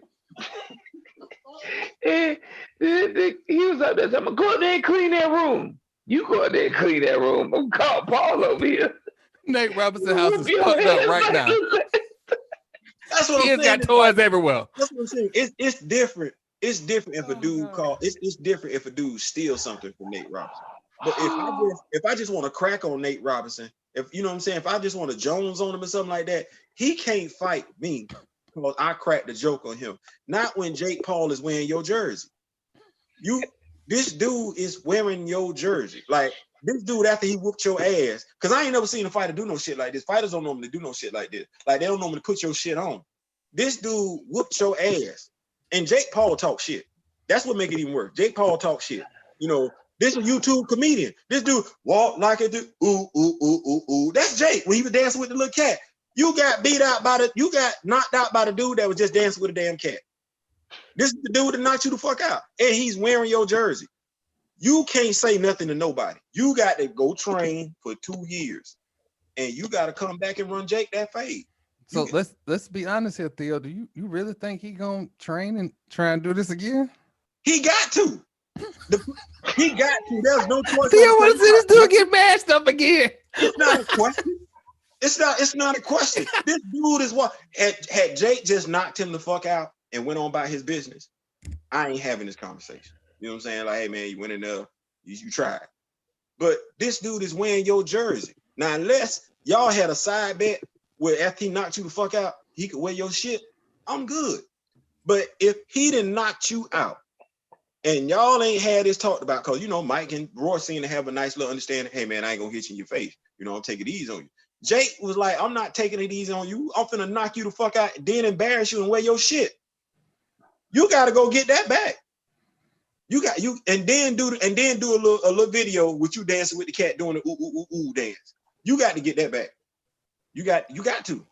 And he was out there saying, go out there and clean that room. You go out there and clean that room. I'm calling Paul over here. Nate Robinson house is fucked up right now. That's what I'm saying. He got toys everywhere. That's what I'm saying. It's different. It's different if a dude it's different if a dude steals something from Nate Robinson. But if I just want to crack on Nate Robinson, if you know what I'm saying, if I just want to Jones on him or something like that, he can't fight me because I cracked the joke on him. Not when Jake Paul is wearing your jersey. This dude is wearing your jersey. Like this dude after he whooped your ass, because I ain't never seen a fighter do no shit like this. Fighters don't normally do no shit like this. Like they don't normally put your shit on. This dude whooped your ass. And Jake Paul talk shit. That's what make it even worse. Jake Paul talk shit. You know, this is a YouTube comedian. This dude walk like a dude. Ooh, ooh, ooh, ooh, ooh. That's Jake when he was dancing with the little cat. You got knocked out by the dude that was just dancing with a damn cat. This is the dude that knocked you the fuck out. And he's wearing your jersey. You can't say nothing to nobody. You got to go train for 2 years. And you got to come back and run Jake that fade. So let's be honest here, Theo. Do you really think he gonna train and try and do this again? He got to. He got to. There's no choice. Theo want to see this dude get mashed up again. It's not a question. It's not a question. This dude is what had Jake just knocked him the fuck out and went on about his business. I ain't having this conversation. You know what I'm saying? Like, hey man, you went in there, you tried. But this dude is wearing your jersey. Now, unless y'all had a side bet where after he knocked you the fuck out, he could wear your shit, I'm good. But if he didn't knock you out, and y'all ain't had this talked about, because, you know, Mike and Roy seem to have a nice little understanding, hey, man, I ain't going to hit you in your face. You know, I'm taking it easy on you. Jake was like, I'm not taking it easy on you. I'm finna knock you the fuck out, then embarrass you and wear your shit. You got to go get that back. And then do a little video with you dancing with the cat doing the ooh, ooh, ooh, ooh dance. You got to get that back. You got to.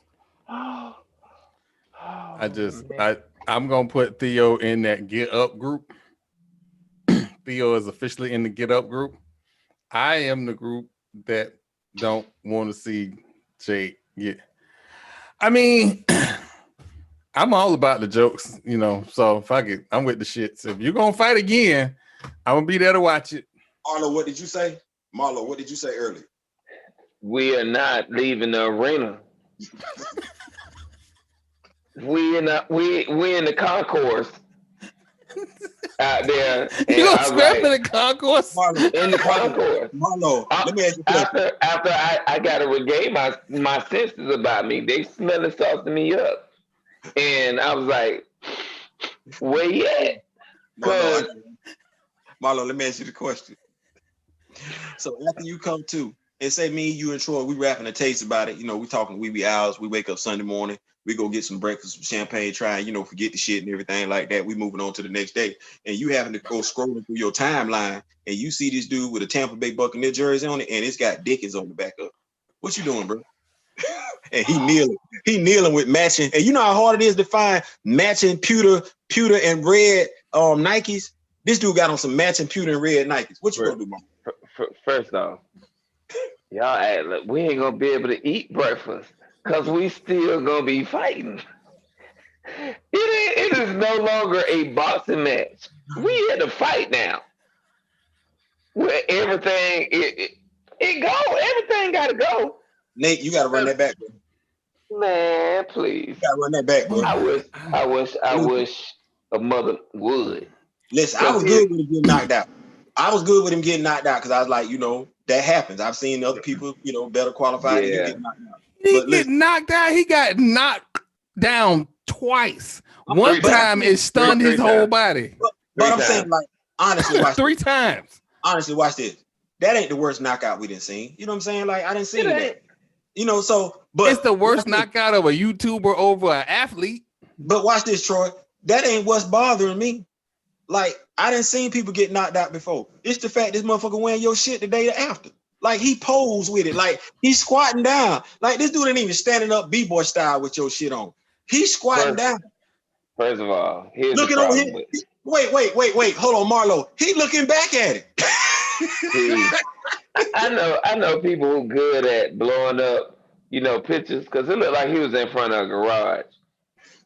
I'm gonna put Theo in that Get Up group. Theo is officially in the Get Up group. I am the group that don't want to see Jake get. I mean, I'm all about the jokes, you know. So fuck it, I'm with the shits. If you're gonna fight again, I'm gonna be there to watch it. Marlo, what did you say? Marlo, what did you say earlier? We are not leaving the arena. We in the concourse out there. You gonna scrap in the concourse? Marlo, in the concourse. Marlo, let me ask you a question. After I gotta regain my senses about me. They smelling saucing me up. And I was like, where you at? Marlo, let me ask you the question. So after you come to, and say me, you, and Troy, we rapping a taste about it. You know, we talking we be hours. We wake up Sunday morning. We go get some breakfast, some champagne, try and, you know, forget the shit and everything like that. We moving on to the next day. And you having to go scrolling through your timeline and you see this dude with a Tampa Bay Buccaneers jersey on it and it's got Dickens on the back of it. What you doing, bro? And he kneeling with matching. And you know how hard it is to find matching pewter and red Nikes? This dude got on some matching pewter and red Nikes. What you gonna do, bro? First off, y'all act like we ain't gonna be able to eat breakfast because we still gonna be fighting. It is no longer a boxing match. We had to fight now. Where everything everything gotta go. Nate, you gotta run that back, bro. Man, please. You gotta run that back, bro. I wish a mother would. Listen, I was good with him getting knocked out. I was good with him getting knocked out because I was like, you know, that happens. I've seen other people, you know, better qualified than you get knocked out. Knocked out. He got knocked down twice. One time it stunned his whole body. But I'm saying, like, honestly, watch three times. Honestly, watch this. That ain't the worst knockout we didn't see. You know what I'm saying? Like, I didn't see that. You know, so but it's the worst knockout of a YouTuber over an athlete. But watch this, Troy. That ain't what's bothering me. Like, I didn't see people get knocked out before. It's the fact this motherfucker wearing your shit the day after. Like, he posed with it. Like, he's squatting down. Like, this dude ain't even standing up b-boy style with your shit on. He's squatting down. First of all, here's looking the over problem here. Wait. Hold on, Marlo. He looking back at it. See, I know people who good at blowing up, you know, pictures because it looked like he was in front of a garage.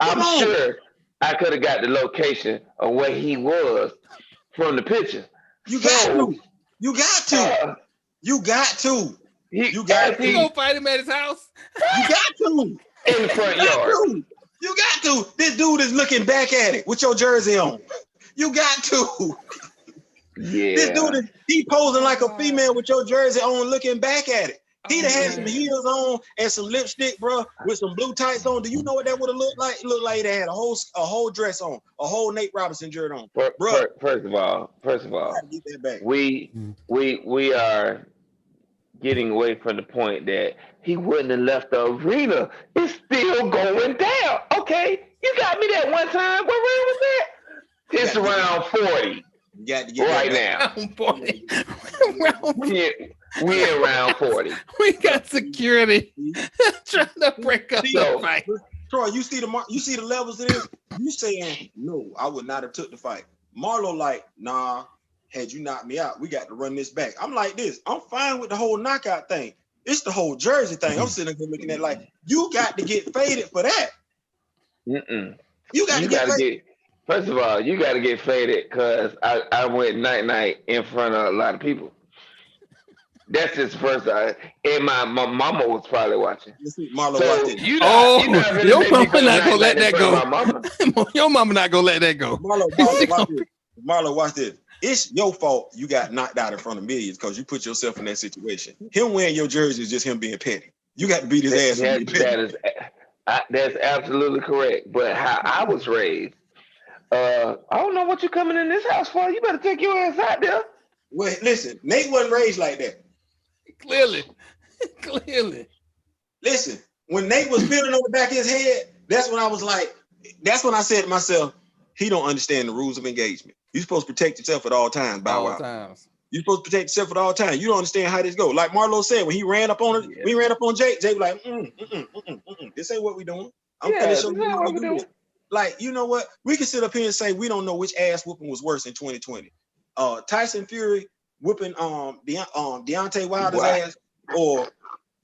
I'm sure I could have got the location of where he was from the picture. You got to. You got to. You got to. You gonna fight him at his house? You got to. In the front yard. You got to. This dude is looking back at it with your jersey on. You got to. Yeah. This dude he posing like a female with your jersey on, looking back at it. He'd have had some heels on and some lipstick, bro, with some blue tights on. Do you know what that would have looked like? It looked like they had a whole dress on, a whole Nate Robinson shirt on. Bro, first of all, get that back. We are getting away from the point that he wouldn't have left the arena. It's still going down. Okay, you got me that one time. What round was that? It's around 40. You got to get right now. Round 40. We in round 40. We got security trying to break up the fight. Troy, you see the levels of this? You saying no, I would not have took the fight. Marlo like, nah, had you knocked me out, we got to run this back. I'm like this. I'm fine with the whole knockout thing. It's the whole jersey thing. I'm sitting there looking at it like, you got to get faded for that. You got to get faded. First of all, you got to get faded because I went night in front of a lot of people. That's his first time. And my mama was probably watching. Marlo so watched it. Your mama not gonna let that go. Your mama not gonna let that go. Marlo, watch this. It's your fault you got knocked out in front of millions because you put yourself in that situation. Him wearing your jersey is just him being petty. You got to beat his ass. That's absolutely correct. But how I was raised, I don't know what you're coming in this house for. You better take your ass out there. Well, listen, Nate wasn't raised like that. Clearly. Listen, when Nate was building on the back of his head, that's when I said to myself, he don't understand the rules of engagement. You're supposed to protect yourself at all times, Bow Wow. You're supposed to protect yourself at all times. You don't understand how this go. Like Marlo said, when he ran up on it, we ran up on Jake was like, this ain't what we doing. I'm gonna show you how we do it. Like, you know what? We can sit up here and say we don't know which ass whooping was worse in 2020. Tyson Fury whooping Deontay Wilder's ass, or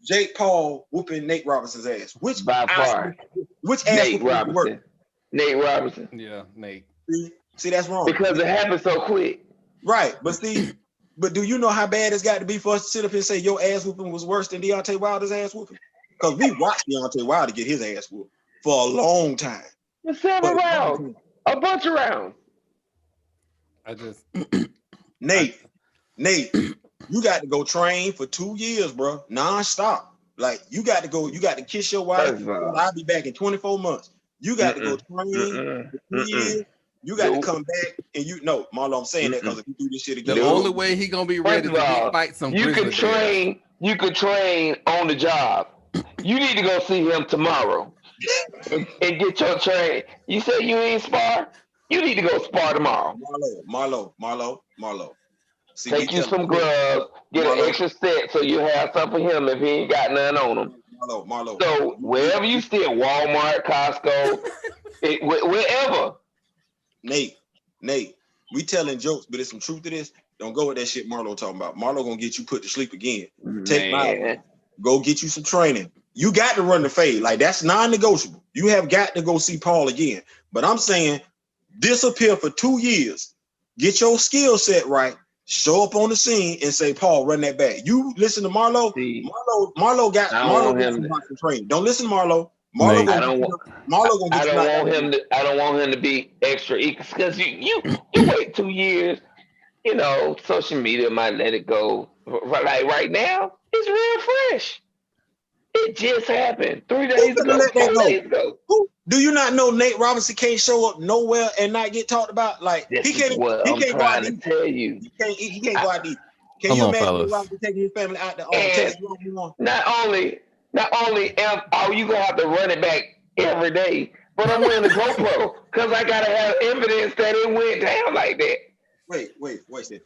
Jake Paul whooping Nate Robinson's ass? Which by far, which ass Nate whooping work? Robinson. Nate Robinson. Yeah, Nate. See, that's wrong. Because it happened so quick. Right, but do you know how bad it's got to be for us to sit up here and say your ass whooping was worse than Deontay Wilder's ass whooping? Because we watched Deontay Wilder get his ass whooped for a long time. For 7 rounds, a bunch of rounds. Nate, you got to go train for 2 years, bro, non-stop. Like you got to kiss your wife. I'll be back in 24 months. You got to go train for 2 years. You got to come back and Marlo, I'm saying that because if you do this shit again, the only way he gonna be ready to fight some. You could train on the job. You need to go see him tomorrow and get your train. You say you ain't spar? You need to go spar tomorrow. Marlo. See, take you some grubs, get an extra set so you have something for him if he ain't got none on him. Marlo. So wherever you stay, Walmart, Costco, wherever. Nate, we telling jokes, but there's some truth to this. Don't go with that shit Marlo talking about. Marlo gonna get you put to sleep again. Take my go get you some training. You got to run the fade. Like that's non-negotiable. You have got to go see Paul again. But I'm saying disappear for 2 years, get your skill set right, show up on the scene and say, Paul, run that back. You listen to Marlo. Marlo got to train. Don't listen to Marlo. I don't want him to be extra because you wait 2 years. You know, social media might let it go. Like right now, it's real fresh. It just happened 3 days ago. 4 days ago. Do you not know Nate Robinson can't show up nowhere and not get talked about? Like he can't go out to tell you. He can't go out to eat. Can you imagine Nate Robinson taking his family out to Not only are you gonna have to run it back every day, but I'm wearing a GoPro because I gotta have evidence that it went down like that. Wait, watch this.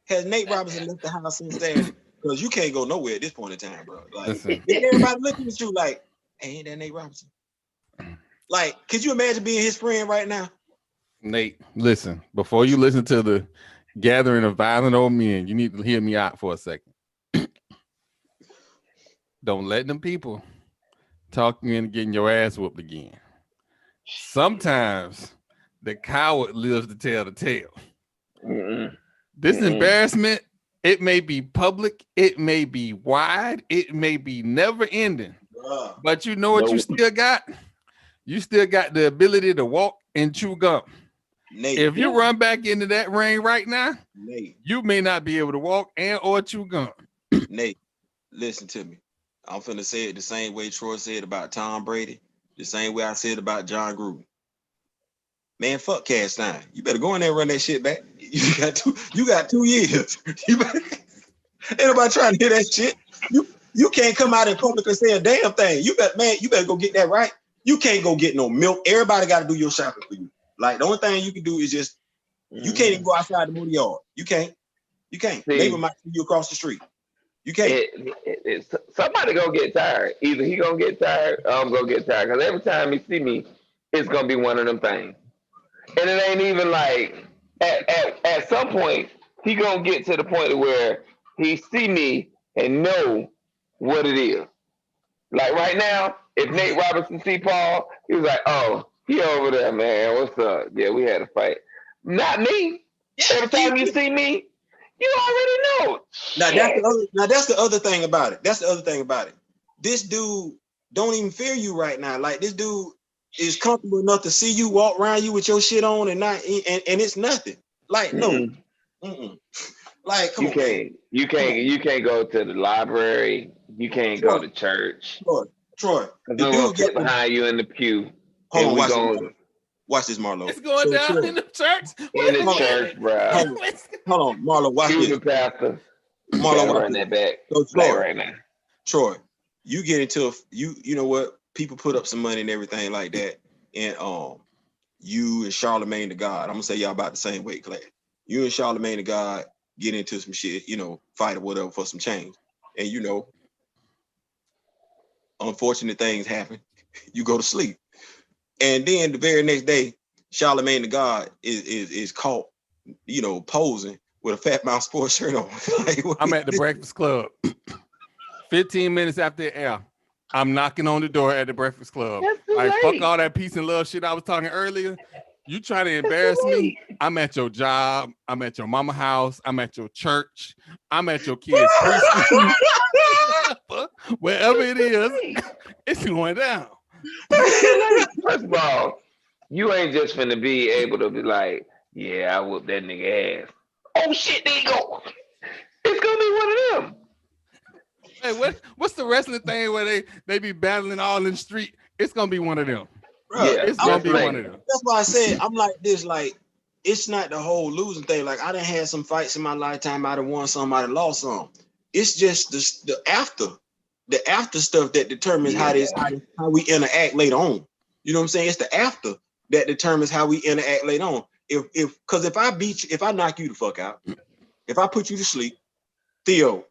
Has Nate Robinson left the house since then? Because you can't go nowhere at this point in time, bro. Like everybody looking at you like, hey, ain't that Nate Robinson? Like, could you imagine being his friend right now? Nate, listen, before you listen to the gathering of violent old men, you need to hear me out for a second. Don't let them people talk you into getting your ass whooped again. Sometimes the coward lives to tell the tale. This embarrassment, it may be public, it may be wide, it may be never ending. But you know what you still got? You still got the ability to walk and chew gum. Nate, if you run back into that ring right now, Nate, you may not be able to walk and or chew gum. Nate, listen to me. I'm finna say it the same way Troy said about Tom Brady, the same way I said about John Gruden. Man, fuck Cash Stein. You better go in there and run that shit back. You got 2 years. Ain't nobody trying to hear that shit. You can't come out in public and say a damn thing. You better go get that right. You can't go get no milk. Everybody got to do your shopping for you. Like the only thing you can do is just you can't even go outside the motor yard. You can't. See, neighbor might see you across the street. You can't. Somebody gonna get tired. Either he gonna get tired or I'm gonna get tired. Because every time he see me, it's gonna be one of them things. And it ain't even like at some point he gonna get to the point where he see me and know what it is. Like right now, if Nate Robinson see Paul, he was like, "Oh, he over there, man. What's up? Yeah, we had a fight." Not me. Every time you see me, you already know. That's the other thing about it. This dude don't even fear you right now. Like this dude is comfortable enough to see you walk around you with your shit on and it's nothing. Like no. Like come on. You can't go to the library. You can't go to church. Troy. The dude get behind you in the pew. Hold on, watch this, Marlo. It's going down in the church. In the church, bro. Hold on, Marlo. Watch this. Pastor. Marlo, run that back. So Troy, right now. Troy, you get into you know what? People put up some money and everything like that, and you and Charlamagne the God. I'm gonna say y'all about the same weight class. You and Charlamagne the God get into some shit, fight or whatever for some change, and unfortunate things happen. You go to sleep, and then the very next day, Charlamagne the God is caught, posing with a Fat Mouth Sports shirt on. Like, I'm at the Breakfast Club. 15 minutes after the air, I'm knocking on the door at the Breakfast Club. Like, fuck all that peace and love shit I was talking earlier. You try to embarrass me? I'm at your job. I'm at your mama house. I'm at your church. I'm at your kids' preschool. Wherever it is, it's going down. First of all, you ain't just finna be able to be like, yeah, I whooped that nigga ass. Oh shit, there you go. It's gonna be one of them. Hey, what's the wrestling thing where they be battling all in the street? It's gonna be one of them. Bro, yeah, it's gonna be one of them. That's why I said I'm like this. Like, it's not the whole losing thing. Like, I done had some fights in my lifetime. I done won some, I done lost some. It's just the after stuff that determines how we interact later on. You know what I'm saying? It's the after that determines how we interact later on. Because if I beat you, if I knock you the fuck out, if I put you to sleep, Theo,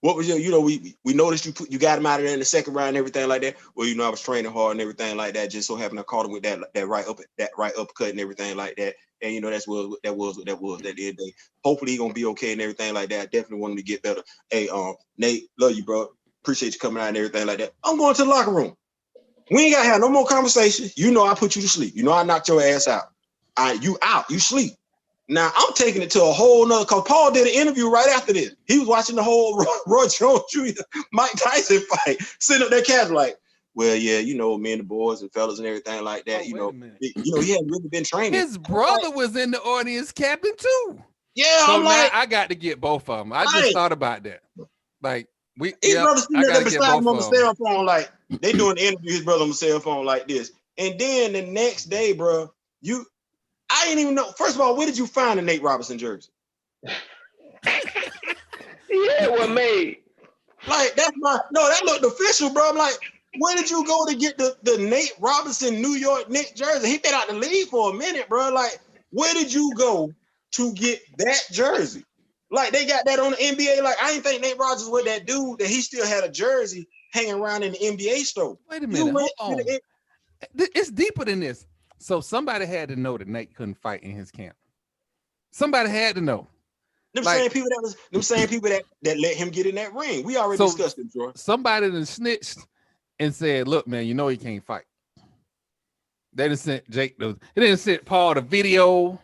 what was your, we noticed you got him out of there in the second round and everything like that. Well, I was training hard and everything like that. Just so happened I caught him with that right uppercut and everything like that. And that was at the end of the day. Hopefully he gonna be okay and everything like that. I definitely want him to get better. Hey, Nate, love you, bro. Appreciate you coming out and everything like that. I'm going to the locker room. We ain't gotta have no more conversation. I put you to sleep. I knocked your ass out. You out. You sleep. Now I'm taking it to a whole nother, because Paul did an interview right after this. He was watching the whole Roy Jones Jr. Mike Tyson fight, sitting up there casual like, well, yeah, me and the boys and fellas and everything like that. He hadn't really been training. His brother was in the audience capping too. Yeah, so I'm like, I got to get both of them. I just thought about that. Like, his brother sitting there beside him on the cell phone, like they doing the interview. His brother on the cell phone like this, and then the next day, bro, I didn't even know. First of all, where did you find the Nate Robinson jersey? Yeah, what made? Like, that looked official, bro. I'm like, where did you go to get the Nate Robinson New York Knicks jersey? He been out the league for a minute, bro. Like, where did you go to get that jersey? Like, they got that on the NBA. Like, I didn't think Nate Robinson was that dude that he still had a jersey hanging around in the NBA store. Wait a minute, hold on. It's deeper than this. So somebody had to know that Nate couldn't fight in his camp. Somebody had to know. Them same people that let him get in that ring. We already discussed it, Troy. Somebody that snitched and said, "Look, man, he can't fight." They didn't send Jake. They didn't send Paul the video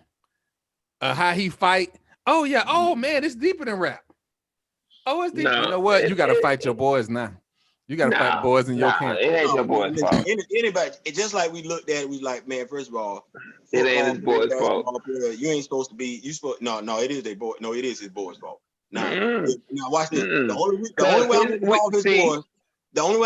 of how he fight. Oh yeah. Oh man, it's deeper than rap. Oh, it's deeper. You know what? You got to fight your boys now. You got to fight boys in your camp. It ain't your boy's fault. Anybody, just like we looked at it, we like, man, first of all, it ain't his boy's fault. You ain't supposed to be, no, it is their boy. No, it is his boy's fault. Now watch this. The only way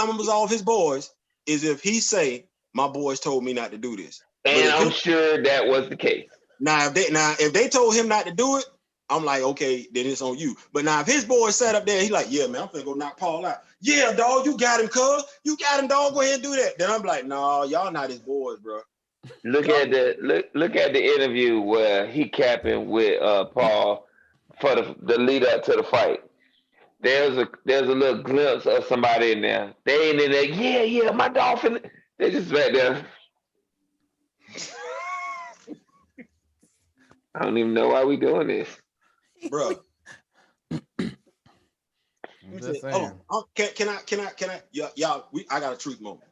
I'm gonna absolve his boys is if he say, my boys told me not to do this. And I'm sure that was the case. Now, if they told him not to do it, I'm like, okay, then it's on you. But now if his boy sat up there, he like, yeah, man, I'm finna go knock Paul out. Yeah, dog, you got him, cuz. You got him, dog. Go ahead and do that. Then I'm like, no, y'all not his boys, bro. Look at the interview where he capping with Paul for the lead up to the fight. There's a little glimpse of somebody in there. They ain't in there. Yeah, my dolphin. They just back there. I don't even know why we doing this, bro. Can I? Y'all, I got a truth moment.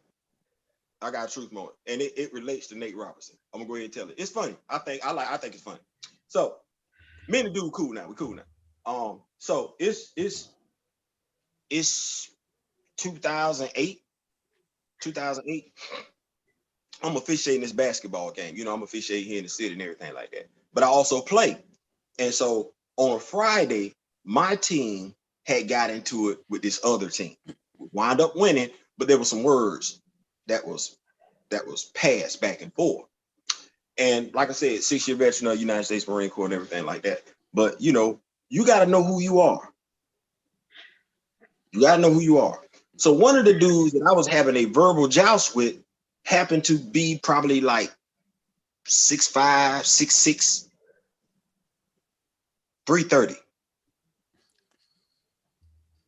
And it relates to Nate Robinson. I'm gonna go ahead and tell it. It's funny. I think it's funny. So, me and the dude cool now. We cool now. So it's 2008. I'm officiating this basketball game. I'm officiating here in the city and everything like that. But I also play. And so on a Friday, my team had got into it with this other team. We wound up winning, but there were some words that was passed back and forth. And like I said, 6-year veteran of the United States Marine Corps and everything like that. But you got to know who you are. You got to know who you are. So one of the dudes that I was having a verbal joust with happened to be probably like 6'5", 6'6", 330.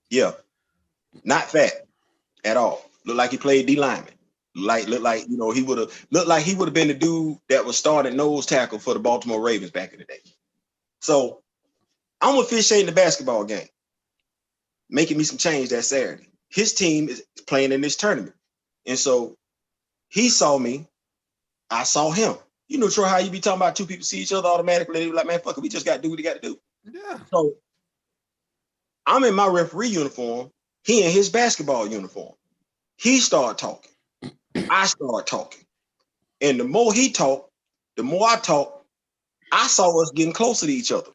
Yeah, not fat at all. Looked like he played D lineman. Looked like he would have been the dude that was starting nose tackle for the Baltimore Ravens back in the day. So I'm officiating the basketball game, making me some change that Saturday. His team is playing in this tournament. And so he saw me, I saw him. You know, Troy, how you be talking about two people see each other automatically. They be like, man, fuck it, we just got to do what we got to do. Yeah. So I'm in my referee uniform. He in his basketball uniform. He started talking. I started talking. And the more he talked, the more I talked, I saw us getting closer to each other.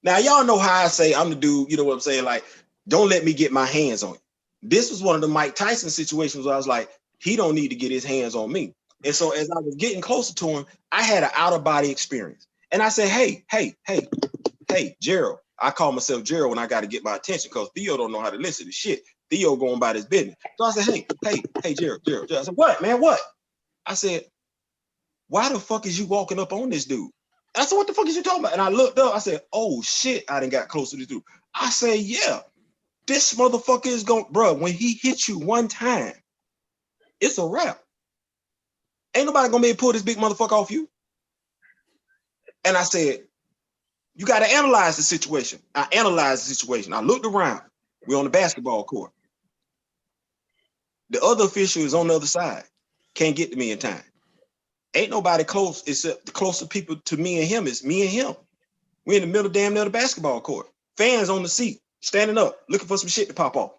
Now, y'all know how I say I'm the dude, you know what I'm saying? Like, don't let me get my hands on you. This was one of the Mike Tyson situations where I was like, he don't need to get his hands on me. And so as I was getting closer to him, I had an out-of-body experience. And I said, hey, Gerald. I call myself Gerald when I got to get my attention because Theo don't know how to listen to shit. Theo going by his business. So I said, hey, Gerald. I said, what, man, what? I said, why the fuck is you walking up on this dude? I said, what the fuck is you talking about? And I looked up, I said, oh shit, I done got close to this dude. I said, yeah, this motherfucker is going, bro, when he hits you one time, it's a wrap. Ain't nobody gonna be able to pull this big motherfucker off you. And I said, you got to analyze the situation. I analyzed the situation. I looked around. We're on the basketball court. The other official is on the other side. Can't get to me in time. Ain't nobody close except the closer people to me and him is me and him. We're in the middle damn near the basketball court. Fans on the seat, standing up, looking for some shit to pop off.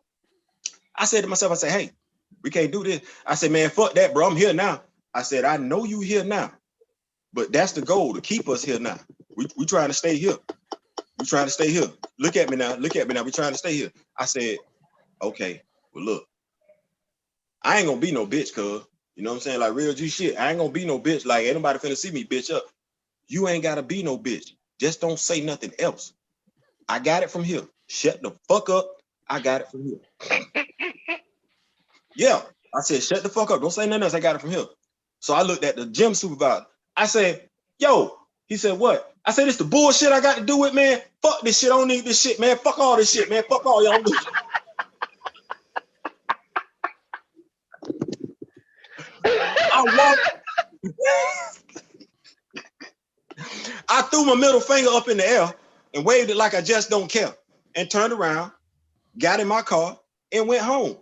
I said to myself, I said, hey, we can't do this. I said, man, fuck that, bro. I'm here now. I said, I know you here now, but that's the goal, to keep us here now. We trying to stay here. We trying to stay here. Look at me now. We trying to stay here. I said, okay, well, look, I ain't gonna be no bitch, cuz. You know what I'm saying? Like real G shit. I ain't gonna be no bitch. Like ain't nobody finna see me bitch up. You ain't gotta be no bitch. Just don't say nothing else. I got it from here. Shut the fuck up. I got it from here. Yeah. I said, shut the fuck up. Don't say nothing else. I got it from here. So I looked at the gym supervisor. I said, yo. He said, what? I said, it's the bullshit I got to do with, man. Fuck this shit. I don't need this shit, man. Fuck all this shit, man. Fuck all y'all. I threw my middle finger up in the air and waved it like I just don't care and turned around, got in my car and went home.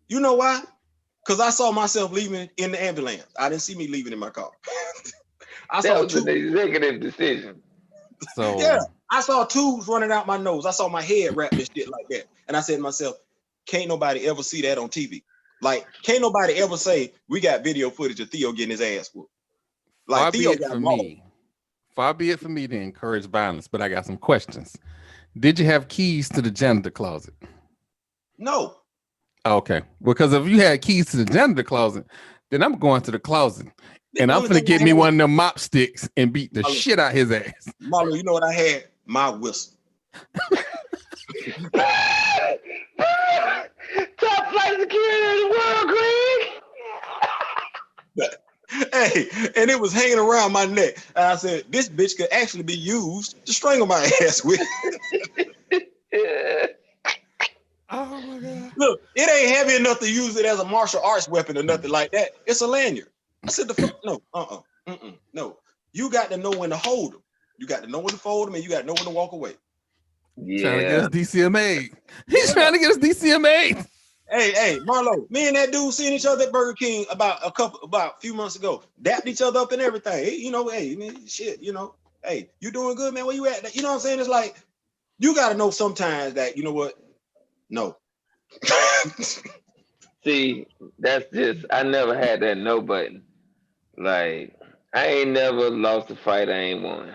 You know why? Because I saw myself leaving in the ambulance. I didn't see me leaving in my car. That was an executive decision. So yeah, I saw tubes running out my nose. I saw my head wrapped and shit like that. And I said to myself, can't nobody ever see that on TV. Like, can't nobody ever say we got video footage of Theo getting his ass whooped. Like far Theo be it got for mauled. me. Far be it for me to encourage violence, but I got some questions. Did you have keys to the janitor closet? No. Okay, because if you had keys to the janitor closet, then I'm going to the closet and I'm gonna get me one of them mop sticks and beat the shit out his ass. Marlo, you know what I had? My whistle. Top flight security in the world, Greg. Hey, and it was hanging around my neck. And I said, this bitch could actually be used to strangle my ass with. Oh my God. Look, it ain't heavy enough to use it as a martial arts weapon or nothing like that. It's a lanyard. I said, the fuck, no, no. You got to know when to hold them. You got to know when to fold them, and you got to know when to walk away. Yeah. Trying to get us DCMA. He's trying to get us DCMA. Hey, Marlo, me and that dude seeing each other at Burger King about a few months ago, dapped each other up and everything. Hey, you know, hey, man, shit, you know, hey, you doing good, man? Where you at? You know what I'm saying? It's like, you got to know sometimes that, you know what? No. See, that's just, I never had that no button. Like, I ain't never lost a fight I ain't won.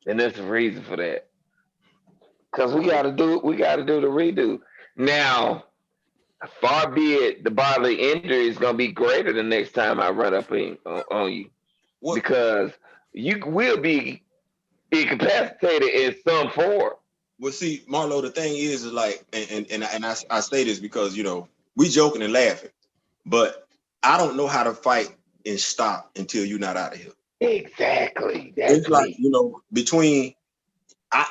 And there's a reason for that. Because we gotta do the redo. Now, far be it the bodily injury is gonna be greater the next time I run up on you. What? Because you will be incapacitated in some form. Well, see, Marlo, the thing is like, and I say this because, you know, we joking and laughing, but I don't know how to fight and stop until you're not out of here. Exactly. It's like, you know,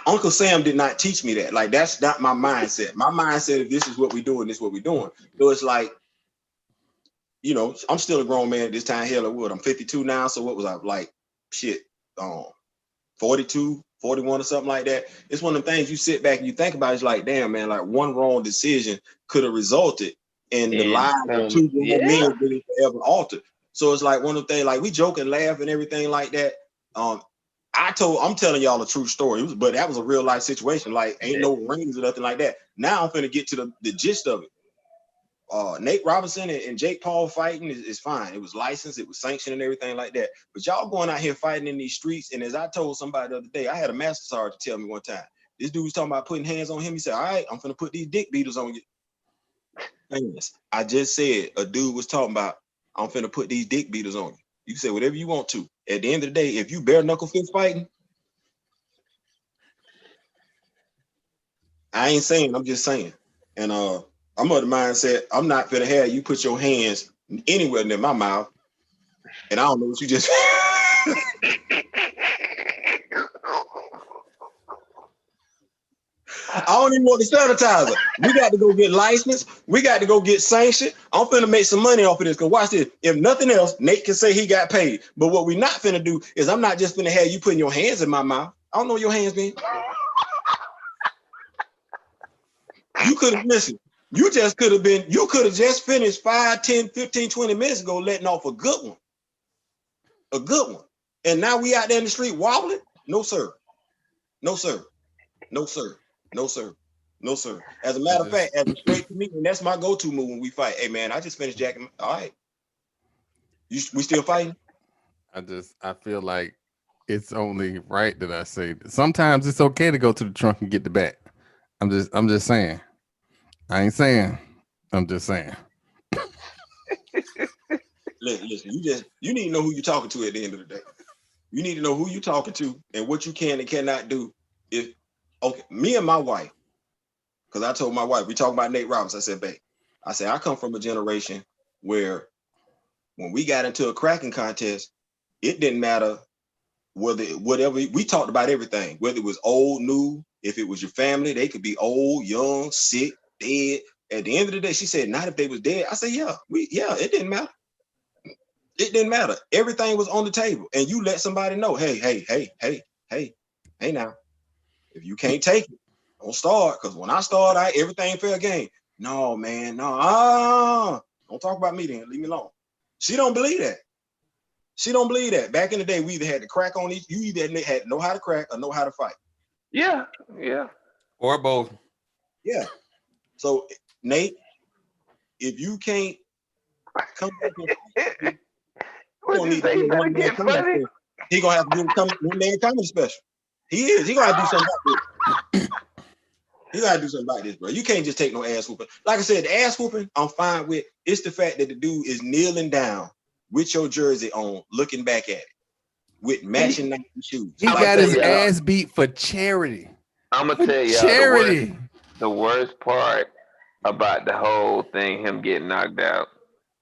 Uncle Sam did not teach me that. Like, that's not my mindset. My mindset is this is what we doing, this is what we doing. So it's like, you know, I'm still a grown man at this time. Hell, I'm 52 now. So what was I like? Shit, 42, 41 or something like that. It's one of them things you sit back and you think about. It's like, damn, man, like one wrong decision could have resulted in the lives of two grown men being forever altered. So it's like one of the things, like we joke and laugh and everything like that. I'm telling y'all a true story, but that was a real life situation. Like, ain't no rings or nothing like that. Now I'm finna get to the gist of it. Nate Robinson and Jake Paul fighting is fine. It was licensed, it was sanctioned and everything like that. But y'all going out here fighting in these streets. And as I told somebody the other day, I had a master sergeant tell me one time, this dude was talking about putting hands on him. He said, all right, I'm finna put these dick beaters on you. I just said a dude was talking about, I'm finna put these dick beaters on you. You say whatever you want to. At the end of the day, if you bare knuckle fist fighting, I ain't saying, I'm just saying. And I'm of the mindset, I'm not finna have you put your hands anywhere near my mouth. And I don't know what you just I don't even want the sanitizer. We got to go get licensed. We got to go get sanctioned. I'm finna make some money off of this. Cause watch this. If nothing else, Nate can say he got paid. But what we not finna do is I'm not just finna have you putting your hands in my mouth. I don't know your hands, man. You could have listened. You could have just finished 5, 10, 15, 20 minutes ago letting off a good one. A good one. And now we out there in the street wobbling? No, sir. No, sir. No, sir. No, sir. No, sir. As a matter of fact, as a straight comedian, that's my go-to move when we fight. Hey, man, I just finished jacking. All right. We still fighting? I feel like it's only right that I say that. Sometimes it's okay to go to the trunk and get the bat. I'm just saying. I ain't saying. I'm just saying. Listen, you need to know who you're talking to at the end of the day. You need to know who you're talking to and what you can and cannot do. Me and my wife, because I told my wife, we talking about Nate Robinson. I said, babe, I come from a generation where when we got into a cracking contest, it didn't matter whatever we talked about everything, whether it was old, new, if it was your family, they could be old, young, sick, dead. At the end of the day, she said, not if they was dead. I said, it didn't matter. It didn't matter. Everything was on the table. And you let somebody know, hey, now, if you can't take it, don't start. Because when I start, everything fair game. No, man, no. Don't talk about me then. Leave me alone. She don't believe that. She don't believe that. Back in the day, we either had to crack on each. You either had to know how to crack or know how to fight. Yeah. Or both. Yeah. So, Nate, if you can't come back and what you say? You better get funny. He gonna have to do one man comedy special. He is. He gonna have to do something about this. He gotta do something about this, bro. You can't just take no ass whooping. Like I said, the ass whooping, I'm fine with. It's the fact that the dude is kneeling down with your jersey on, looking back at it, with matching Nike shoes. He got his ass beat for charity. I'm gonna tell y'all charity. The worst part about the whole thing, him getting knocked out,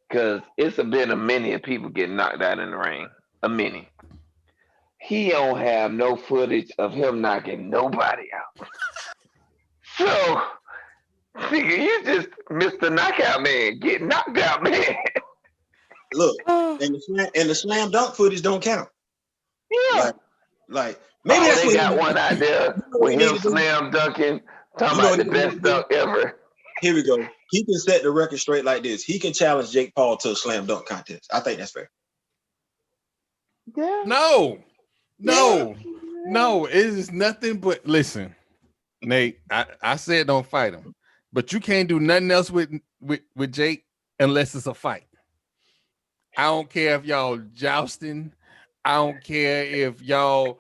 because it's been a many of people getting knocked out in the ring. A many. He don't have no footage of him knocking nobody out. So, nigga, you just missed the knockout man. Get knocked out, man. Look, and the slam dunk footage don't count. Yeah. Like maybe that's they got one out there with him slam dunking, talking about the best dunk ever. Here we go. He can set the record straight like this. He can challenge Jake Paul to a slam dunk contest. I think that's fair. Yeah. No. It is nothing but listen, Nate. I said don't fight him, but you can't do nothing else with Jake unless it's a fight. I don't care if y'all jousting. I don't care if y'all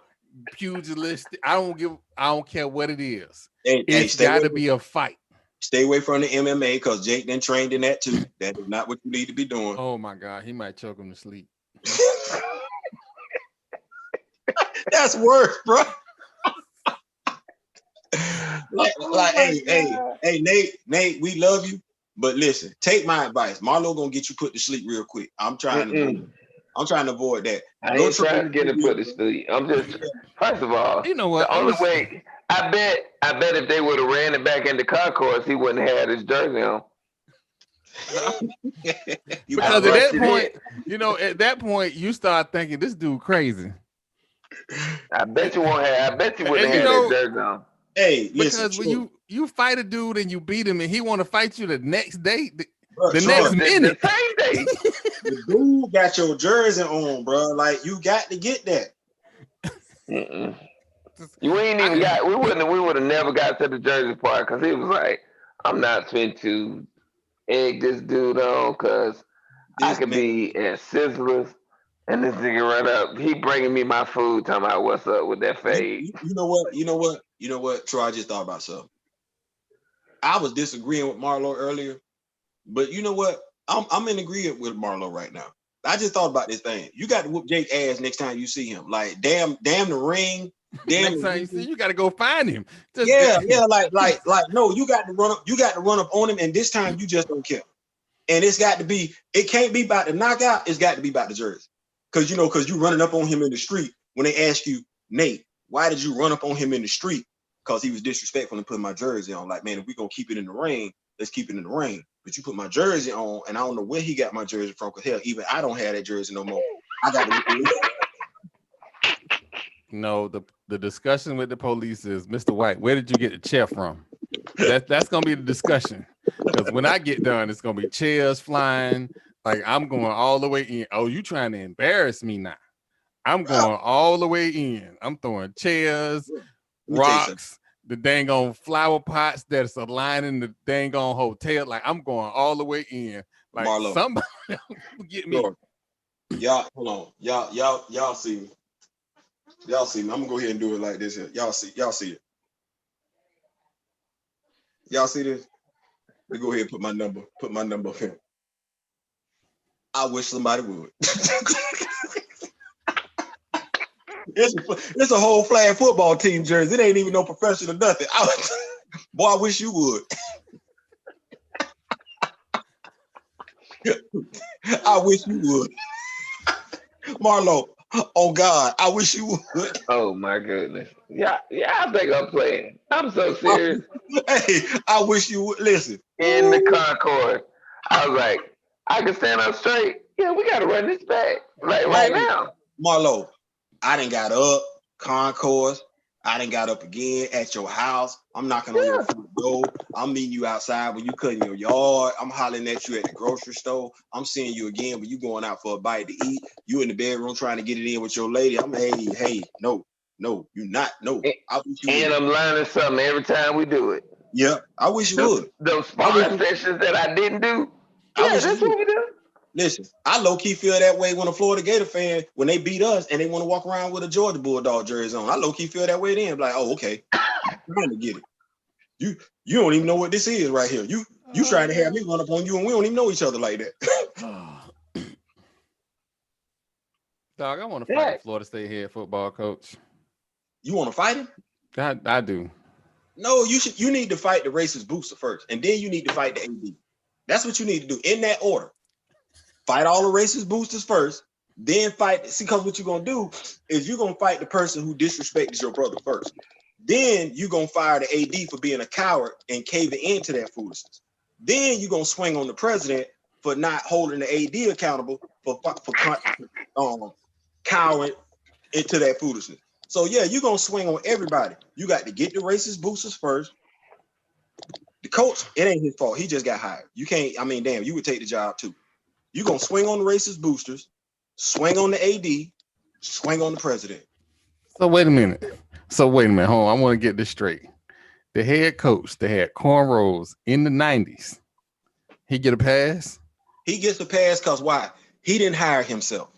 pugilistic. I don't care what it is. It's got to be a fight. Stay away from the MMA because Jake then trained in that too. That is not what you need to be doing. Oh my God, he might choke him to sleep. That's worse, bro. Hey, Nate, we love you, but listen, take my advice. Marlo gonna get you put to sleep real quick. I'm trying to avoid that. I ain't trying to get him put to sleep. I'm just, first of all, you know what? The only way, I bet if they would have ran it back into concourse, he wouldn't have had his jersey on. Because at that point, you start thinking this dude crazy. I bet you won't have. I bet you wouldn't And you have that know, jersey on. Hey, listen, because when you fight a dude and you beat him and he want to fight you the next day, bro, the Troy, next minute, The same day. the dude got your jersey on, bro. Like you got to get that. Mm-mm. You ain't even got. We would have never got to the jersey part because he was like, "I'm not fin to egg this dude on because I could be at Sizzlers and this nigga run up. He bringing me my food, talking about what's up with that fade." You know what? You know what, Troy? I just thought about something. I was disagreeing with Marlo earlier, but you know what? I'm in agreement with Marlo right now. I just thought about this thing. You got to whoop Jake ass next time you see him. Like, damn the ring. Damn. next time you see, you got to go find him. Yeah, like, no, you got to run up. You got to run up on him, and this time you just don't care. And it's got to be. It can't be about the knockout. It's got to be about the jersey. Because you running up on him in the street. When they ask you, Nate, why did you run up on him in the street? Because he was disrespectful and putting my jersey on. Like, man, if we gonna keep it in the ring, let's keep it in the ring. But you put my jersey on, and I don't know where he got my jersey from. Because hell, even I don't have that jersey no more. I got to. No, the discussion with the police is, Mr. White, where did you get the chair from? That's gonna be the discussion. Because when I get done, it's gonna be chairs flying. Like I'm going all the way in. Oh, you trying to embarrass me now? I'm going all the way in. I'm throwing chairs, rocks, the dang on flower pots that's aligning the dang on hotel. Like I'm going all the way in. Like Marlo, somebody get me. Sure. Y'all, hold on. Y'all see me. Y'all see me. I'm gonna go ahead and do it like this here. Y'all see it. Y'all see this? Let me go ahead and put my number up here. I wish somebody would. It's a whole flag football team jersey. It ain't even no professional nothing. Boy, I wish you would. I wish you would. Marlo, oh God, I wish you would. Oh my goodness. Yeah, I think I'm playing. I'm so serious. Hey, I wish you would. Listen. In the Concord, I was like, I can stand up straight. Yeah, we gotta run this back. Like right now. Marlo, I done got up, Concourse. I done got up again at your house. I'm knocking on your front door. I'm meeting you outside when you cutting your yard. I'm hollering at you at the grocery store. I'm seeing you again when you going out for a bite to eat. You in the bedroom trying to get it in with your lady. I'm hey, no, you not. No. And I'm learning something every time we do it. Yeah, I wish you would. Those sparring sessions that I didn't do. Yeah, that's what we do. Listen, I low-key feel that way when a Florida Gator fan, when they beat us and they want to walk around with a Georgia Bulldog jersey on. I low-key feel that way then. Like, oh, okay. I'm trying to get it. You don't even know what this is right here. You trying to have me run up on you and we don't even know each other like that. Dog, I want to fight a Florida State head football coach. You want to fight him? I do. No, you need to fight the racist booster first, and then you need to fight the AD. That's what you need to do in that order. Fight all the racist boosters first, then fight. See, because what you're gonna do is you're gonna fight the person who disrespected your brother first. Then you're gonna fire the AD for being a coward and caving into that foolishness. Then you're gonna swing on the president for not holding the AD accountable for cowering into that foolishness. So yeah, you're gonna swing on everybody. You got to get the racist boosters first. The coach, it ain't his fault. He just got hired. You can't. I mean, damn, you would take the job too. You're going to swing on the racist boosters, swing on the AD, swing on the president. So wait a minute. Hold on. I want to get this straight. The head coach that had cornrows in the 90s, he get a pass? He gets a pass because why? He didn't hire himself.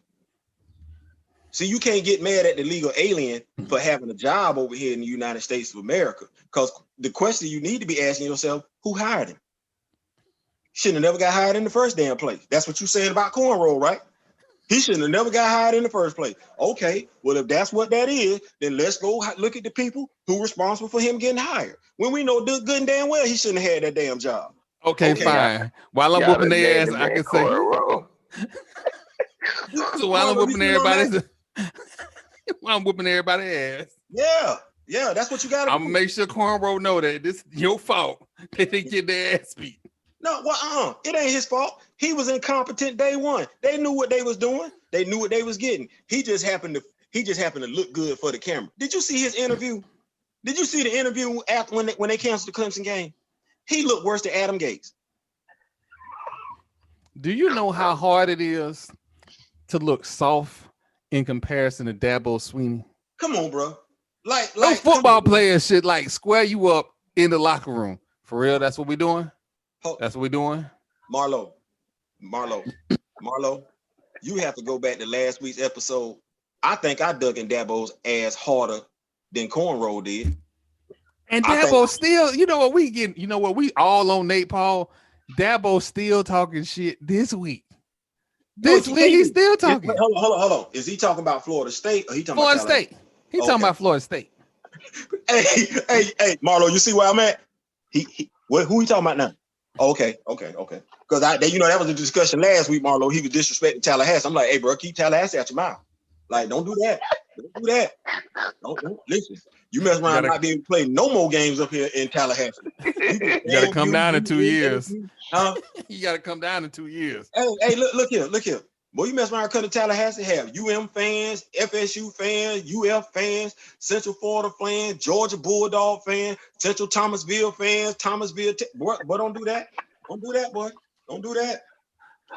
See, you can't get mad at the legal alien for having a job over here in the United States of America, because the question you need to be asking yourself, who hired him? Shouldn't have never got hired in the first damn place. That's what you saying about cornrow, right? He shouldn't have never got hired in the first place. Okay, well, if that's what that is, then let's go look at the people who are responsible for him getting hired. When we know good and damn well he shouldn't have had that damn job. Okay, fine. While I'm whooping their ass, I can say. So while I'm whooping everybody's ass. Yeah, that's what you got to do. I'm gonna make sure cornrow know that this is your fault. They didn't get their ass beat. No, well, it ain't his fault. He was incompetent day one. They knew what they was doing. They knew what they was getting. He just happened He just happened to look good for the camera. Did you see his interview? Did you see the interview after when they canceled the Clemson game? He looked worse than Adam Gates. Do you know how hard it is to look soft in comparison to Dabo Swinney? Come on, bro. Like those football players should like square you up in the locker room. For real, that's what we're doing? That's what we're doing? Marlo, you have to go back to last week's episode. I think I dug in Dabo's ass harder than Cornrow did. And Dabo still, you know what we all on Nate Paul. Dabo still talking shit this week. This week he's still talking. Wait, hold on. Is he talking about Florida State or he talking Florida about State? He talking about Florida State. Hey, Marlo, you see where I'm at? Who he talking about now? Okay. Because that was a discussion last week, Marlo. He was disrespecting Tallahassee. I'm like, hey, bro, keep Tallahassee out your mouth. Like, don't do that. Don't listen. You mess around, not be able to play no more games up here in Tallahassee. You got to come down in 2 years. You got to come down in 2 years. Hey, look here. Boy, you mess around, come to Tallahassee, have UM fans, FSU fans, UF fans, Central Florida fans, Georgia Bulldog fans, Central Thomasville fans, boy, don't do that. Don't do that, boy. Don't do that.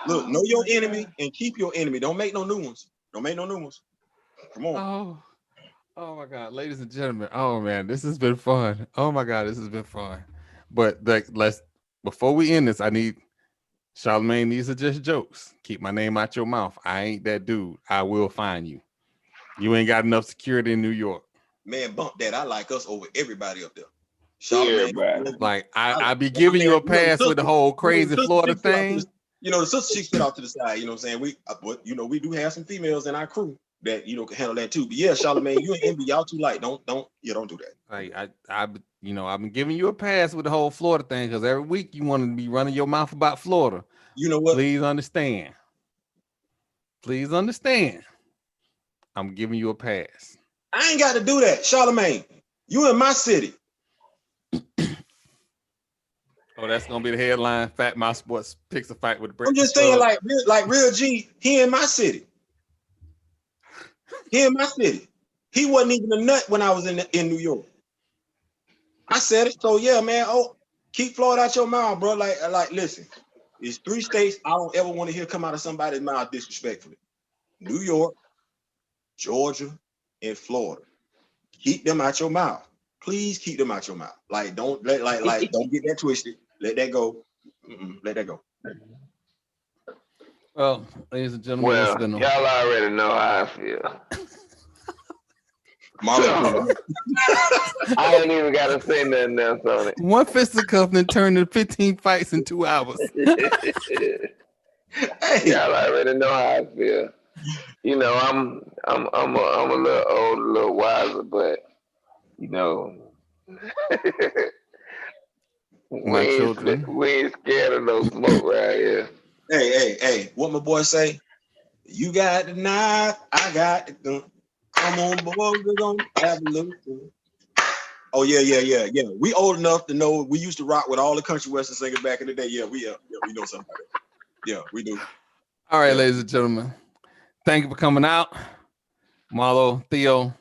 Look, know your enemy and keep your enemy. Don't make no new ones. Come on. Oh my God, ladies and gentlemen. Oh man, this has been fun. Oh my God, this has been fun. But before we end this, Charlamagne, these are just jokes. Keep my name out your mouth. I ain't that dude. I will find you. You ain't got enough security in New York. Man, bump that. I like us over everybody up there. Charlamagne, like I be giving you a pass with the whole crazy Florida thing. The sister chicks sit off to the side. You know what I'm saying? We do have some females in our crew that can handle that too. But yeah, Charlamagne, you and Envy, y'all too light. Don't do that. I've been giving you a pass with the whole Florida thing because every week you want to be running your mouth about Florida. You know what? Please understand. I'm giving you a pass. I ain't got to do that, Charlamagne. You in my city. Oh, that's gonna be the headline. Fat Mouth Sports picks a fight with the Breakfast I'm just saying, Club. like Real G, he in my city. He wasn't even a nut when I was in New York. I said it. So yeah, man. Oh, keep Florida out your mouth, bro. Like, listen. It's 3 states I don't ever want to hear come out of somebody's mouth disrespectfully: New York, Georgia, and Florida. Keep them out your mouth. Please keep them out your mouth. Like, don't get that twisted. Let that go. Let that go. Well, ladies and gentlemen, y'all already know how I feel. Marlo, I ain't even got to say nothing else on it. One fisticuff and turned into 15 fights in 2 hours. Hey. Y'all already know how I feel. I'm a little old, a little wiser, but we ain't scared of no smoke right here. Hey, what my boy say? You got the knife, I got the gun. Come on, boy, we're gonna have a little fun. Oh yeah. We old enough to know we used to rock with all the country western singers back in the day. Yeah, we know something about it. Yeah, we do. All right, ladies and gentlemen. Thank you for coming out. Marlo, Theo,